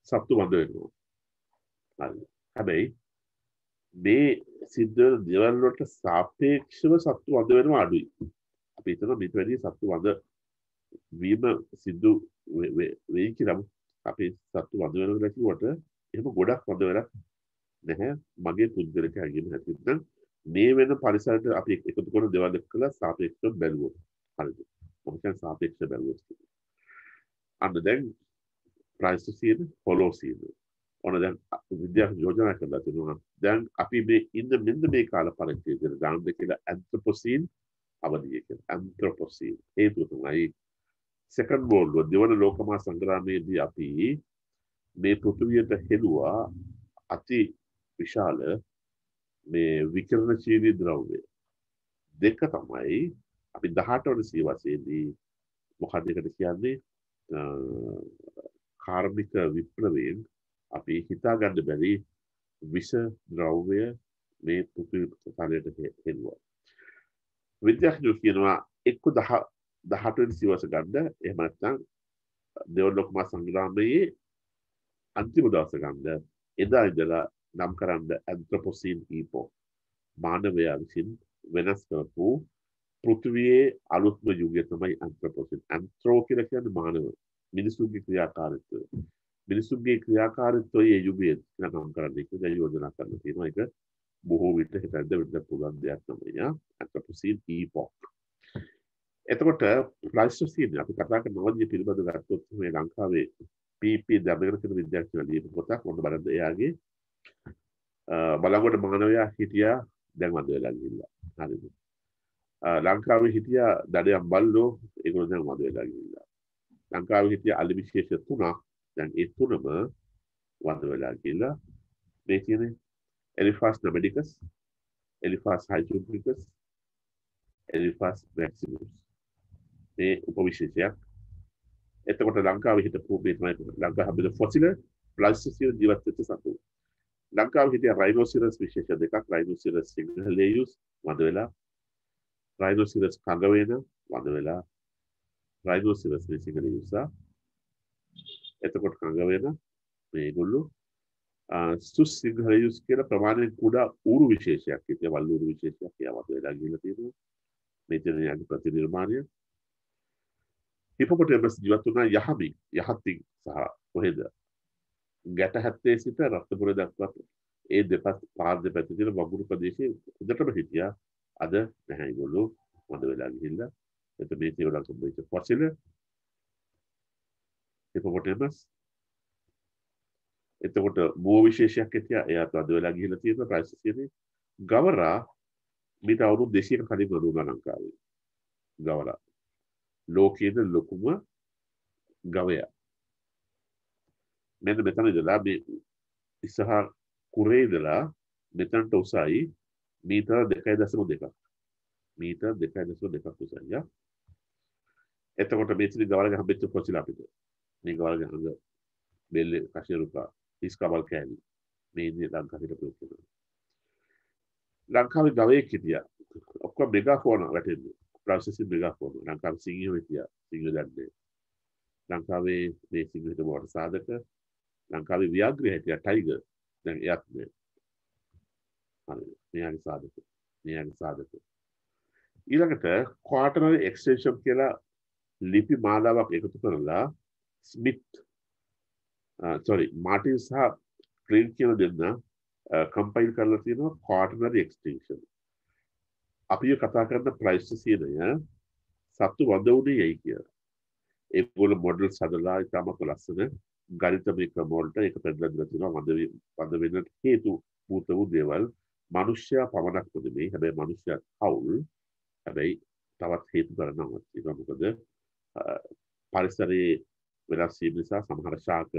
සත්තු වඳ වෙනවා. හරි. හැබැයි මේ සිද්ධ වෙන දේවල් වලට සාපේක්ෂව සත්තු වඳ වෙනවා අඩුයි. අපි හිතනවා මේට වැඩිය සත්තු වඳ වීම සිද්ධ වෙයි කියලා. අපි සත්තු වඳ වෙනවා කිව්වට එහෙම ගොඩක් වඳ වෙලා නැහැ. මගේ පුද්ගලික හැඟීම හැටියට මේ වෙන පරිසරයට අපි එකතු කරන දේවල් එක්කලා සාපේක්ෂව බැලුවොත් හරිද? මොකද සාපේක්ෂව බැලුවොත් අන්න දැන් ප්ලයිස්ටොසීන් හොලොසීන් ඕන දැන් විද්‍යාව යෝජනා කරලා තිනවා දැන් අපි මේ ඉන්න මෙන්න මේ කාල පරිච්ඡේදයට දාන්න කියලා ඇන්ත්‍රොපොසීන් අවධිය කියලා ඇන්ත්‍රොපොසීන් හේතුව තමයි සෙකන්ඩ් වර්ල්ඩ් වොර් දෙවන ලෝක මහා සංග්‍රාමයේදී අපි මේ පෘථිවියට හෙළුවා අති විශාල මේ විකිරණශීලී ද්‍රව්‍ය දෙක තමයි අපි 18 වන සියවසේදී මොකක්ද ඒකට කියන්නේ කාර්මික විප්ලවයෙන් අපි හිතා ගන්න බැරි විෂ ද්‍රව්‍ය මේ පෘථිවි තලයට හෙළුවා. විද්‍යාඥයෝ කියනවා 18 වෙනි සියවස ගන්න එහෙම නැත්නම් දෙවන ලෝක මහා සංග්‍රාමයේ අන්තිම දවස ගන්න එදා ඉඳලා නම් කරන්න ඇන්ත්‍රොපොසීන් ඊපොක් මානවයා විසින් වෙනස් කරපු පෘථිවියේ අලුත්ම යුගය තමයි ඇන්ත්‍රොපොසීන්. ඇන්ත්‍රෝ කියලා කියන්නේ මානව මිනිසුන්ගේ ක්‍රියාකාරීත්වය. මිනිසුන්ගේ ක්‍රියාකාරීත්වයේ යුගයේ නම් කරන්නේ කියලා යෝජනා කරන්න තියෙනවා. ඒක බොහෝ විට හිතද්ද වෙන්න පුළුවන් දෙයක් තමයි ඇන්ත්‍රොපොසීන් ඊපොක්. එතකොට ප්ලයිස්ටොසීන් අපි කතා කරන අවධිය පිළිබඳව ගත්තොත් මේ ලංකාවේ PP දමගෙන තියෙන විද්‍යාඥයෝ ලියපු පොතක් මොන බලන්න එයාගේ බලංගොඩ මානවයා හිටියා දැන් වද වෙලා ගිහිල්ලා. හරිද? ලංකාවේ හිටියා දඩයම් බල්ලෝ ඒගොල්ලෝ දැන් වද වෙලා ගිහිල්ලා. ලංකාවේ හිටියා අලි විශේෂ 3ක් දැන් ඒ 3ම වද වෙලා ගිහිල්ලා. මේ කියන්නේ එලිෆාස් නොමෙඩිකස්, එලිෆාස් හයිජුබ්‍රිකස්, එලිෆාස් මැක්සිමස්. මේ උපවිශේෂයක්. එතකොට ලංකාවේ හිටපු මේ තමයි ලංකාවේ හැබැයි ෆොසිල ප්ලයිස්ටොසීන් ජීවත් වෙච්ච සතු. ලංකාවේ හිටිය රයිනෝසිරස් විශේෂ දෙකක් රයිනෝසිරස් සිංහලේයුස් වද වෙලා රයිනෝසිරස් කඟවේන වද වෙලා රයිනෝසිරස් සිංහලේයුස් එතකොට කඟවේන මේගොල්ලෝ සුස් සිංහලේයුස් කියලා ප්‍රමාණයෙන් කුඩා ඌරු විශේෂයක් ඉතින් වල්ලූරු විශේෂයක් වද වෙලා ගිහිල්ලා තියෙනවා. මේ තියෙන යටි ප්‍රතිනිර්මාණය හිපොපොටේමස් ජීවත් වුණා යහමින් යහතින් සහ කොහෙද ගැට හැත්තේ සිට රක්තපුර දක්වා ඒ දෙපස් පාර දෙපැත්තේ තියෙන වගුරු ප්‍රදේශයේ හොඳටම හිටියා. අද නැහැ ඒගොල්ලෝ වද වෙලා ගිහිල්ලා. එතකොට මේ තියෙන ලංකාවේ ෆොසිල හිපොපොටේමස් එතකොට බෝ විශේෂයක් හිටියා එයාත් වද වෙලා ගිහිල්ලා තියෙන ප්‍රයිස්ටොසීන් ගවරා මීට අවුරුදු 200ක කලින් වුණා ලංකාවේ. ගවරා ලෝකයේ ලොකුම ගවයා. මෙන්න මෙතන ඉඳලා මේ ඉස්සහ කුරේ ඉඳලා මෙතනට උසයි මීටර 2.2. මීටර 2.2 උසයි. එතකොට මේ ඉතිරි ගවලගේ හම්බෙච්ච ෆොසිල් අපිට. මේ ගවලගේ හංග බෙල්ලේ කෂේරුකා ඉස්කබල් කෑලි මේ ඉන්නේ ලංකාවේ හිටපු. ලංකාවේ ගවයෙක් හිටියා. ඔක්කොම මෙගාෆෝන වැටෙන්නේ. ප්‍රොසෙසින් මෙගාෆෝන. ලංකාවේ සිංහයෝ හිටියා. සිංහයෝ දැන්නේ. ලංකාවේ මේ සිංහලට බවට සාධක ලංකාවේ ව්‍යාග්‍රය හිටියා ටයිගර්. දැන් එයාත් නෑ. හරි. මෙයාගේ සාධක. මෙයාගේ සාධක. ඊළඟට ක්වාටර්නරි එක්ස්ටෙන්ෂන් කියලා ලිපි මාලාවක් එකතු කරලා ස්මිත් මාටින් සහ ක්ලීන් කියලා දෙන්න කම්පයිල් කරලා තියෙනවා quaternary extinction. අපි කතා කරන ප්ලයිස්ටෝසීනය සත්තු වඳ උනේ යයි කියලා. ඒගොල්ලෝ මොඩල්ස් හදලා ඉතාමත් ලස්සන ගණිතමය ක්‍රම වලට ඒක පෙන්නලා දෙලා තියෙනවා වඳ වෙන්න හේතු භූත වූ දේවල් මිනිස්සයා පමණක් නෙමෙයි හැබැයි මිනිස්සයා කවුල් හැබැයි තවත් හේතු කරනවා තියෙනවා මොකද පරිසරයේ වෙනස් වීම නිසා සමහර ශාක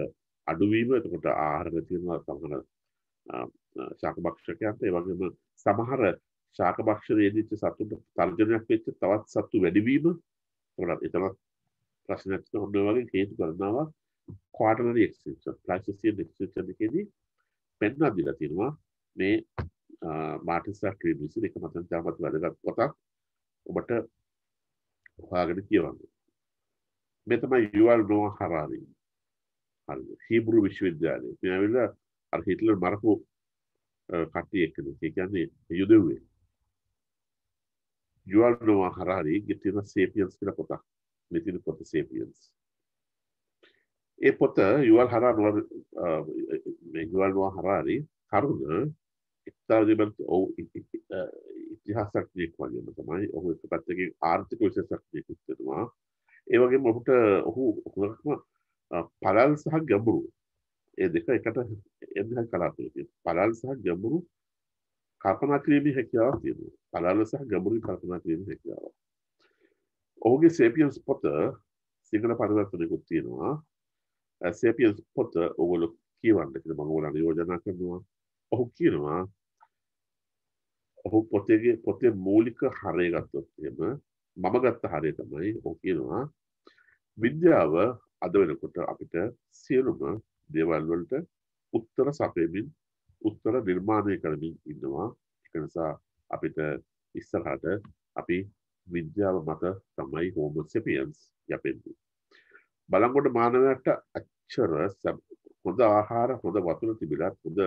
අඩුවීම එතකොට ආහාර තියෙනවා සමහර ශාක භක්ෂකයන්ට ඒ වගේම සමහර ශාක භක්ෂණයේදී සතුන්ට තර්ජනයක් වෙච්ච තවත් සතු වැඩිවීම එතන ප්‍රශ්නයක් තියෙනවා වගේ හේතු කරනවා quaternary extinction Pleistocene extinction එකේදී පෙන්වා දීලා තියෙනවා මේ මාර්ටින් සක්‍රීන් විසින් එක මතෙන් තාමත් වැදගත් පොතක් ඔබට හොයාගෙන කියවන්න. මේ තමයි යුවල් නොවා හරාරි. හරිද? හීබ්‍රු විශ්වවිද්‍යාලයේ. මේ ඇවිල්ලා අර හිට්ලර් මරපු කට්ටිය එක්කනේ. ඒ කියන්නේ යුදෙව්වේ. යුවල් නොවා හරාරි ගිටින සේපියන්ස් කියලා පොතක්. මේ තියෙන පොත සේපියන්ස්. ඒ පොත යුවල් නොවා හරාරි කරුණ ඉතාලියන් ඉතිහාසඥයෙක් වගේම තමයි ඔහු එක පැත්තකින් ආර්ථික විශේෂඥයෙකුත් වෙනවා. ඒ වගේම ඔහුට පළල් සහ ගැඹුරු ඒ දෙක එකට එන්න කලාතුරකින් පළල් සහ ගැඹුරු කල්පනා කිරීමේ හැකියාවක් තියෙනවා. පළල් සහ ගැඹුරු කල්පනා කිරීමේ හැකියාව. ඔහුගේ සේපියන්ස් පොත සිංහල පරිවර්තනයකුත් තියෙනවා. සේපියන්ස් පොත ඔයගොල්ලෝ කියවන්න කියලා මම ඔයගොල්ලන්ට යෝජනා කරනවා. ඔහු කියනවා ඔහු පොතේ මූලික හරය ගත්තොත් එහෙම මම ගත්ත හරය තමයි ඔහු කියනවා විද්‍යාව අද වෙනකොට අපිට සියලුම දේවල් වලට උත්තර සපයමින් උත්තර නිර්මාණය කරමින් ඉන්නවා. ඒක නිසා අපිට ඉස්සරහට අපි විද්‍යාව මත තමයි Homo sapiens යපෙන්නේ. බලංගොඩ මානවයාට අච්චර හොඳ ආහාර හොඳ වතුර තිබිලත් හොඳ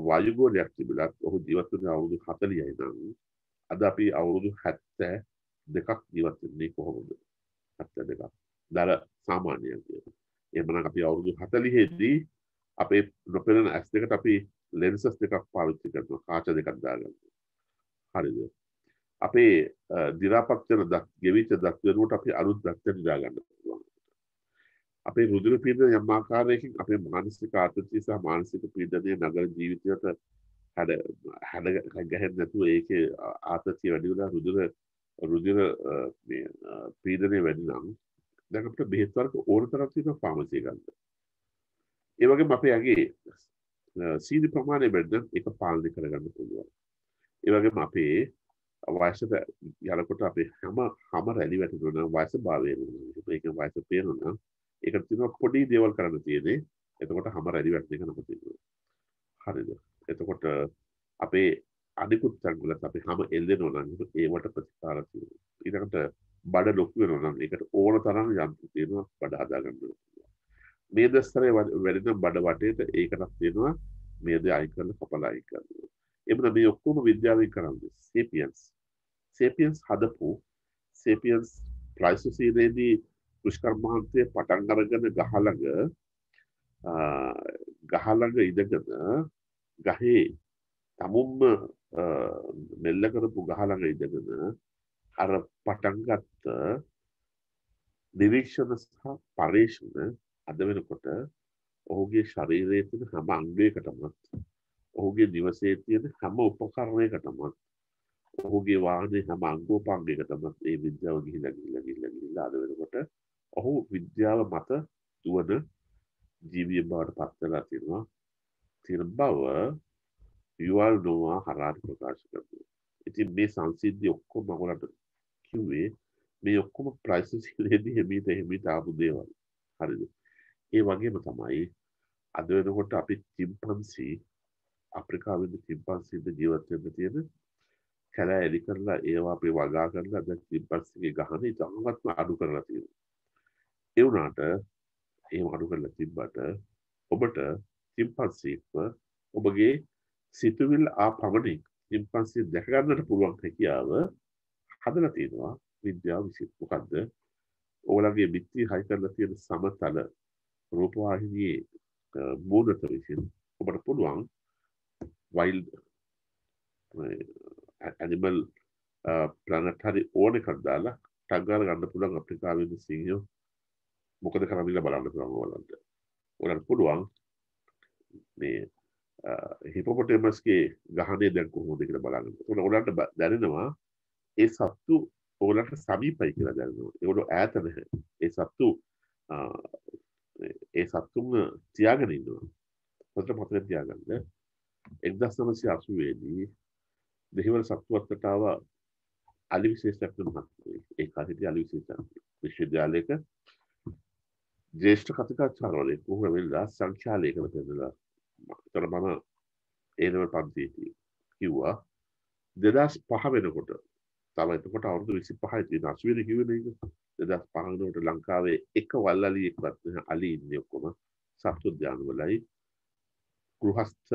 වායුගෝලයක් තිබිලත් ඔහු ජීවත් වෙන අවුරුදු 40යි නම් අද අපි අවුරුදු 72ක් ජීවත් වෙන්නේ කොහොමද? 72ක්. දර සාමාන්‍යයෙන් කියනවා. එහෙමනම් අපි අවුරුදු 40 දී අපේ නොපෙනෙන ඇස් දෙකට අපි ලෙන්සස් දෙකක් පාවිච්චි කරනවා. කාච දෙකක් දාගන්නවා. හරිද? අපේ දි รา පත් වෙන දත් ගෙවිච්ච දත් වෙනුවට අපි අලුත් දත් දා ගන්න පුළුවන්. අපේ රුධිර පීඩනය යම් ආකාරයකින් අපේ මානසික ආතතිය සහ මානසික පීඩනය නගර ජීවිතයට හැඩ ගැහෙන්නේ නැතුව ඒකේ ආතතිය වැඩි වෙලා රුධිර පීඩනය වැඩි නම් දැන් අපිට බෙහෙත් වර්ග ඕන තරම් තියෙනවා ෆාමසි ගන්න. ඒ වගේම අපේ ඇගේ සීනි ප්‍රමාණය වැඩි නම් ඒක පාලනය කරගන්න පුළුවන්. ඒ වගේම අපේ වයසට යනකොට අපේ හැම රැලි වැටෙනවා නම් වයස භාවය වෙනවා. ඒක වයස පේනවා නම් ඒකට තියෙනවා පොඩි දේවල් කරන්න තියෙන්නේ. එතකොට හැම රැලි වැටෙන එක නවතිනවා. හරිද? එතකොට අපේ අනිකුත් තැන්වලත් අපි හැම එල්ලෙනවා නම් ඒවට ප්‍රතිකාර තියෙනවා. ඊළඟට බඩ ලොකු වෙනවා නම් ඒකට ඕන තරම් යන්ත්‍ර තියෙනවා බඩ හදාගන්න. මේ දස්තරේ වැඩෙන බඩ වටේට ඒකටත් තියෙනවා මේද අයින් කරලා කපලා අයින් කරනවා. එමුණ මේ ඔක්කොම විද්‍යාවෙන් කරන්නේ සේපියන්ස් හදපු සේපියන්ස් ප්ලයිස්ටෝසීනේදී දුෂ්කර්මාන්තයේ පටන් අරගෙන ගහළඟ ඉඳගෙන ගහේ තමුම්ම මෙල්ල කරපු ගහළඟ ඉඳගෙන අර පටන් ගත්ත නිරීක්ෂණ සහ පරීක්ෂණ අද වෙනකොට ඔහුගේ ශරීරයේ තියෙන හැම අංගයකටම ඔහුගේ නිවසේ තියෙන හැම උපකරණයකටම ඔහුගේ වාහනේ හැම අංගෝපාංගයකටම මේ විද්‍යාව ගිහිලා අද වෙනකොට ඔහු විද්‍යාව මත දුවන ජීවිය බවට පත් වෙලා තියෙන බව යුවල් නොවා හරාරි ප්‍රකාශ කරනවා. ඉතින් මේ සංසිද්ධි ඔක්කොම ඔයගොල්ලන්ට කිව්වේ මේ ඔක්කොම ප්ලයිස්ටෝසීනේදී හිමීට ආපු දේවල්. හරිද? ඒ වගේම තමයි අද වෙනකොට අපි චිම්පන්සි අප්‍රිකාවේ චිම්පන්සිද ජීවත් වෙන්න තියෙන කැලෑ එලි කරලා ඒවා අපි වගා කරලා දැන් චිම්පන්සිගේ ගහන ඉතාමත්ම අඩු කරලා තියෙනවා. ඒ වුණාට එහෙම අඩු කරලා තිබ්බට ඔබට චිම්පන්සිව ඔබගේ සිතුවිල්ල පමණින් චිම්පන්සි දැක ගන්නට පුළුවන් හැකියාව හදලා තියෙනවා විද්‍යාව විසින්. මොකද්ද? ඔයාලගේ බිත්ති හයි කරලා තියෙන සමතල රූපවාහිනියේ මූණට විසින් ඔබට පුළුවන් වයිල්ඩ් ඇනිමල් ප්ලැනට් හරි ඕන එකක් දාලා ටග් ගාලා ගන්න පුළුවන් අප්‍රිකාවේ ඉන්න සිංහයෝ මොකද කරන්නේ කියලා බලන්න පුළුවන් ඕගොල්ලන්ට. ඔයාලට පුළුවන් මේ හිපොපොටේමස්ගේ ගහනේ දැන් කොහොමද කියලා බලන්න. ඒකට ඔයාලට දැනෙනවා ඒ සත්තු ඔයාලට සමීපයි කියලා දැනෙනවා. ඒගොල්ලෝ ඈත නැහැ. ඒ සත්තුන් තියාගෙන ඉන්නවා. හොඳට මතක තියාගන්න. 1980 දී දෙහිවල සත්තු අතරට ආව අලි විශේෂඥ මහත්මයෙක්. ඒ කාලේදී අලි විශේෂඥ විශ්වවිද්‍යාලයක ජේෂ්ඨ කතිකාචාර්යවරයෙක් වුණ වෙලාව සංඛ්‍යාලයකට දෙන්නා. ඒතර මම ඒ level පන්තියේදී කිව්වා 2005 වෙනකොට තව එතකොට අවුරුදු 25යි තියෙන 80 දී කිව්වේ නේද? 2005 වෙනකොට ලංකාවේ එක වල්ලලියෙක්වත් නැහැ. අලි ඉන්නේ ඔක්කොම සත්තු උද්‍යාන වලයි ගෘහස්ත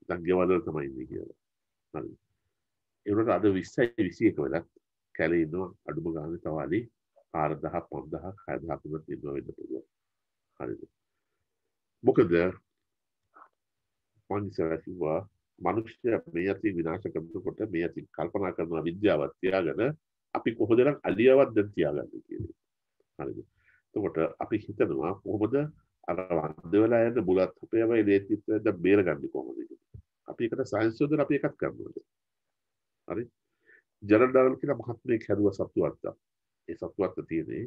දැන් ගෙවල් වල තමයි ඉන්නේ කියලා. හරි. ඒ වුණාට අද 20යි 21 වෙලත් කැලේ ඉන්නවා අඩුම ගානේ තව අලි 4000 5000 6000 තුනක් ඉන්නවා වෙන්න පුළුවන්. හරිද? මොකද මනුෂ්‍යයා මිනිස්සයා මේ අතින් විනාශ කරනකොට මේ අතින් කල්පනා කරන විද්‍යාවත් තියාගෙන අපි කොහොමද අලියවත් දැන් තියාගන්නේ කියන්නේ. හරිද? එතකොට අපි හිතනවා කොහොමද අර වන්ද වෙලා යන බුලත් අපේම ඉලෙක්ට්‍රික් දැන් බේරගන්නේ කොහොමද කියලා. අපි එකට සයන්ස් වලදී අපි එකක් කරනවා. හරි? ජනරල් ඩාර්වින් කියලා මහත්මයෙක් හැදුවා සත්තු වර්ග. ඒ සත්තු වර්ග තියෙන්නේ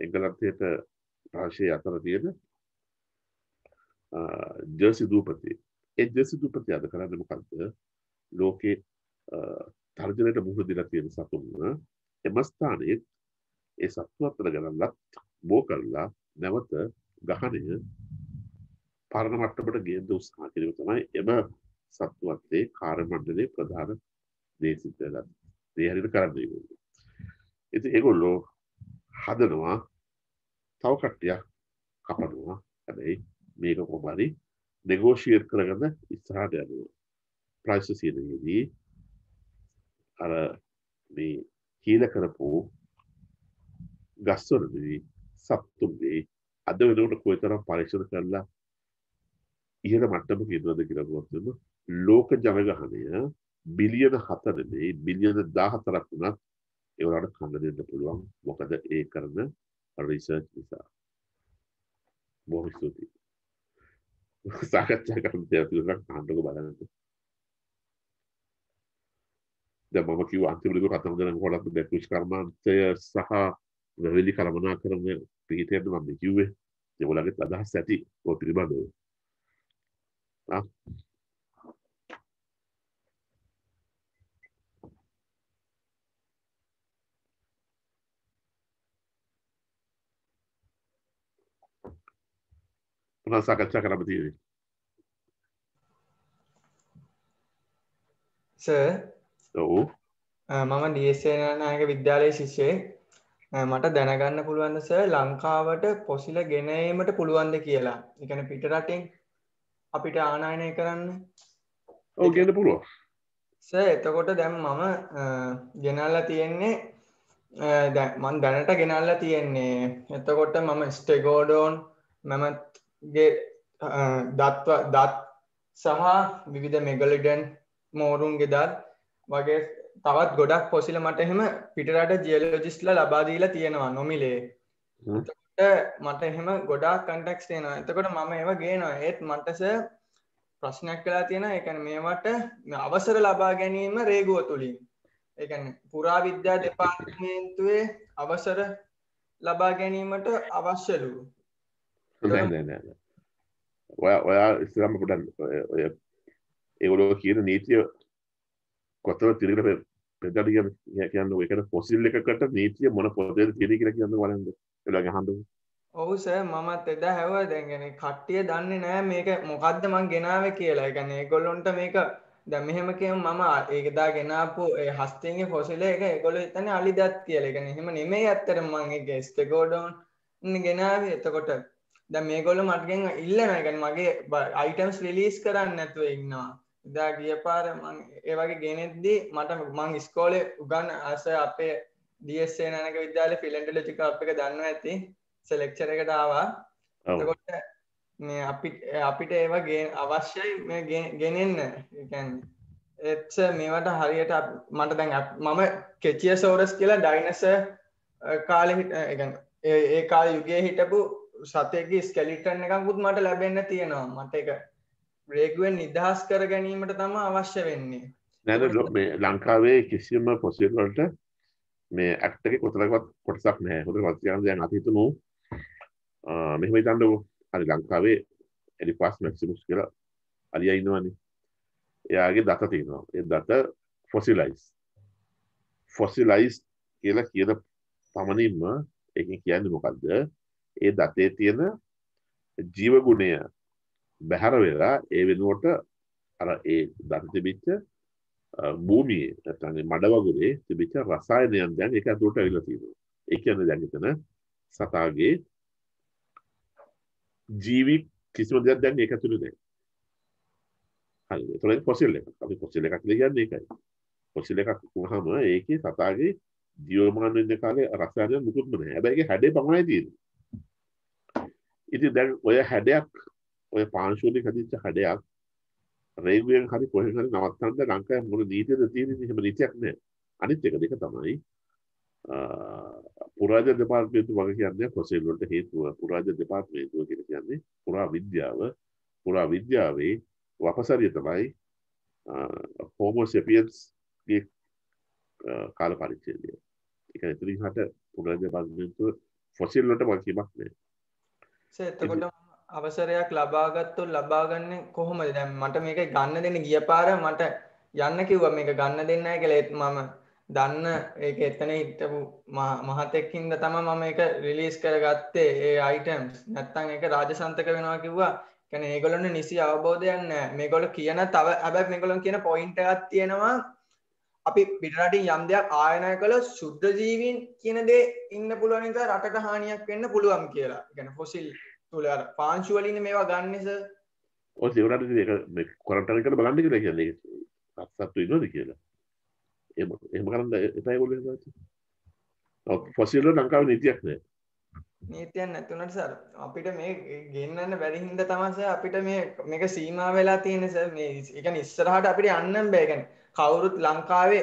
එංගලන්තයේට රාශිය අතර තියෙන ජර්සි දූපතේ. ඒ ජර්සි දූපතේ අද කරන්නේ මොකද්ද? ලෝකේ තර්ජනයට මුහුණ දීලා තියෙන සතුන් එම ස්ථානයේ ඒ සත්තු අතර ගලන්ලත් බෝ කරලා නැවත ගහණය පරණ මට්ටමට ගේන්න උත්සාහ කිරීම තමයි එම සත්තු අතරේ කාර්ය මණ්ඩලයේ ප්‍රධාන දේශිතලා. ඒ හරියට කරන්නේ ඒගොල්ලෝ. ඉතින් ඒගොල්ලෝ හදනවා තව කට්ටියක් කපනවා. හැබැයි මේක කොහොමරි නෙගෝෂියේට් කරගෙන ඉස්සරහට යනවා. ප්‍රයිස් සීනේදී අර මේ කීල කරපු ගස්වලදී සත්තුන්ගේ අද වෙනකොට කොයිතරම් පරීක්ෂණ කරලා ඉහළ මට්ටමක ඉන්නවද කියලා බලද්දී ලෝක ජනගහනය බිලියන 4 නෙමෙයි බිලියන 14ක් වුණත් ඒවලට කන්න දෙන්න පුළුවන්. මොකද ඒ කරන රිසර්ච් නිසා. බොහොම ස්තුතියි. සාකච්ඡා කරන්න දෙයක් අහන්නකො බලන්න. දැන් මම කිව්ව අන්තිමට කතා කරන කොටත් බැක්විච් කර්මාන්තය සහ වැවිලි කළමනාකරන පිළිතෙන්න මම කිව්වේ. ඒගොල්ලන්ගේ අදහස් ඇති ඔය පිළිබඳව. මොනවද සාකච්ඡා කරන්න තියෙන්නේ? සර් ඔව් මම DSA නායක විද්‍යාලයේ ශිෂ්‍යයෙක්. මට දැනගන්න පුළුවන්ද සර් ලංකාවට පොසිල ගෙන ඒමට පුළුවන්ද කියලා? ඒ කියන්නේ පිට රටින් අපිට ආනයනය කරන්න. ඔව් ගෙන්න පුළුවන්. සර් එතකොට දැන් මම ගෙනල්ලා තියෙන්නේ දැන් මම දැනට ගෙනල්ලා තියෙන්නේ එතකොට මම ස්ටෙගෝඩෝන් මමගේ දත් සහ විවිධ මෙගලිඩන් මෝරුන්ගේ දත් වගේ තවත් ගොඩක් පොසිල මට එහෙම පිටරට ජියොලොජිස්ට්ලා ලබා දීලා තියෙනවා නොමිලේ. එතකොට මට එහෙම ගොඩාක් කන්ටැක්ට්ස් තියෙනවා. එතකොට මම ඒවා ගේනවා. ඒත් මට සර් ප්‍රශ්නයක් වෙලා තියෙනවා. ඒ කියන්නේ මේවට අවසර ලබා ගැනීම රේගුව තුලින්. ඒ කියන්නේ පුරාවිද්‍යා දෙපාර්තමේන්තුවේ අවසර ලබා ගැනීමට අවශ්‍යලු. නෑ. ඔයා ඉස්සරහම පොඩ්ඩක් ඔය ඒගොල්ලෝ කියන නීතිය කොතන තිරගෙන පෙන්නන්න කියන්නේ ඔය කියන ෆොසිල් එකකට නීතිය මොන පොතේද තියෙන්නේ කියලා කියන්න බලන්න. ඒලගේ අහන්නකො. ඔව් සර් මමත් එදා හැවුවා දැන් කියන්නේ කට්ටිය දන්නේ නැහැ මේක මොකද්ද මං ගෙනාවේ කියලා. ඒ කියන්නේ ඒගොල්ලොන්ට මේක දැන් මෙහෙම කියමු මම ඒක දා ගෙනාපු ඒ හස්තින්ගේ ෆොසිල් එක ඒගොල්ලෝ හිතන්නේ අලිදත් කියලා. ඒ කියන්නේ එහෙම නෙමෙයි ඇත්තටම මං ඒක ස්ටෙගෝඩෝන් ගෙනාවේ. එතකොට දැන් මේගොල්ලෝ මටගෙන් ඉල්ලනවා. ඒ කියන්නේ මගේ අයිටම්ස් රිලීස් කරන්න නැතුව ඉන්නවා. එදා ගිය පාර මං ඒ වගේ ගෙනෙද්දි මට මං ඉස්කෝලේ උගන්න අස අපේ DSA නායක විද්‍යාලයේ ෆිලෙන්ටොලොජි ක්ලබ් එක දන්නවා ඇති. ලෙක්චර් එකට ආවා. එතකොට මේ අපිට ඒවා අවශ්‍යයි මේ ගෙනෙන්න. ඒ කියන්නේ එච්ච මේවට හරියට මට දැන් මම කෙචියසෝරස් කියලා ඩයිනසර් කාලේ ඒ කියන්නේ ඒ කාලේ යුගයේ හිටපු සතෙක්ගේ ස්කෙලිටන් එකකුත් මට ලැබෙන්න තියෙනවා. මට ඒක බ්‍රේක්වෙන් නිදහස් කර ගැනීමට තමයි අවශ්‍ය වෙන්නේ. නේද මේ ලංකාවේ කිසිම පොසිබල් වලට මේ ඇක්ට් එකේ කොතරම්වත් කොටසක් නැහැ. හොඳට වත්යන් දැන් අපි හිතමු මෙහෙම හිතන්නකෝ. හරි ලංකාවේ එලිපාස් මැක්සිමස් කියලා අලියා ඉන්නවනේ. එයාගේ දත තියෙනවා. ඒ දත ෆොසිලයිස් කියලා කියන පමණින්ම ඒකෙන් කියන්නේ මොකද්ද? ඒ දතේ තියෙන ජීව ගුණය බැහැර වෙලා ඒ වෙනුවට අර ඒ දත තිබිච්ච භූමියේ නැත්නම් මඩ වගුරේ තිබිච්ච රසායනයන් දැන් ඒක ඇතුළට ඇවිල්ලා තියෙනවා. ඒ කියන්නේ දැන් එතන සතාගේ ජීවි කිසිම දෙයක් දැන් ඒක ඇතුළේ නැහැ. හරි. ඒතකොට ෆොසිල් එක. අපි ෆොසිල් එකක් කියන්නේ ඒකයි. ෆොසිල් එකක් වුණාම ඒකේ සතාගේ ජීවමාන වෙන්න කාලේ රසායන මුකුත්ම නැහැ. හැබැයි ඒකේ හැඩේ පමණයි තියෙන්නේ. ඉතින් දැන් ඔය හැඩයක් ඔය පාංශුවලින් හදිච්ච හැඩයක් රේගුවෙන් හරි කොහෙන් හරි නවත්තන්න ලංකාවේ මොන නීතියද තියෙන්නේ? එහෙම නීතියක් නැහැ. අනිත් එක දෙක තමයි පුරාජන දෙපාර්තමේන්තුව වගේ කියන්නේ ෆොසිල් වලට හේතුව පුරාජන දෙපාර්තමේන්තුව කියන්නේ පුරා විද්‍යාවේ වපසරිය තමයි හෝමෝ සෙපියන්ස් ගේ කාල පරිච්ඡේදය. ඒක ඉතිරිහට පුරාජන දෙපාර්තමේන්තුව ෆොසිල් වලට වගකීමක් නැහැ. එතකොට අවසරයක් ලබාගත්තොත් ලබාගන්නේ කොහොමද? දැන් මට මේක ගන්න දෙන්න ගිය පාර මට යන්න කිව්වා මේක ගන්න දෙන්නේ නැහැ කියලා. ඒත් මම දන්න ඒක එතන හිටපු මහතෙක් හින්දා තමයි මම ඒක රිලීස් කරගත්තේ ඒ අයිටම්ස්. නැත්තම් ඒක රාජසන්තක වෙනවා කිව්වා. කියන්නේ මේගොල්ලොන්ට නිසි අවබෝධයක් නැහැ. මේගොල්ලෝ කියන තව හැබැයි මේගොල්ලෝ කියන පොයින්ට් එකක් තියෙනවා. අපි පිටරටින් යම් දෙයක් ආයනය කළොත් සුද්ධ ජීවීන් කියන දේ ඉන්න පුළුවන් නිසා රටට හානියක් වෙන්න පුළුවන් කියලා. ඒ කියන්නේ ෆොසිල් තුල අර පාංශු වලින් මේවා ගන්න සර්. ඔය ඒකට ඒක මේ ක්වොරන්ටයින් කරලා බලන්න කියලා කියන්නේ. සත්තු ඉන්නවද කියලා. එහෙම කරන්න එපා ඒගොල්ලෝ හිතනවා. ඔව් ෆොසිල් වල ලංකාවේ නීතියක් නැහැ. නීතියක් නැතුණට සර් අපිට මේ ගෙන්නන්න බැරි හින්දා තමයි සර් අපිට මේක සීමා වෙලා තියෙන්නේ සර්. මේ ඒ කියන්නේ ඉස්සරහට අපිට යන්න බෑ. ඒ කියන්නේ කවුරුත් ලංකාවේ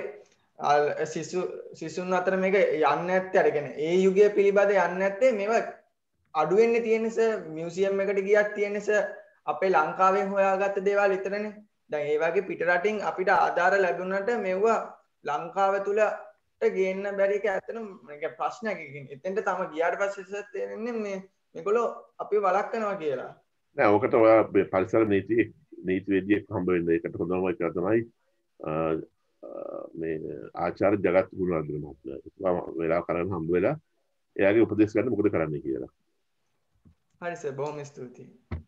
සිසුන් අතර මේක යන්නේ නැත්තේ අර කියන්නේ ඒ යුගය පිළිබඳ යන්නේ නැත්තේ මේවා අඩු වෙන්නේ තියෙන්නේ සර්. මියුසියම් එකට ගියක් තියෙන්නේ සර්. අපේ ලංකාවෙන් හොයාගත්ත දේවල් විතරනේ. දැන් ඒ වගේ පිටරටින් අපිට ආධාර ලැබුණාට මෙවුවා ලංකාව තුලට ගේන්න බැරි එක ඇත්තටම මේක ප්‍රශ්නයක්. එතෙන්ට තම ගියාට පස්සේ තේරෙන්නේ මේගොල්ලෝ අපි වළක්වනවා කියලා. නෑ ඔකට ඔයා පරිසර නීතිවේදියෙක් හම්බ වෙන්න ඒකට හොඳම එක තමයි මේ ආචාර්ය ජගත් ගුණවර්ධන මහත්මයා. වෙලාව කරගෙන හම්බ වෙලා එයාගේ උපදෙස් ගන්න මොකද කරන්න කියලා. හරි සර් බොහොම ස්තුතියි.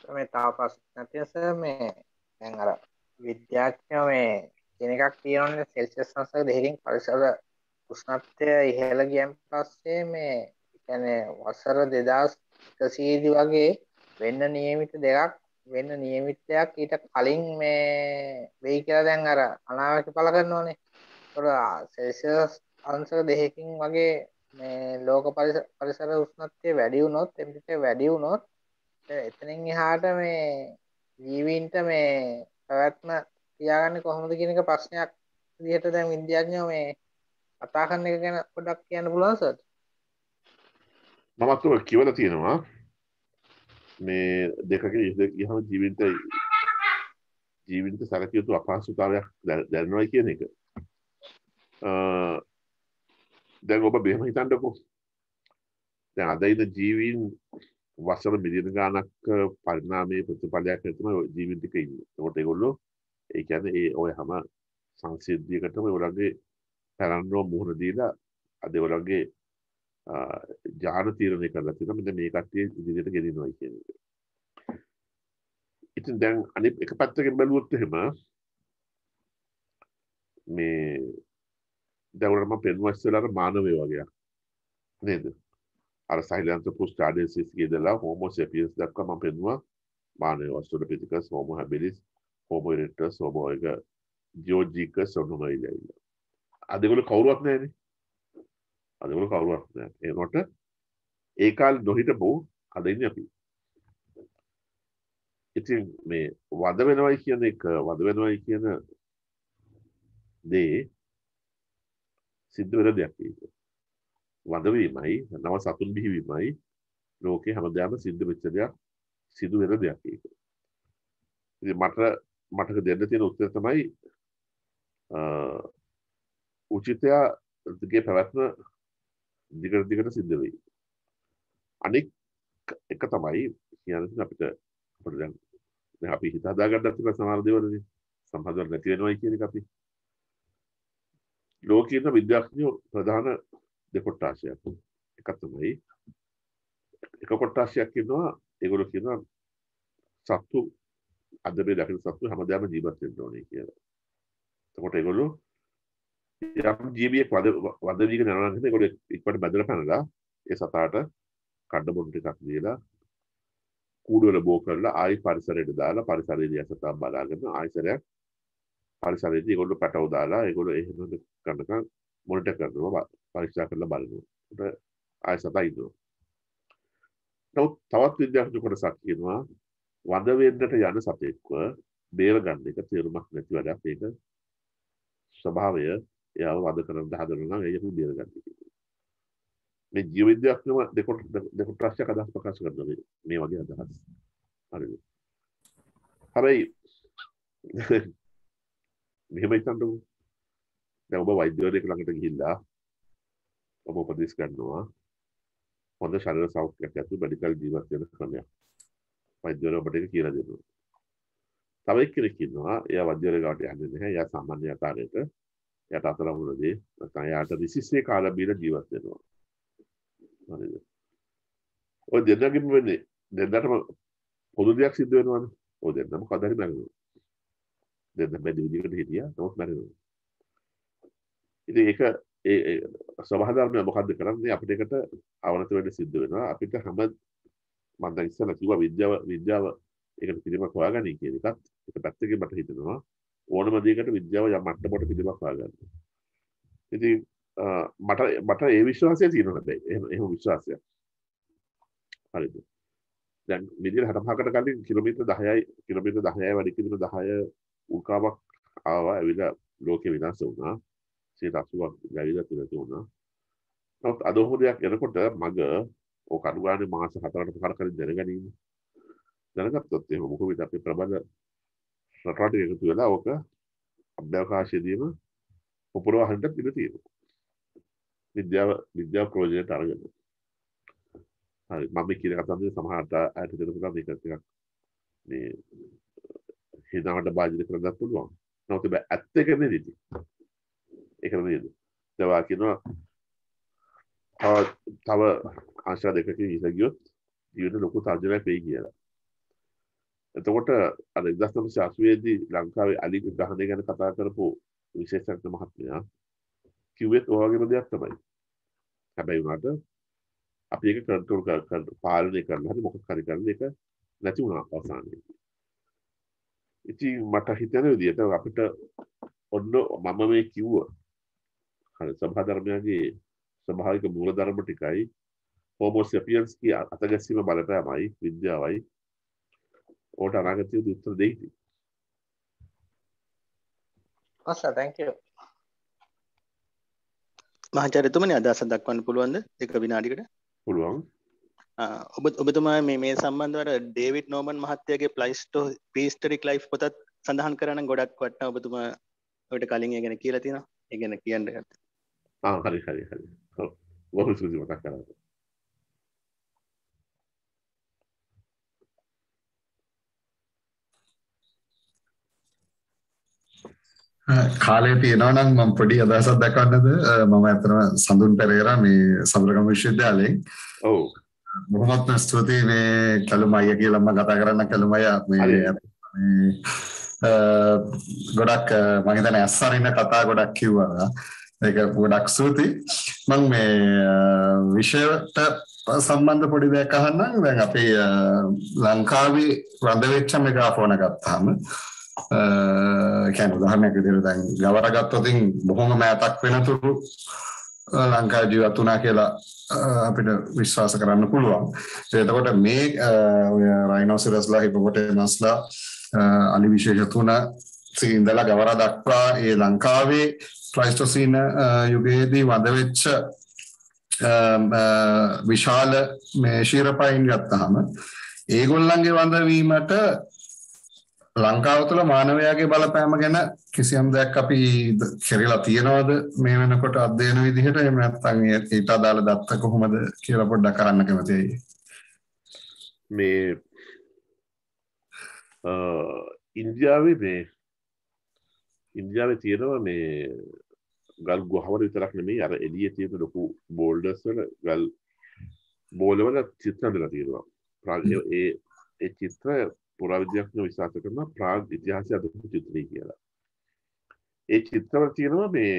මේ තව ප්‍රශ්නයක් තියෙනවා මේ දැන් අර විද්‍යාඥයෝ මේ කියන එකක් තියෙනවනේ සෙල්සියස් අංශක දෙකකින් පරිසර උෂ්ණත්වය ඉහළ ගියන් පස්සේ මේ කියන්නේ වසර 2100 වගේ වෙන්න නියමිත දෙයක් වෙන්න නියමිත දෙයක් ඊට කලින් මේ වෙයි කියලා දැන් අර අනාවැකි පළ කරනවානේ. ඒතකොට සෙල්සියස් අංශක දෙකකින් වගේ මේ ලෝක පරිසර උෂ්ණත්වය වැඩි වුණොත් ටෙම්පරේචර් වැඩි වුණොත් එතනින් එහාට මේ ජීවීන්ට මේ පැවැත්ම තියාගන්නේ කොහොමද කියන එක ප්‍රශ්නයක් විදිහට දැන් විද්‍යාඥයෝ මේ කතා කරන එක ගැන පොඩ්ඩක් කියන්න පුළුවන් සර්? මමත් ඔය කියවලා තියෙනවා මේ දෙකකින් යහම ජීවින්ට සැලකිය යුතු අපහසුතාවයක් දැනෙනවා කියන එක. දැන් ඔබ මෙහෙම හිතන්නකෝ. දැන් අද ඉන්න ජීවීන් වසර මිලියන ගාණක් පරිණාමයේ ප්‍රතිඵලයක් තමයි ජීවිත ටික ඉන්නේ. ඒකට ඒගොල්ලෝ ඒ කියන්නේ ඒ ඔය හැම සංසිද්ධියකටම ඒගොල්ලන්ගේ පැරණිව මුහුණ දීලා අද ඒගොල්ලන්ගේ ජාන තීරණය කරලා තියෙනවා. මෙන්න මේ කට්ටිය ඉදිරියට ගෙනියනවා කියන එක. ඉතින් දැන් අනිත් එක පැත්තකින් බැලුවොත් එහෙම මේ දැන් මම පෙන්වුවා ඉස්සෙල්ලා මානවය වගේ නේද? අර සයිලන්ත්‍රොපස් ටාඩෙන්සිස් කියදලා හෝමෝ සෙපියන්ස් දක්වා මම පෙන්වුවා මානව වස්තුල පිටිකස් Homo habilis Homo erectus, Homo georgicus ඔන්නමයි දැවිලා. අදගොල්ලෝ කවුරුවත් නැහැනේ. අදගොල්ලෝ කවුරුවත් නැහැ. ඒනොට ඒ කාලේ නොහිටපො අද ඉන්නේ අපි. ඉතින් මේ වද වෙනවයි කියන දේ සිද්ධ වෙන දෙයක් ඒක. වද වීමයි නව සතුන් බිහිවීමයි ලෝකේ හැමදාම සිද්ධ වෙච්ච දෙයක් සිදු වෙන දෙයක් ඒක. ඉතින් මට දෙන්න තියෙන උත්තරය තමයි උචිතයාගේ පැවැත්ම දිගට සිද්ධ වෙයි. අනෙක් එක තමයි කියන්නේ අපිට දැන් අපි හිත හදාගන්නත් තියෙන සමහර දේවල්නේ සම්බන්ධව නැති වෙනවයි කියන එක අපි ලෝකීය විද්‍යාඥයෝ ප්‍රධාන දෙකොට්ටාශයක්. එකක් තමයි එක කොට්ටාශයක් ඉන්නවා ඒගොල්ලෝ කියනවා සත්තු අද මේ දකින සත්තු හැමදාම ජීවත් වෙන්න ඕනේ කියලා. එතකොට ඒගොල්ලෝ යම් ජීවියෙක් වද වීගෙන යනවා නම් ඒගොල්ලෝ ඉක්මනට බැඳලා පැනලා ඒ සතාට කඩ බොන්න ටිකක් දීලා කූඩු වල බෝ කරලා ආයි පරිසරයට දාලා පරිසරයේදී සතා බලාගෙන ආයි සරයක් පරිසරයේදී ඒගොල්ලෝ පැටව දාලා ඒගොල්ලෝ එහෙම කරනකම් මොනිටර් කරනවා පරීක්ෂා කරලා බලනවා. ඒකට ආයි සතා ඉන්නවා. තවත් විද්‍යාඥ කොටසක් කියනවා වද වෙන්නට යන සතෙක්ව බේර ගන්න එක තේරුමක් නැති වැඩක්. ඒක ස්වභාවය එයාව වද කරන්න හදනවා නම් ඒක බේර ගන්න කියලා. මේ ජීව විද්‍යාඥයම දෙකොට්ටාශයක් අදහස් ප්‍රකාශ කරනවා මේ වගේ අදහස්. හරිද? හැබැයි මෙහෙම හිතන්නකෝ. දැන් ඔබ වෛද්‍යවරයෙක් ළඟට ගිහිල්ලා ඔබ උපදෙස් ගන්නවා හොඳ ශරීර සෞඛ්‍යයක් ඇතුළු මෙඩිකල් ජීවත් වෙන ක්‍රමයක්. වෛද්‍යවරයා ඔබට ඒක කියලා දෙනවා. තව එක්කෙනෙක් ඉන්නවා එයා වෛද්‍යවරයා ගාවට යන්නේ නැහැ. එයා සාමාන්‍ය ආකාරයට එයාට අතරමුණදී නැත්නම් එයාට රිසිස්සේ කාලා බීලා ජීවත් වෙනවා. හරිද? ඔය දෙන්නගෙම වෙන්නේ දෙන්නටම පොදු දෙයක් සිද්ධ වෙනවනේ. ඔය දෙන්නම කවදාරි මැරෙනවා. දෙන්න බැරි විදිහකට හිටියා නමුත් මැරෙනවා. ඉතින් ඒක ඒ සබහා ධර්මය මොකද්ද කරන්නේ අපිට එකට අවනත වෙන්න සිද්ධ වෙනවා. අපිට හැම මම දැන් ඉස්සෙල්ලා කිව්වා විද්‍යාව ඒකට පිළිමක් හොයාගන්න කියන එකත් එක පැත්තකින් මට හිතෙනවා ඕනම දෙයකට විද්‍යාව යම් මට්ටමකට පිළිමක් හොයාගන්න. ඉතින් මට ඒ විශ්වාසය තියෙනවා හැබැයි එහෙම විශ්වාසයක්. හරිද? දැන් මිදිර 65කට කලින් කිලෝමීටර් 10යි වැඩි කිලෝමීටර් 10 උල්කාවක් ආවා ඇවිල්ලා ලෝකෙ විනාශ වුණා. 80ක් ගැවිලා තිබුණා. නමුත් අද ඔහොම දෙයක් එනකොට මග ඕක අනුගානේ මාස 4කට පහර කලින් දැනගැනීම. දැනගත්තොත් එහෙම මොකද අපේ ප්‍රබල රටට එකතු වෙලා ඕක අභ්‍යවකාශයේදීම පුපුරවහන්නට ඉඩ තියෙනවා. විද්‍යාව ප්‍රයෝජනයට අරගෙන. හරි මම කියන කතාවේ සමහරට ආයත දෙන්න පුළුවන් මේක ටිකක් මේ හිතාවට බාධිත කරගන්න පුළුවන්. නමුත් ඇත්ත එක නෙවෙයි. ඒක නෙවෙයි. දවා කියනවා තව ආශා දෙකකින් ඉඳ ගියොත් ජීවිත ලොකු තර්ජනයක් වෙයි කියලා. එතකොට අර 1980 දී ලංකාවේ අලි ගහන ගැන කතා කරපු විශේෂඥ මහත්මයා කිව්වෙත් ඔය වගේම දෙයක් තමයි. හැබැයි උනාට අපි ඒක කන්ට්‍රෝල් කරන්න පාලනය කරන්න හරි මොකක් හරි කරන්න ඒක නැති වුණා අවසානයේදී. ඉතින් මට හිතෙන විදිහට අපිට ඔන්න මම මේ කිව්ව හරි සබහා ධර්මයන්ගේ ස්වභාවික මූල ධර්ම ටිකයි Homo sapiens කී අතගැසීම බලපෑමයි විද්‍යාවයි ඕට අනාගතයේදී උත්තර දෙයි. Awesome, thank you. මහාචාර්යතුමනි අදහස දක්වන්න පුළුවන්ද? එක විනාඩියකට. පුළුවන්. ඔබතුමා මේ සම්බන්ධව ඩේවිඩ් නෝමන් මහත්තයාගේ prehistoric life පොතත් සඳහන් කරා නම් ගොඩක් වටිනවා. ඔබතුමා ඔයිට කලින් ඒ ගැන කියලා තියෙනවා. ඒ ගැන කියන්න ගත්තා. හරි. ඔව්. බොහොම සුදුසු මතක් කරා. කාලේ තියෙනවා නම් මම පොඩි අදහසක් දක්වන්නද මම අතන සඳුන් පෙරේරා මේ සමරගම විශ්වවිද්‍යාලයෙන් ඔව් බොහොමත්ම ස්තුතියි මේ කළුමය කියලා මම කතා කරන්න කළුමය මේ ගොඩක් මම හිතන්නේ අස්සරින්න කතා ගොඩක් කිව්වා ඒක ගොඩක් ස්තුතියි මම මේ විෂයට සම්බන්ධ පොඩි දෙයක් අහන්නම් දැන් අපි ලංකාවේ රඳ වෙච්ච මෙගාෆෝන ගත්තාම කියන්නේ උදාහරණයක් විදිහට දැන් ගවර ගත්තොත් බොහොම මෑතක් වෙනතුරු ලංකාවේ ජීවත් වුණා කියලා අපිට විශ්වාස කරන්න පුළුවන්. එතකොට මේ ඔය රයිනෝසරස්ලා හිපොපොටේමස්ලා අලි විශේෂ තුන ඉඳලා ගවර දක්වා ඒ ලංකාවේ ප්ලයිස්ටොසීන යුගයේදී වඳ වෙච්ච විශාල මේ ශීරපයින් ගත්තාම ඒගොල්ලන්ගේ වඳවීමට ලංකාව තුළ මානවයාගේ බලපෑම ගැන කිසියම් දෙයක් අපි කෙරෙලා තියනවද මේ වෙනකොට අධ්‍යයන විදිහට? එහෙම නැත්නම් ඊට අදාළ දත්ත කොහොමද කියලා පොඩ්ඩක් කරන්න කැමතියි. මේ ඉන්දියාවේ තියෙනවා මේ ගල් ගුහාවල විතරක් නෙමෙයි අර එළියේ තියෙන ලොකු බෝල්ඩර්ස් වල ගල් බෝලවල චිත්‍ර හදලා තියෙනවා. ඒ චිත්‍ර පුරාවිද්‍යාඥයෝ විශ්වාස කරනවා ප්‍රාග් ඉතිහාසය අදපු චිත්‍රය කියලා. ඒ චිත්‍රවල තියෙනවා මේ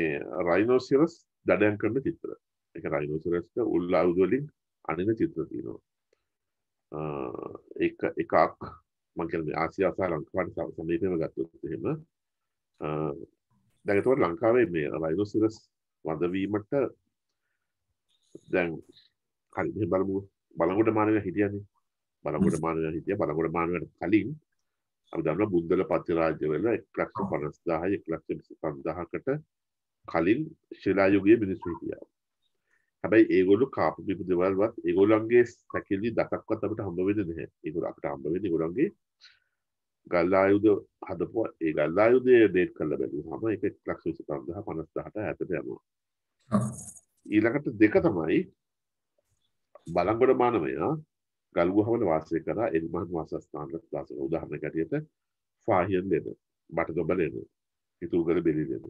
රයිනෝසිරස් දඩයන් කරන චිත්‍ර. ඒක රයිනෝසිරස්ට උල් ආයුධ වලින් අනින චිත්‍ර තියෙනවා. එකක් මම කියන්නේ ආසියාව සහ ලංකාවට සමීපව ගත්තොත් එහෙම දැන් ඒතකොට ලංකාවේ මේ රයිනෝසිරස් වඳවීමට දැන් හරි මෙහෙම බලමු බලංගොඩ මානවයා හිටියනේ. බලංගොඩ මානවයා හිටියා. බලංගොඩ මානවයාට කලින් අපි දන්නවා බුද්ධල පත්‍ය රාජ්‍යවල 1,50,000කට කලින් ශිලා යුගයේ මිනිස්සු හිටියා. හැබැයි ඒගොල්ලෝ කාපු බිපු දේවල්වත් ඒගොල්ලන්ගේ සැකෙලි දකක්වත් අපිට හම්බ වෙන්නේ නැහැ. ඒගොල්ලෝ අපිට හම්බ වෙන්නේ ඒගොල්ලන්ගේ ගල් ආයුධ හදපුවා. ඒ ගල් ආයුධය ඩේට් කරලා බැලුවාම ඒක 1,25,000 ඈතට යනවා. ඊළඟට දෙක තමයි බලංගොඩ මානවයා ගල් ගුහාවල වාසය කරා එල්මහන් වාසස්ථාන දාස උදාහරණයක් ඇටියට ෆාහියන් දෙන බටදොබ දෙන ඉතුරුගල බෙලි දෙන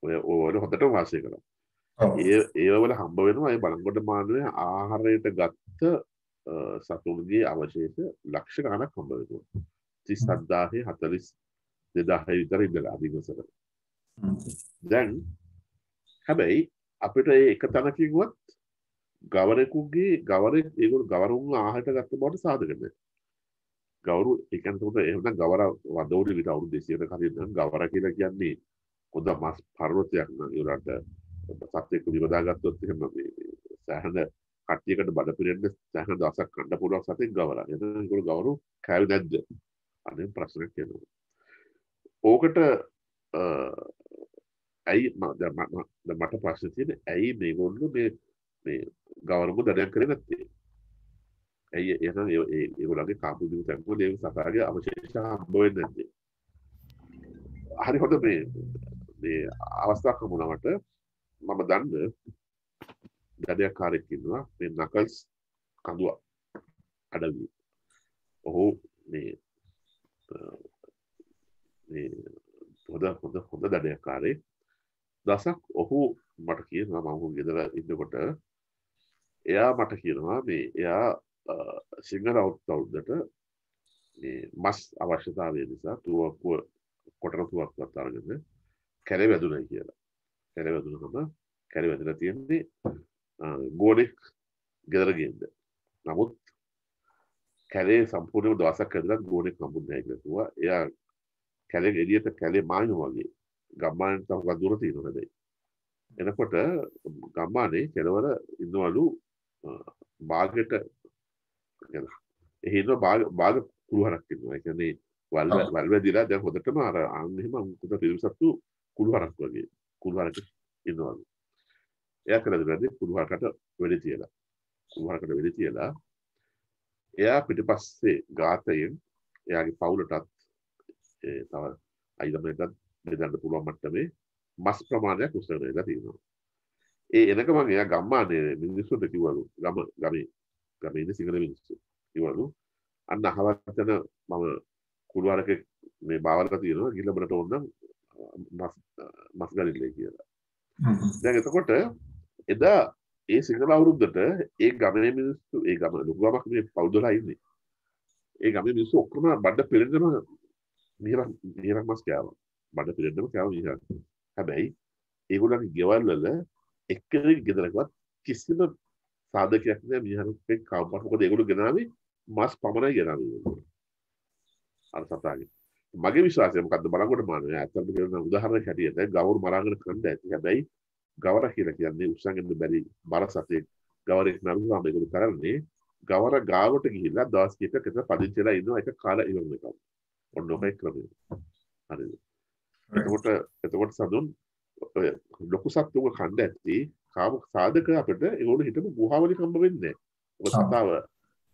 ඔය වල හොඳටම වාසය කරා. ඒ වල හම්බ වෙනවා ඒ බලංගොඩ මානවයා ආහාරයට ගත්ත සතුන්ගේ අවශේෂ ලක්ෂ ගණනක් හම්බ වෙනවා. 37,000 42,000 විතර ඉඳලා අදිවසර. දැන් හැබැයි අපිට එක තැනකින්වත් ගවරෙකුගේ ගවරෙක් ඒගොල්ලෝ ගවරුන් ආහාරයට ගත්ත බවට සාධක නැහැ. ගවරු ඒ කියන්නේ උඩ එහෙම නම් ගවර වදෝඩි විතර අවුරුදු 200කට කලින් නම් ගවර කියලා කියන්නේ හොඳ මස් පර්වතයක් නම් ඒකට සත්‍යයක් විවදා ගත්තොත් එහෙම මේ සෑහෙන කට්ටියකට බඩ පිරෙන්න සෑහෙන දවසක් කන්න පුළුවන් සතෙක් ගවර. එතන ඒගොල්ලෝ ගවරු කෑවේ නැද්ද? අනේ ප්‍රශ්නයක් කියනවා. ඕකට ඇයි මට ප්‍රශ්න තියෙන්නේ ඇයි මේගොල්ලෝ මේ ගවරුන්ව දඩයන් කරේ නැත්තේ? ඇයි එහෙනම් ඒගොල්ලන්ගේ කාපු දිනු තැන්වල ඒ සතාගේ අවශේෂ හම්බ වෙන්නේ නැත්තේ? හරි හොඳ මේ අවස්ථාවක් වුණාට මම දන්න දඩයක්කාරයෙක් ඉන්නවා මේ නකල්ස් කඳුවා අඩවියේ. ඔහු මේ හොඳ දඩයක්කාරයෙක්. දවසක් ඔහු මට කියනවා මම ඔහු ගෙදර ඉන්නකොට එයා මට කියනවා මේ එයා සිංහල අවුරුද්දට මේ මස් අවශ්‍යතාවය නිසා තුවක්කුව කොටන තුවක්කුවක් අරගෙන කැලේ වැදුණයි කියලා. කැලේ වැදුනම කැලේ වැදලා තියෙන්නේ ගෝඩෙක් ගෙදර ගියද. නමුත් කැලේ සම්පූර්ණයෙන්ම දවසක් ඇදලා ගෝඩෙක් හම්බුනේ නැහැ කියලා කිව්වා. එයා කැලේ එළියට කැලේ මායිනවා වගේ ගම්මානට තව දුර තියෙනවා නේද? එනකොට ගම්මානේ කෙළවර ඉන්නවලු බාගෙට එහෙම බාග කුළුහරක් ඉන්නවා. ඒ කියන්නේ වල් වැදිලා දැන් හොදටම අර අන්න එහෙම මුකුත පිරිසත්තු කුළුහරක් වගේ කුළුහරක ඉන්නවලු. එයා කළද කුළුහරකට වෙඩි තියලා එයා පිටිපස්සේ ගාතයෙන් එයාගේ පවුලටත් තව අයිදමයටත් බෙදන්න පුළුවන් මට්ටමේ මස් ප්‍රමාණයක් උස්සගෙන ඉලා තියෙනවා. ඒ එනකම එයා ගම්මානේ මිනිස්සුන්ට කිව්වලු ගමේ ඉන්න සිංහල මිනිස්සු කිව්වලු අන්න අහවත්තන මම කුළුහරක මේ බාවලක තියෙනවා ගිහලා බලට ඕන නම් මස් ගනින්නේ කියලා. දැන් එතකොට එදා ඒ සිංහල අවුරුද්දට ඒ ගමේ මිනිස්සු ඒ ගම ලොකු ගමක් මේ පවුල් 12 ඉන්නේ. ඒ ගමේ මිනිස්සු ඔක්කොම බඩ පෙරෙන්නම මිහිරක් මස් කෑවා. බඩ පිරෙන්නම කෑවා මිහිරක්. හැබැයි ඒගොල්ලන්ගේ ගෙවල් වල එක්කෙනෙක් ගෙදරකවත් කිසිම සාධකයක් නෑ මිහිරක් කවපත්. මොකද ඒගොල්ලෝ ගෙනාවේ මස් පමණයි ගෙනාවේ. අර සතාගේ. මගේ විශ්වාසය මොකද්ද බලනකොට මානවයා ඇත්තටම කියන උදාහරණයක් හැටියට ගවරු මරාගෙන කන්න ඇති. හැබැයි ගවර කියලා කියන්නේ උස්සන්ගෙන් බැරි බර සතේ ගවරෙක් නරුවාම ඒගොල්ලෝ කරන්නේ ගවර ගාවට ගිහිල්ලා දවස් කිහිපයක් විතර පදිංචිලා ඉන්නවා ඒක කාලා ඉවර වෙනවා. ඔන්න ඔබේ ක්‍රමය. හරිද? එතකොට සතුන් ලොකු සත්තුන්ව කන්න ඇති කාම සාධක අපිට ඒගොල්ලෝ හිතමු ගුහාවලින් හම්බ වෙන්නේ නැහැ. ඔබ සතාව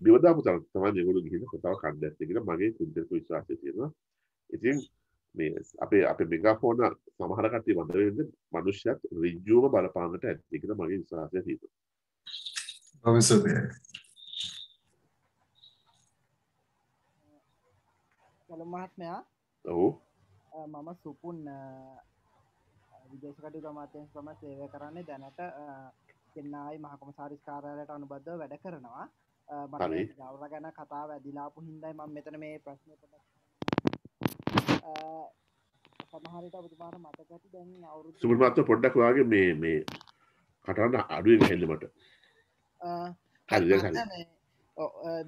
දිවදාපු තරම් තමයි ඒගොල්ලෝ ගිහින් සතාව කන්න ඇත්තේ කියලා මගේ කුද්දක විශ්වාසය තියෙනවා. ඉතින් මේ අපේ මෙගාෆෝන සමහර කට්ටිය වඳ වෙන්නේ මිනිස්සුත් ඍජුවම බලපාන්නට ඇති කියලා මගේ විශ්වාසය තියෙනවා. අවශ්‍යයි. කලු මහත්මයා ඔව් මම සුපුන් විදේශ කටයුතු අමාත්‍යාංශ තමයි සේවය කරන්නේ දැනට චෙන්නයි මහ කොමසාරිස් කාර්යාලයට අනුබද්ධව වැඩ කරනවා. මට ගෞරව ගැන කතාව ඇදිලාපු හින්දායි මම මෙතන මේ ප්‍රශ්නේ සමහරට ඔබතුමාට මතක ඇති දැන් අවුරුදු සුපුන් මාත්‍යා පොඩ්ඩක් වාගේ මේ කටහඬ අඩුවෙන් හෙන්න මට.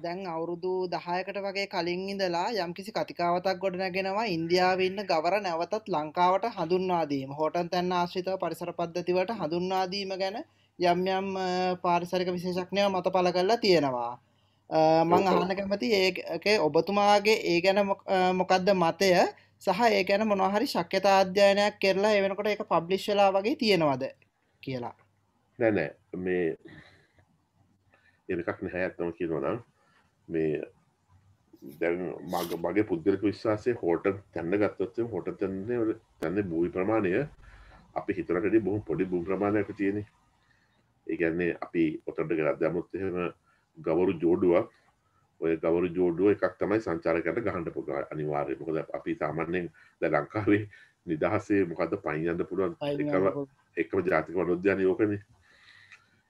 දැන් අවුරුදු 10කට වගේ කලින් ඉඳලා යම්කිසි කතිකාවතක් ගොඩනගෙනවා ඉන්දියාවේ ඉන්න ගවර නැවතත් ලංකාවට හඳුන්වා දීම. හෝටන් තැන්න ආශ්‍රිතව පරිසර පද්ධති වලට හඳුන්වා දීම ගැන යම් පාරිසරික විශේෂඥයෝ මත පළ කරලා තියෙනවා. මම අහන්න කැමති ඒකේ ඔබතුමාගේ ඒ ගැන මොකද්ද මතය සහ ඒ ගැන මොනවා හරි ශක්්‍යතා අධ්‍යයනයක් කරලා ඒ වෙනකොට ඒක පබ්ලිෂ් වෙලා වගේ තියෙනවද කියලා. නෑ මේ එකක් නැහැ අතම කියනවා නම් මේ දැන් මගේ පුද්ගලික විශ්වාසය හෝටල් තැන්න ගත්තොත් හෝටල් තැන්නේ භූමි ප්‍රමාණය අපි හිතනට වඩා බොහොම පොඩි භූමි ප්‍රමාණයක් තියෙන්නේ. ඒ කියන්නේ අපි ඔතනට ගිහලා දැම්මොත් එහෙම ගවරු ජෝඩුවක් ඔය ගවරු ජෝඩුව එකක් තමයි සංචාරකයන්ට ගහන්න පුළුවන් අනිවාර්යයෙන්. මොකද අපි සාමාන්‍යයෙන් දැන් ලංකාවේ නිදහසේ මොකද්ද පයින් යන්න පුළුවන් එකම ජාතික වනෝද්‍යානය ඕකනේ.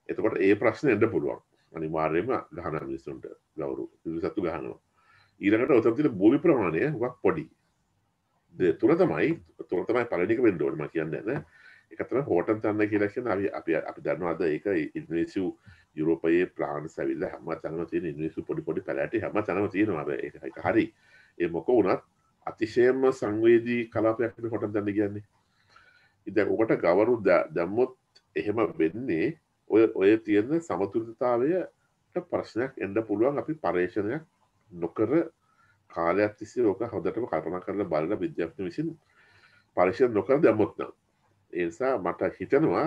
එතකොට ඒ ප්‍රශ්නේ එන්න පුළුවන්. අනිවාර්යයෙන්ම ගහන මිනිස්සුන්ට ගවරු සතු ගහනවා. ඊළඟට ඔතන තියෙන භූමි ප්‍රමාණය හුඟක් පොඩි. තුන තමයි පළවෙනි එක වෙන්න ඕනේ මම කියන්නේ නැහැ. ඒක තමයි හෝටන් තන්න කියලා කියන්නේ අපි දන්නවාද ඒක ඉන්දුනීසියාව යුරෝපයේ ප්‍රාන්ස් ඇවිල්ලා හැම තැනම තියෙන ඉන්දුනීසියාව පොඩි පැලෑටි හැම තැනම තියෙනවා. ඒක හරි. ඒ මොක වුණත් අතිශයම සංවේදී කලාපයක් නේ හෝටන් තන්න කියන්නේ. ඉතින් ඔකට ගවරු දැම්මොත් එහෙම වෙන්නේ ඔය තියෙන සමතුලිතතාවයට ප්‍රශ්නයක් එන්න පුළුවන් අපි පරීක්ෂණයක් නොකර කාලයක් තිස්සේ ඕක හොඳටම කල්පනා කරලා බලලා විද්‍යාඥයෝ විසින් පරීක්ෂණ නොකර දැම්මොත් නම් ඒ නිසා මට හිතෙනවා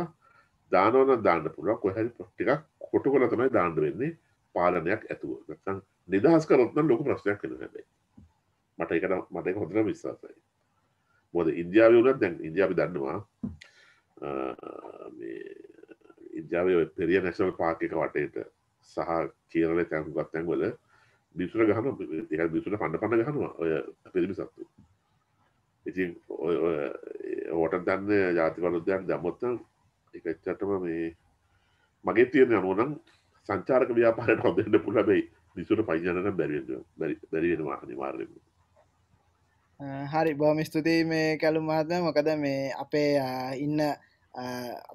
දානවනම් දාන්න පුළුවන් කොහේ හරි ටිකක් කොටු කරලා තමයි දාන්න වෙන්නේ පාලනයක් ඇතුව. නැත්නම් නිදහස් කරොත් නම් ලොකු ප්‍රශ්නයක් වෙනවා හැබැයි. මට ඒක හොඳට විශ්වාසයි. මොකද ඉන්දියාවේ වුණත් දැන් ඉන්දියාව දන්නවා මේ ඉන්දියාවේ පෙරිය නැෂනල් පාර්ක් එක වටේට සහ කේරළේ තැන්පත් තැන්වල බිසුර ගහනවා ඒක බිසුර පන්න ගහනවා ඔය පිරිමි සත්තු. ඉතින් ඔය හෝටල් දන්නේ ජාතික වනෝද්‍යාන දැම්මොත් ඒක ඇත්තටම මේ මගේ තියෙන අනුව නම් සංචාරක ව්‍යාපාරයට හොඳ වෙන්න පුළුවන්. හැබැයි බිසුර පයින් යන්න නම් බැරි වෙනවා අනිවාර්යයෙන්ම. හරි බොහොම ස්තුතියි මේ කැලුම් මහත්මයා. මොකද මේ අපේ ඉන්න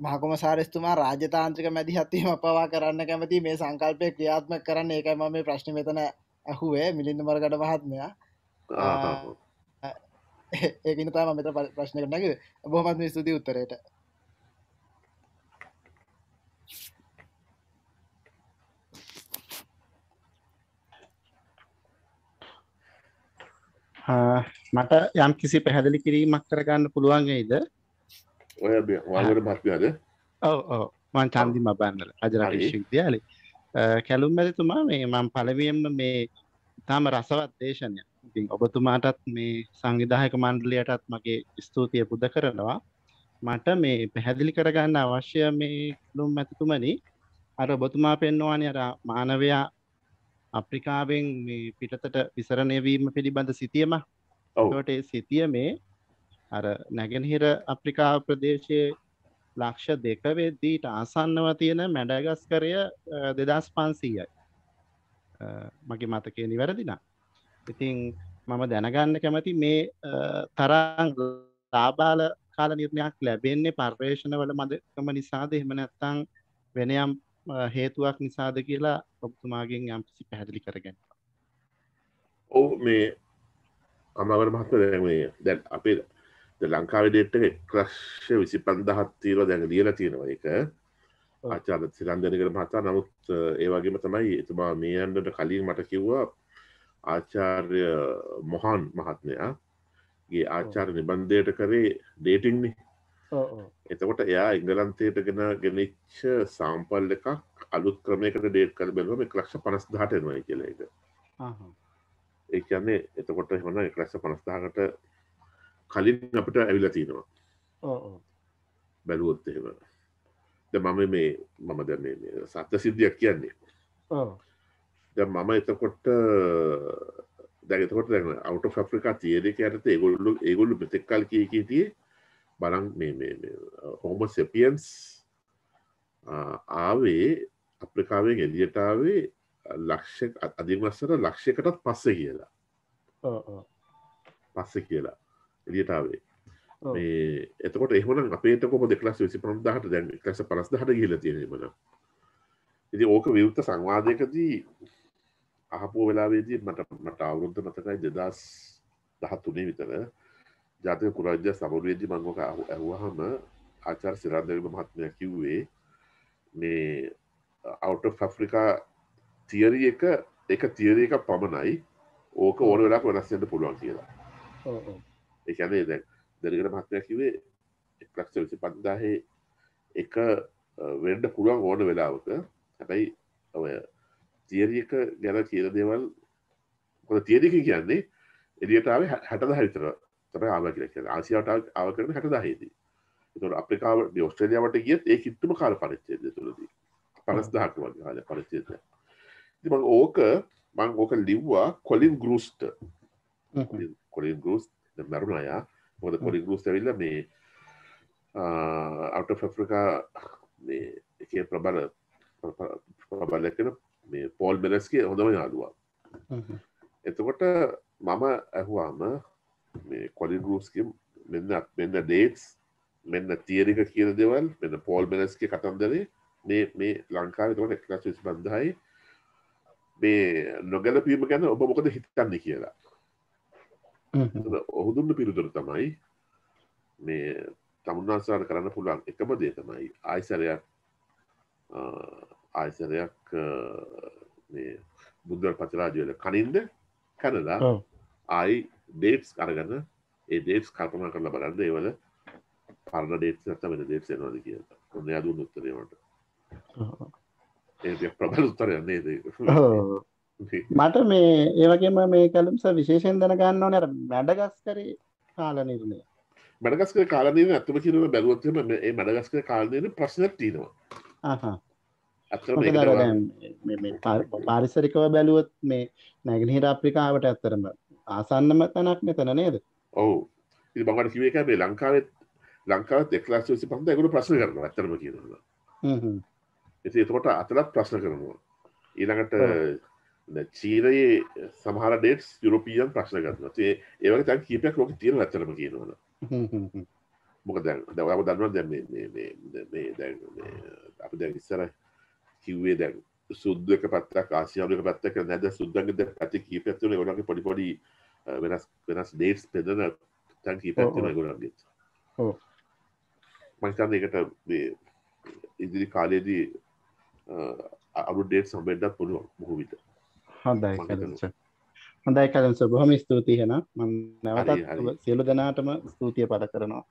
මහකොමසාරිස්තුමා රාජතාන්ත්‍රික මැදිහත්වීම පවා කරන්න කැමති මේ සංකල්පය ක්‍රියාත්මක කරන්න. ඒකයි මම මේ ප්‍රශ්නේ මෙතන අහුවේ මිලින්ද මරගඩ මහත්මයා. ඒකින් තමයි මම මෙතන ප්‍රශ්නයකට නැගුවේ. බොහොමත් ස්තුතියි උත්තරේට. මට යම් කිසි පැහැදිලි කිරීමක් කරගන්න පුළුවන් වෙයිද? ඔය වංගර මහත්මයාද? ඔව් මම චන්දිම බණ්ඩල රජරට විශ්වවිද්‍යාලේ කැලුම් මැතිතුමා මේ මම පළවෙනියෙන්ම මේ තාම රසවත් දේශනයක්. ඉතින් ඔබතුමාටත් මේ සංවිධායක මණ්ඩලයටත් මගේ ස්තුතිය පුද කරනවා. මට මේ පැහැදිලි කරගන්න අවශ්‍ය මේ කැලුම් මැතිතුමනි අර ඔබතුමා පෙන්වන්නේ අර මානවයා අප්‍රිකාවෙන් මේ පිටතට විසරණය වීම පිළිබඳ සිතියම. ඒකට ඒ සිතියමේ අර නැගෙනහිර අප්‍රිකාව ප්‍රදේශයේ ලක්ෂ 2 වෙද්දීට ආසන්නව තියෙන මැඩගස්කරය 2500යි. මගේ මතකය නිවැරදි නම්. ඉතින් මම දැනගන්න කැමති මේ තරම් ලාබාල කාල නිර්ණයක් ලැබෙන්නේ පර්යේෂණවල මදකම නිසාද එහෙම නැත්නම් වෙන යම් හේතුවක් නිසාද කියලා ඔබතුමාගෙන් යම්කිසි පැහැදිලි කරගන්න. ඔව් මේ අමාවර මහත්මයා දැන් මේ දැන් අපේ ලංකාවේ ඩේට් එක 1,25,000ක් තියෙනවා දැන් ලියලා තියෙනවා ඒක ආචාර්ය සිරන්දනගර මහතා. නමුත් ඒ වගේම තමයි එතුමා මේ යන්නට කලින් මට කිව්වා ආචාර්ය මොහන් මහත්මයාගේ ආචාර්ය නිබන්ධයට කරේ ඩේටින්ග්නේ. එතකොට එයා එංගලන්තයට ගෙනිච්ච සාම්පල් එකක් අලුත් ක්‍රමයකට ඩේට් කරලා බලුවා මේ 1,50,000ට එනවායි කියලා ඒක. ඒ කියන්නේ එතකොට එහෙමනම් 1,50,000කට කලින් අපිට ඇවිල්ලා තිනවා. බැලුවොත් එහෙම. දැන් මම දැන් මේ සත්‍ය සිද්ධියක් කියන්නේ. දැන් මම එතකොට out of Africa තියරි එක යටතේ ඒගොල්ලෝ මෙතෙක් කල් කීතියේ බලන් මේ Homo sapiens ආවේ අප්‍රිකාවෙන් එළියට ආවේ අධිවස්සර ලක්ෂයකටත් පස්සේ කියලා. පස්සේ කියලා එළියට ආවේ. මේ එතකොට එහෙමනම් අපේට කොහොමද 1,25,000ට දැන් 1,50,000ට ගිහිල්ලා තියෙන්නේ එහෙමනම්. ඉතින් ඕක විවෘත සංවාදයකදී අහපුව වෙලාවේදී මට අවුරුද්ද මතකයි 2013 විතර ජාතික පුරාජ්‍ය සමරුවේදී මම ඔක අහුවාම ආචාර්ය සිරන්දනගර මහත්මයා කිව්වේ මේ out of Africa තියරි එක තියරි එකක් පමණයි ඕක ඕන වෙලාවක වෙනස් වෙන්න පුළුවන් කියලා. ඒ කියන්නේ දැන් දනගර මහත්මයා කිව්වේ 1,25,000 එක වෙන්න පුළුවන් ඕන වෙලාවක. හැබැයි ඔය තියරි එක ගැන කියන දේවල් මොකද තියරි එක කියන්නේ එළියට ආවේ 60,000 විතර තමයි ආවා කියලා කියන්නේ. ආසියාවට ආව කරන 60,000 දී. ඒතකොට අප්‍රිකාව ඕස්ට්‍රේලියාවට ගියත් ඒ කිට්ටුම කාල පරිච්ඡේදය තුළදී 50,000ක වගේ කාල පරිච්ඡේදය. ඉතින් මම ඕක ලිව්වා කොලින් ගෲස්ට. කොලින් ගෲස් දැන් මරුණා යා. මොකද කොලින් ගෲස් ඇවිල්ලා මේ out of Africa මේ එකේ ප්‍රබල කෙන මේ පෝල් බෙලස්ගේ හොඳම යාළුවා. එතකොට මම ඇහුවාම මේ කොලින් ගෲස්ගේ මෙන්න ඩේට්ස් මෙන්න තියරි එක කියන දේවල් මෙන්න පෝල් බෙලස්ගේ කතන්දරේ මේ ලංකාවේ එතකොට 1,25,000යි මේ නොගැලපීම ගැන ඔබ මොකද හිතන්නේ කියලා. ඔහු දුන්න පිළිතුර තමයි මේ තමුන්නාසාර කරන්න පුළුවන් එකම දේ තමයි ආයසරයක් මේ බුද්ධල් පචරාජ වල කනින්ද කනලා ආයි ඩේට්ස් අරගෙන ඒ ඩේට්ස් කල්පනා කරලා බලන්න ඒවල පරණ ඩේට්ස් නැත්නම් වෙන ඩේට්ස් එනවද කියලා. ඔන්න එයා දුන්න උත්තරේ මට. ඒක ප්‍රබල උත්තරයක් නේද? මට මේ ඒ වගේම මේ කලුම්ස විශේෂයෙන් දැනගන්න ඕනේ අර මැඩගස්කරේ කාල නිර්ණය. මැඩගස්කරේ කාල නිර්ණය අත්‍යවශ්‍ය කියන බැලුවොත් එහෙම මේ මැඩගස්කරේ කාල නිර්ණය ප්‍රශ්නයක් තියෙනවා. මේ පාරිසරිකව බැලුවොත් මේ නැගෙනහිර අප්‍රිකාවට ඇත්තරම ආසන්නම තැනක් මෙතන නේද? ඔව්. ඉතින් මම කිව්වේ ඒක මේ ලංකාවෙත් 1,25,000 ඒගොල්ලෝ ප්‍රශ්න කරනවා ඇත්තටම කියනවා. ඉතින් ඒකට අතලත් ප්‍රශ්න කරනවා. ඊළඟට චීනයේ සමහර ඩේට්ස් යුරෝපියන් ප්‍රශ්න කරනවා. ඒ වගේ තැන් කීපයක් ලෝකෙ තියෙනවා ඇත්තටම කියනවා. මොකද දැන් ඔයාලා දන්නවා දැන් මේ දැන් අපි දැන් ඉස්සර කිව්වේ දැන් සුද්ද එක පැත්තක් ආසියානු එක පැත්තක් නැද සුද්දන්ගේ පැති කීපයක් තියෙනවා. ඒගොල්ලන්ගේ පොඩි වෙනස් ඩේට්ස් බෙදන තැන් කීපයක් තියෙනවා ඒගොල්ලන්ගේ. ඔව්. මම හිතන්නේ ඒකට මේ ඉදිරි කාලේදී අලුත් ඩේට්ස් හම්බෙන්නත් පුළුවන් බොහෝ විට. හොඳයි කලන්ස බොහොම ස්තුතියි එහෙනම් මම නැවතත් සියලු දෙනාටම ස්තුතිය පළ කරනවා.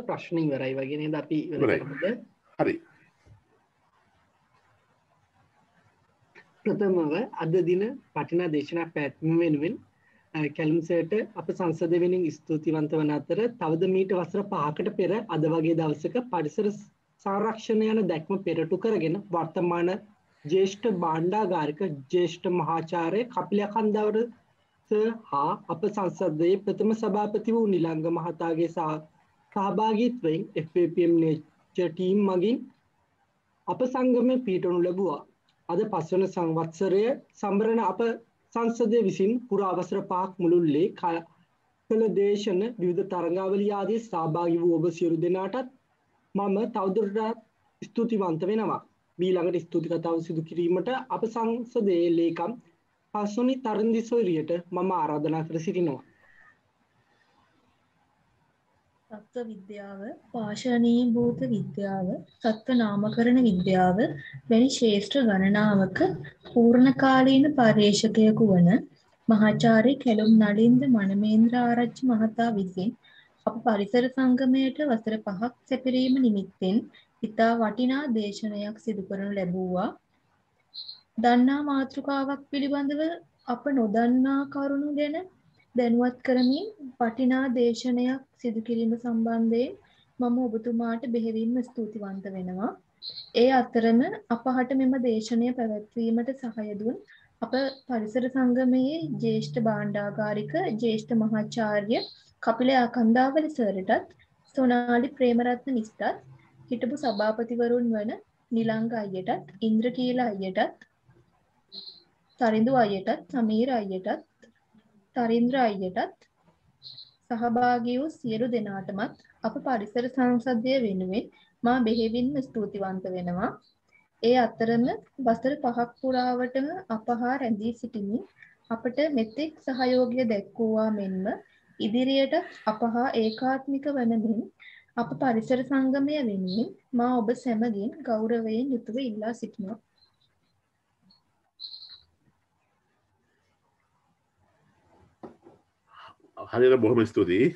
ප්‍රශ්න ඉවරයි වගේ නේද අපි හරි. ප්‍රථමව අද දින වටිනා දේශනා පැවැත්වීම වෙනුවෙන් කැලුම්සර්ට අප සංසද වෙනින් ස්තුතිවන්ත වන අතර තවද මීට වසර 5කට පෙර අද වගේ දවසක පරිසර සංරක්ෂණය යන දැක්ම පෙරටු කරගෙන වර්තමාන ජ්‍යෙෂ්ඨ භාණ්ඩාගාරික ජ්‍යෙෂ්ඨ මහාචාර්ය කපිල කන්දවර හා අප සංසදයේ ප්‍රථම සභාපති වූ නිලංග මහතාගේ සහභාගීත්වයෙන් FAPM නෙචර් ටීම් මගින් අප සංගමයේ පිහිටනු ලැබුවා. අද පස්වන සංවත්සරය සම්බරණ අප සංසදය විසින් පුරා අවසර 5ක් මුළුල්ලේ කළ දේශන විවිධ තරඟාවලිය ආදී සහභාගී වූ ඔබ සියලු දෙනාටත් මම තවදුරටත් ස්තුතිවන්ත වෙනවා. ඊළඟට ස්තුති කතාව සිදු කිරීමට අප සංසදයේ ලේකම් හසුනි තරන්දි සොයුරියට මම ආරාධනා කර සිටිනවා. තත්ත්ව විද්‍යාව, පාෂාණීභූත විද්‍යාව, තත්ත්ව නාමකරණ විද්‍යාව වැනි ශ්‍රේෂ්ඨ ගණනාවක පූර්ණකාලීන පර්යේෂකයෙකු වන මහාචාර්ය කැලුම් නලින්ද මනමේන්ද්‍ර ආරච්චි මහතා විසින් අප පරිසර සංගමයට වසර 5ක් සැපිරීම නිමිත්තෙන් ඉතා වටිනා දේශනයක් සිදු කරනු ලැබුවා. දන්නා මාතෘකාවක් පිළිබඳව අප නොදන්නා කරුණු ගැන දැනුවත් කරමින් වටිනා දේශනයක් සිදු කිරීම සම්බන්ධයෙන් මම ඔබතුමාට බෙහෙවින්ම ස්තුතිවන්ත වෙනවා. ඒ අතරම අපහට මෙම දේශනය පැවැත්වීමට සහාය දුන් අප පරිසර සංගමයේ ජ්‍යෙෂ්ඨ භාණ්ඩාගාරික ජ්‍යෙෂ්ඨ මහාචාර්ය කපිල අකන්දාවල සර්ටත් සොනාලි ප්‍රේමරත්න මිස්ටත් හිටපු සභාපතිවරුන් වන නිලංග අයියටත් ඉන්ද්‍රකීල අයියටත් තරිඳු අයියටත් සමීර අයියටත් තරින්ද්‍ර අයියටත් සහභාගී වූ සියලු දෙනාටමත් අප පරිසර සංසදය වෙනුවෙන් මා බෙහෙවින්ම ස්තුතිවන්ත වෙනවා. ඒ අතරම වසර 5ක් පුරාවටම අප හා රැඳී සිටිමින් අපට මෙතෙක් සහයෝගය දැක්වුවා මෙන්ම ඉදිරියට අප හා ඒකාත්මික වන මෙන් අප පරිසර සංගමය වෙනුවෙන් මා ඔබ සැමගින් ගෞරවයෙන් යුතුව ඉල්ලා සිටිනවා. හරියට බොහොම ස්තුතියි.